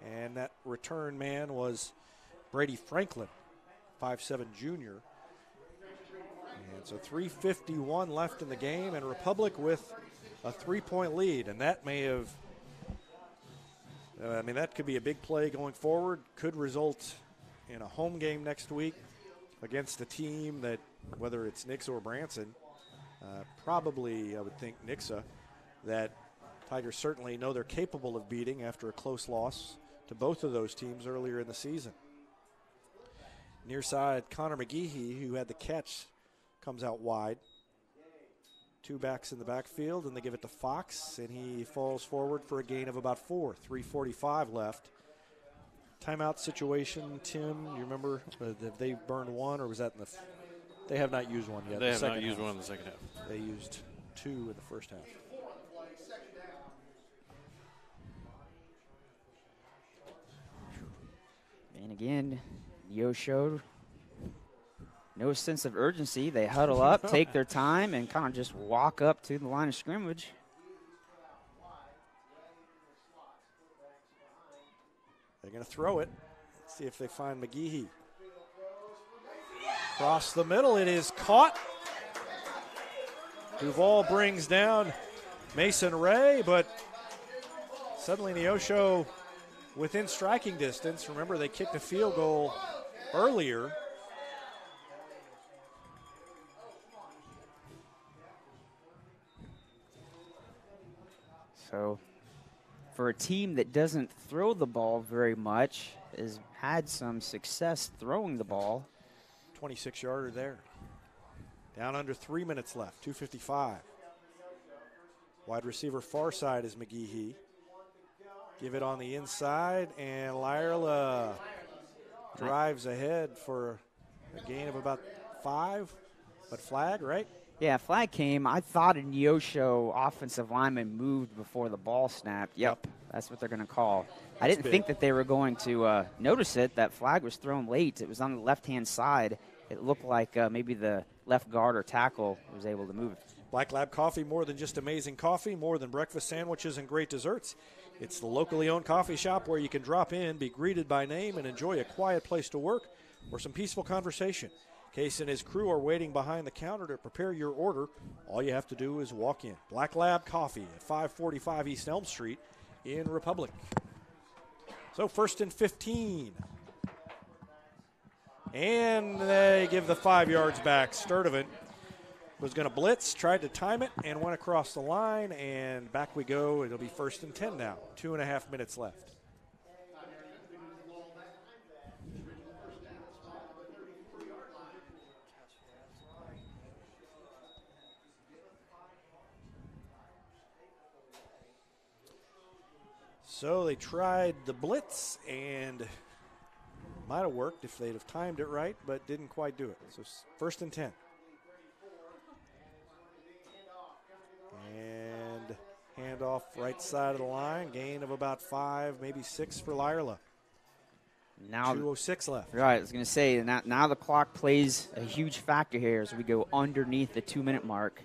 And that return man was Brady Franklin, 5'7" junior. And so 3:51 left in the game, and Republic with a 3-point lead. And that may have, that could be a big play going forward. Could result in a home game next week against a team that, whether it's Nixa or Branson, probably I would think Nixa, that Tigers certainly know they're capable of beating after a close loss to both of those teams earlier in the season. Near side, Connor McGehee, who had the catch, comes out wide. 2 backs in the backfield, and they give it to Fox, and he falls forward for a gain of about 4. 3:45 left. Timeout situation, Tim, you remember, have they burned one, or was that in the they have not used one yet? They have not used one in the second half. They used 2 in the first half. And again, Neosho, no sense of urgency. They huddle up, take their time, and kind of just walk up to the line of scrimmage. They're going to throw it. Let's see if they find McGehee. Across the middle, it is caught. Duval brings down Mason Ray, but suddenly Neosho within striking distance. Remember, they kicked a field goal earlier. So for a team that doesn't throw the ball very much, has had some success throwing the ball. 26-yarder there. Down under 3 minutes left, 2:55. Wide receiver far side is McGehee. Give it on the inside, and Lyerla drives ahead for a gain of about 5, but flag, right? Yeah, flag came. I thought a Neosho offensive lineman moved before the ball snapped. Yep, that's what they're going to call. I didn't think that they were going to notice it. That flag was thrown late. It was on the left-hand side. It looked like maybe the left guard or tackle was able to move it. Black Lab Coffee, more than just amazing coffee, more than breakfast sandwiches and great desserts. It's the locally owned coffee shop where you can drop in, be greeted by name, and enjoy a quiet place to work or some peaceful conversation. Case and his crew are waiting behind the counter to prepare your order. All you have to do is walk in. Black Lab Coffee at 545 East Elm Street in Republic. So 1st and 15. And they give the 5 yards back. Sturdivant was going to blitz, tried to time it, and went across the line, and back we go. It'll be 1st and 10 now. 2.5 minutes left. So they tried the blitz, and might have worked if they'd have timed it right, but didn't quite do it. So 1st and 10. And handoff right side of the line. Gain of about 5, maybe 6 for Lyerla. Now 2:06 left. Right, I was going to say, now the clock plays a huge factor here as we go underneath the 2-minute mark.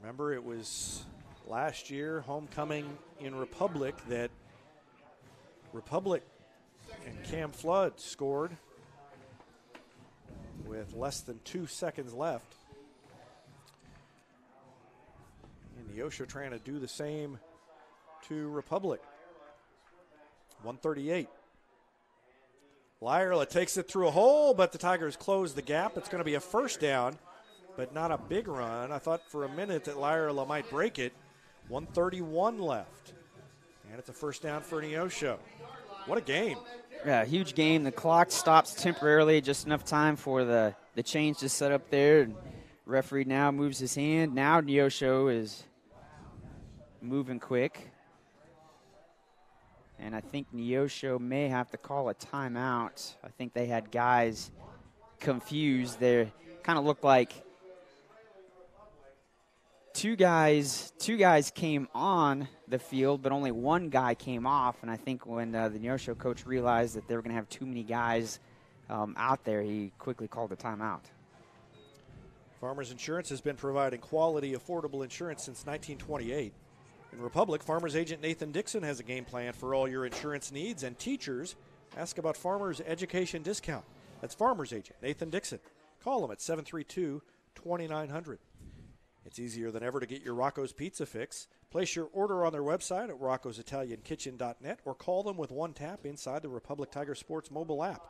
Remember, it was last year, homecoming in Republic, that Republic and Cam Flood scored with less than 2 seconds left. And Neosho trying to do the same to Republic. 138. Lyerla takes it through a hole, but the Tigers close the gap. It's going to be a first down, but not a big run. I thought for a minute that Lyerla might break it. 1:31 left. And it's a first down for Neosho. What a game. Yeah, huge game. The clock stops temporarily, just enough time for the change to set up there. And referee now moves his hand. Now Neosho is moving quick. And I think Neosho may have to call a timeout. I think they had guys confused. They kind of looked like two guys came on the field, but only one guy came off. And I think when the Neosho coach realized that they were going to have too many guys out there, he quickly called a timeout. Farmers Insurance has been providing quality, affordable insurance since 1928. In Republic, Farmers Agent Nathan Dixon has a game plan for all your insurance needs, and teachers ask about Farmers Education Discount. That's Farmers Agent Nathan Dixon. Call him at 732-2900. It's easier than ever to get your Rocco's Pizza fix. Place your order on their website at roccositaliankitchen.net or call them with one tap inside the Republic Tiger Sports mobile app.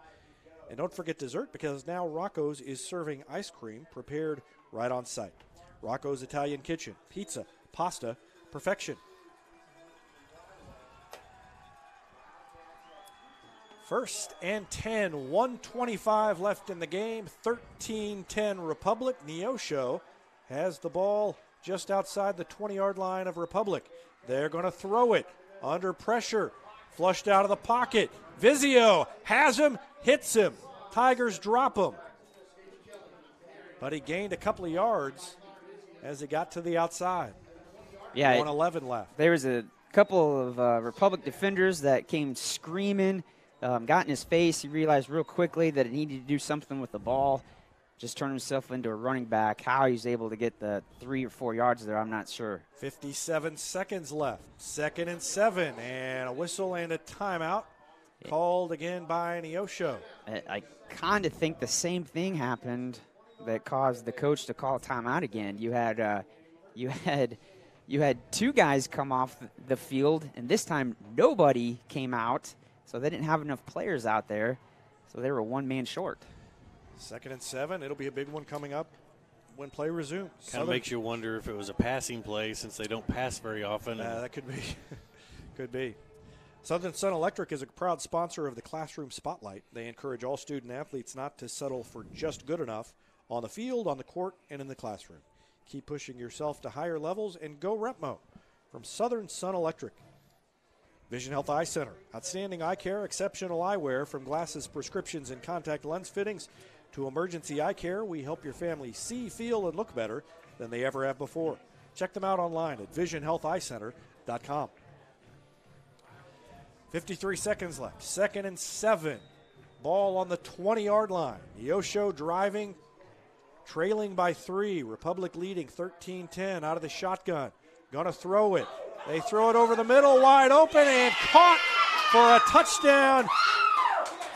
And don't forget dessert, because now Rocco's is serving ice cream prepared right on site. Rocco's Italian Kitchen, pizza, pasta, perfection. First and 10, 1:25 left in the game, 13-10 Republic. Neosho has the ball just outside the 20-yard line of Republic. They're going to throw it under pressure, flushed out of the pocket. Vizio has him, hits him. Tigers drop him. But he gained a couple of yards as he got to the outside. Yeah, 1:11 left. There was a couple of Republic defenders that came screaming, got in his face. He realized real quickly that he needed to do something with the ball, just turned himself into a running back. How he was able to get the 3 or 4 yards there, I'm not sure. 57 seconds left. 2nd and 7, and a whistle and a timeout called again by Neosho. I kind of think the same thing happened that caused the coach to call timeout again. You had 2 guys come off the field, and this time nobody came out, so they didn't have enough players out there, so they were 1 man short. 2nd and 7. It'll be a big one coming up when play resumes. Kind of makes you wonder if it was a passing play since they don't pass very often. That could be. Could be. Southern Sun Electric is a proud sponsor of the Classroom Spotlight. They encourage all student athletes not to settle for just good enough on the field, on the court, and in the classroom. Keep pushing yourself to higher levels and go Rentmo from Southern Sun Electric. Vision Health Eye Center. Outstanding eye care, exceptional eyewear from glasses, prescriptions, and contact lens fittings to emergency eye care. We help your family see, feel, and look better than they ever have before. Check them out online at visionhealtheyecenter.com. 53 seconds left. 2nd and 7. Ball on the 20-yard line. Neosho driving, trailing by 3. Republic leading 13-10 out of the shotgun. Gonna throw it. They throw it over the middle, wide open, and caught for a touchdown.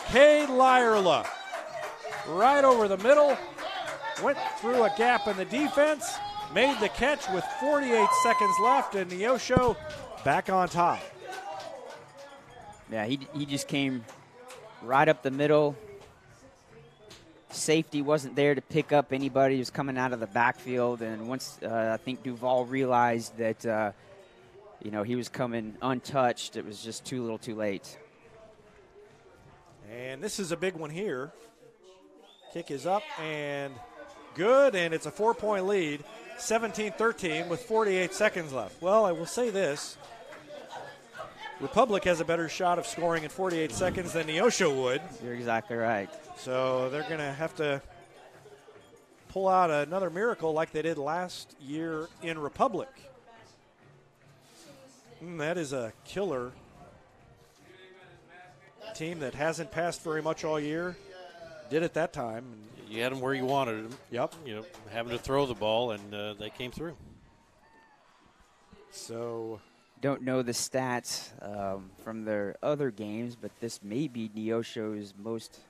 Cade Lyerla. Right over the middle. Went through a gap in the defense. Made the catch with 48 seconds left, and Neosho back on top. Yeah, he just came right up the middle. Safety wasn't there to pick up anybody who was coming out of the backfield, and once I think Duval realized that he was coming untouched, it was just too little too late. And this is a big one here. Kick is up and good, and it's a 4-point lead, 17-13 with 48 seconds left. Well, I will say this. Republic has a better shot of scoring in 48 seconds than Neosho would. You're exactly right. So they're going to have to pull out another miracle like they did last year in Republic. That is a killer team that hasn't passed very much all year. Did it that time. You had them where you wanted them. Yep. Having to throw the ball, and they came through. So don't know the stats from their other games, but this may be Neosho's most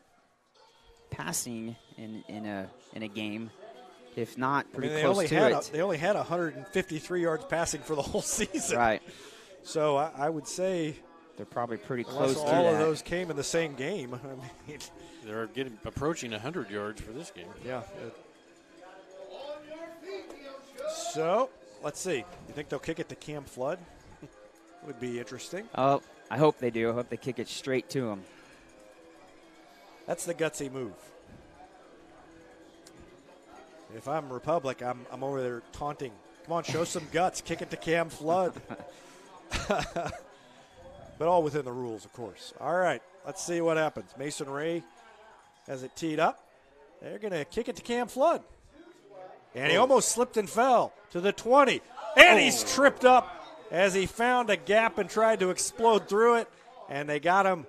passing in a game, if not pretty close to it. They only had 153 yards passing for the whole season. Right. So I would say they're probably pretty close to all that. of those came in the same game. I mean, they're approaching 100 yards for this game. Yeah. So let's see. You think they'll kick it to Cam Flood? Would be interesting. Oh, I hope they do. I hope they kick it straight to him. That's the gutsy move. If I'm Republic, I'm over there taunting. Come on, show some guts. Kick it to Cam Flood. But all within the rules, of course. All right, let's see what happens. Mason Ray has it teed up. They're going to kick it to Cam Flood. And he almost slipped and fell to the 20. And he's tripped up as he found a gap and tried to explode through it. And they got him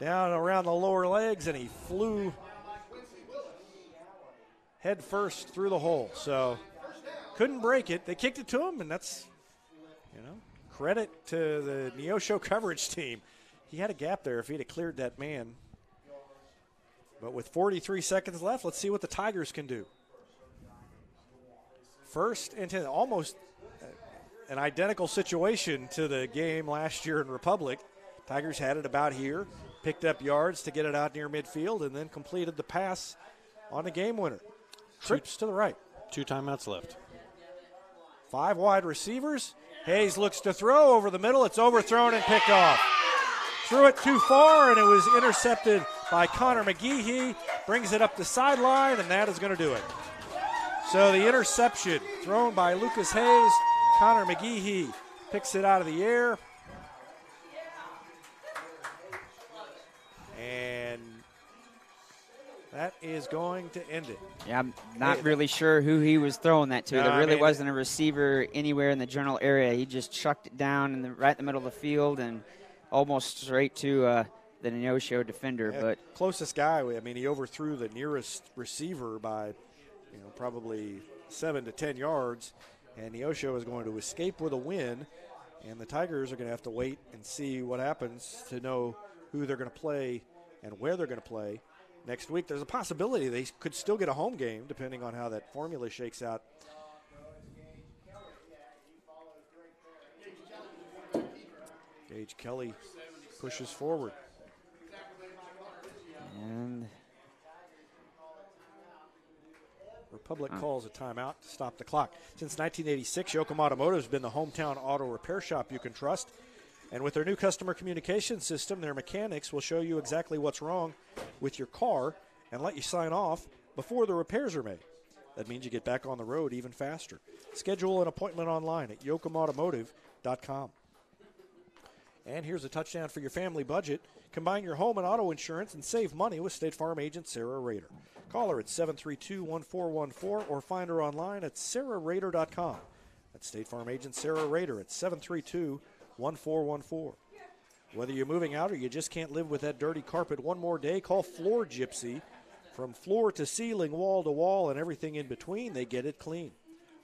down around the lower legs, and he flew head first through the hole. So couldn't break it. They kicked it to him, and that's, credit to the Neosho coverage team. He had a gap there if he'd have cleared that man. But with 43 seconds left, let's see what the Tigers can do. 1st and 10, almost an identical situation to the game last year in Republic. Tigers had it about here, picked up yards to get it out near midfield, and then completed the pass on the game winner. Trips to the right. 2 timeouts left. 5 wide receivers. Hayes looks to throw over the middle. It's overthrown and picked off. threw it too far, and it was intercepted by Connor McGehee. Brings it up the sideline, and that is going to do it. So the interception thrown by Lucas Hayes. Connor McGehee picks it out of the air. And that is going to end it. Yeah, I'm not really sure who he was throwing that to. No, There really wasn't a receiver anywhere in the general area. He just chucked it down right in the middle of the field and almost straight to the Neosho defender. Yeah, but closest guy, I mean, he overthrew the nearest receiver by, probably 7 to 10 yards, and Neosho is going to escape with a win, and the Tigers are going to have to wait and see what happens to know who they're going to play and where they're going to play next week. There's a possibility they could still get a home game depending on how that formula shakes out. Gage Kelly pushes forward. and Republic calls a timeout to stop the clock. Since 1986, Yoakum Automotive has been the hometown auto repair shop you can trust. And with their new customer communication system, their mechanics will show you exactly what's wrong with your car and let you sign off before the repairs are made. That means you get back on the road even faster. Schedule an appointment online at yoakumautomotive.com. And here's a touchdown for your family budget. Combine your home and auto insurance and save money with State Farm agent Sarah Rader. Call her at 732-1414 or find her online at sarahrader.com. That's State Farm agent Sarah Rader at 732-1414. Whether you're moving out or you just can't live with that dirty carpet one more day, call Floor Gypsy. From floor to ceiling, wall to wall, and everything in between, they get it clean.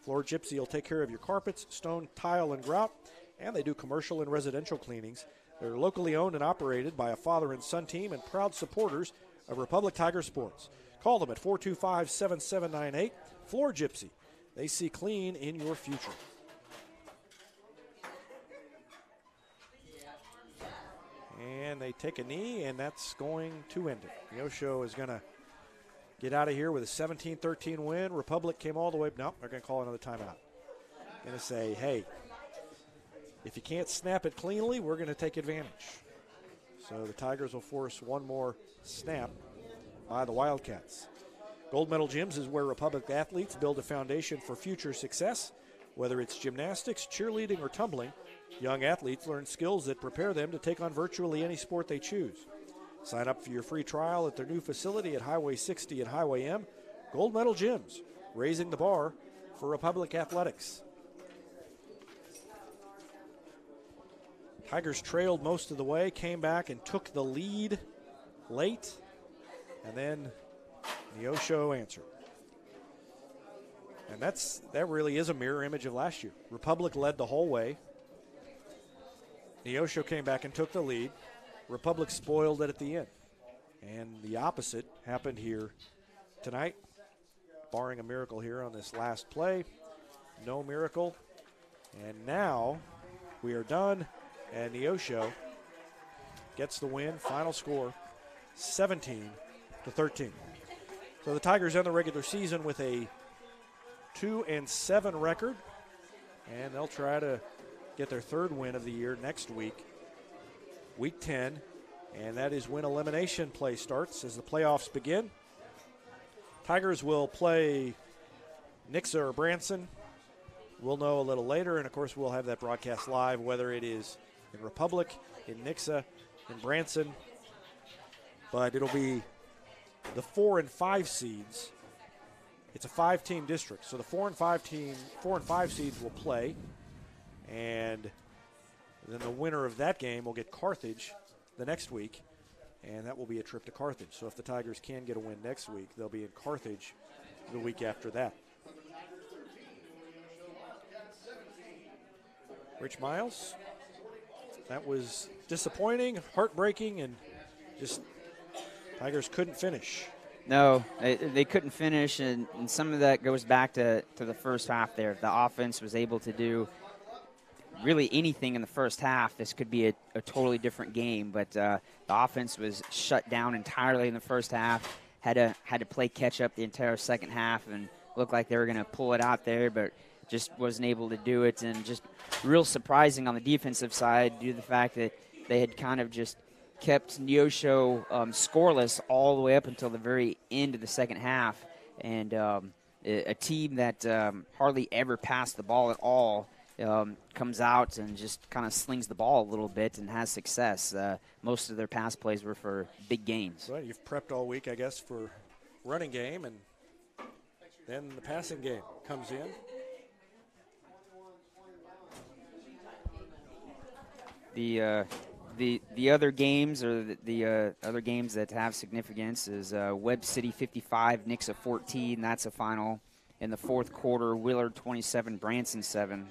Floor Gypsy will take care of your carpets, stone, tile, and grout, and they do commercial and residential cleanings. They're locally owned and operated by a father and son team and proud supporters of Republic Tiger Sports. Call them at 425-7798. Floor Gypsy. They see clean in your future. And they take a knee, and that's going to end it. Neosho is going to get out of here with a 17-13 win. Republic came all the way. No, they're going to call another timeout. Going to say, hey, if you can't snap it cleanly, we're going to take advantage. So the Tigers will force one more snap by the Wildcats. Gold Medal Gyms is where Republic athletes build a foundation for future success. Whether it's gymnastics, cheerleading, or tumbling, young athletes learn skills that prepare them to take on virtually any sport they choose. Sign up for your free trial at their new facility at Highway 60 and Highway M. Gold Medal Gyms, raising the bar for Republic athletics. Tigers trailed most of the way, came back and took the lead late, and then Neosho answered. And that really is a mirror image of last year. Republic led the whole way. Neosho came back and took the lead. Republic spoiled it at the end. And the opposite happened here tonight, barring a miracle here on this last play. No miracle. And now we are done, and Neosho gets the win. Final score, 17-13. So the Tigers end the regular season with a 2-7 record, and they'll try to get their third win of the year next week, Week 10, and that is when elimination play starts as the playoffs begin. Tigers will play Nixa or Branson. We'll know a little later, and of course we'll have that broadcast live, whether it is in Republic, in Nixa, in Branson, but it'll be the 4 and 5 seeds. It's a 5-team district, so the 4 and 5 seeds will play, and then the winner of that game will get Carthage the next week, and that will be a trip to Carthage. So if the Tigers can get a win next week, they'll be in Carthage the week after that. Rich Miles, that was disappointing, heartbreaking, and just Tigers couldn't finish. No, they couldn't finish, and some of that goes back to the first half there. If the offense was able to do really anything in the first half, this could be a totally different game. But the offense was shut down entirely in the first half, had to play catch-up the entire second half, and looked like they were going to pull it out there, but just wasn't able to do it. And just real surprising on the defensive side due to the fact that they had kind of just kept Neosho scoreless all the way up until the very end of the second half. And a team that hardly ever passed the ball at all comes out and just kind of slings the ball a little bit and has success. Most of their pass plays were for big gains. Well, you've prepped all week, I guess, for running game, and then the passing game comes in. The other games, or the other games that have significance, is Webb City 55, Nixa 14. That's a final. In the fourth quarter, Willard 27, Branson 7.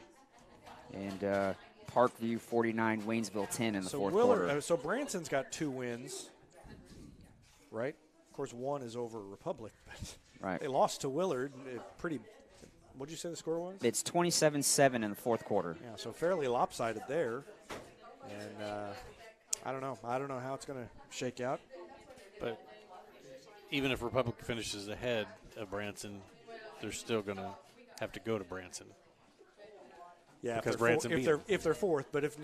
And Parkview 49, Waynesville 10 in the fourth quarter. So Branson's got 2 wins, right? Of course, one is over Republic. But right. They lost to Willard. What did you say the score was? It's 27-7 in the fourth quarter. Yeah, so fairly lopsided there. And I don't know. I don't know how it's going to shake out. But even if Republic finishes ahead of Branson, they're still going to have to go to Branson. Yeah, because if they're fourth, but if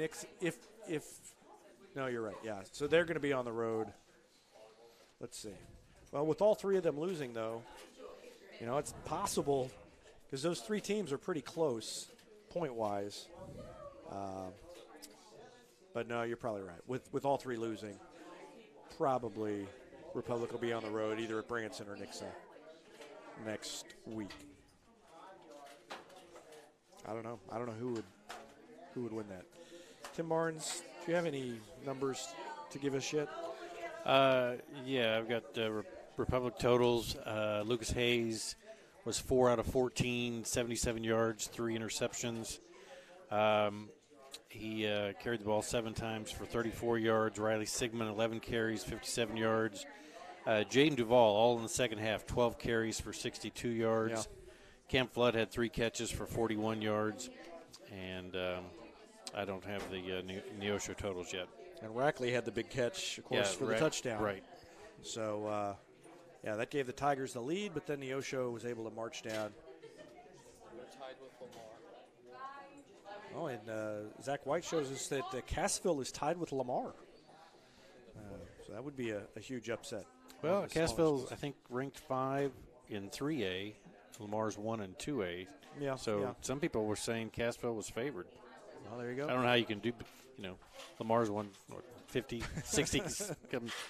no, you're right. Yeah, so they're going to be on the road. Let's see. Well, with all 3 of them losing, though, it's possible because those 3 teams are pretty close point-wise. But no, you're probably right. With all 3 losing, probably Republic will be on the road either at Branson or Nixa next week. I don't know. I don't know who would win that. Tim Barnes, do you have any numbers to give us yet? Yeah, I've got Republic totals. Lucas Hayes was 4 out of 14, 77 yards, 3 interceptions. He carried the ball 7 times for 34 yards. Riley Sigmund, 11 carries, 57 yards. Jaden Duvall, all in the second half, 12 carries for 62 yards. Yeah. Cam Flood had 3 catches for 41 yards. And I don't have the Neosho totals yet. And Rackley had the big catch, of course, for the touchdown. Right. So, that gave the Tigers the lead, but then Neosho was able to march down. Oh, and Zach White shows us that Cassville is tied with Lamar. So that would be a huge upset. Well, Cassville's, I think, ranked 5 in 3A. Lamar's 1 in 2A. Yeah. So some people were saying Cassville was favored. Well, there you go. I don't know how you can do, Lamar's won 50, 60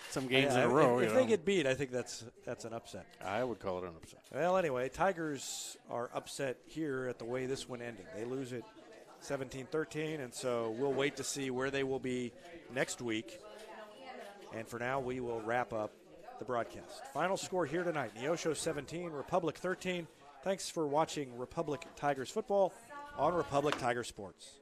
some games in a row. If they get beat, I think that's an upset. I would call it an upset. Well, anyway, Tigers are upset here at the way this one ended. They lose it 17-13, and so we'll wait to see where they will be next week. And for now, we will wrap up the broadcast. Final score here tonight, Neosho 17, Republic 13. Thanks for watching Republic Tigers football on Republic Tiger Sports.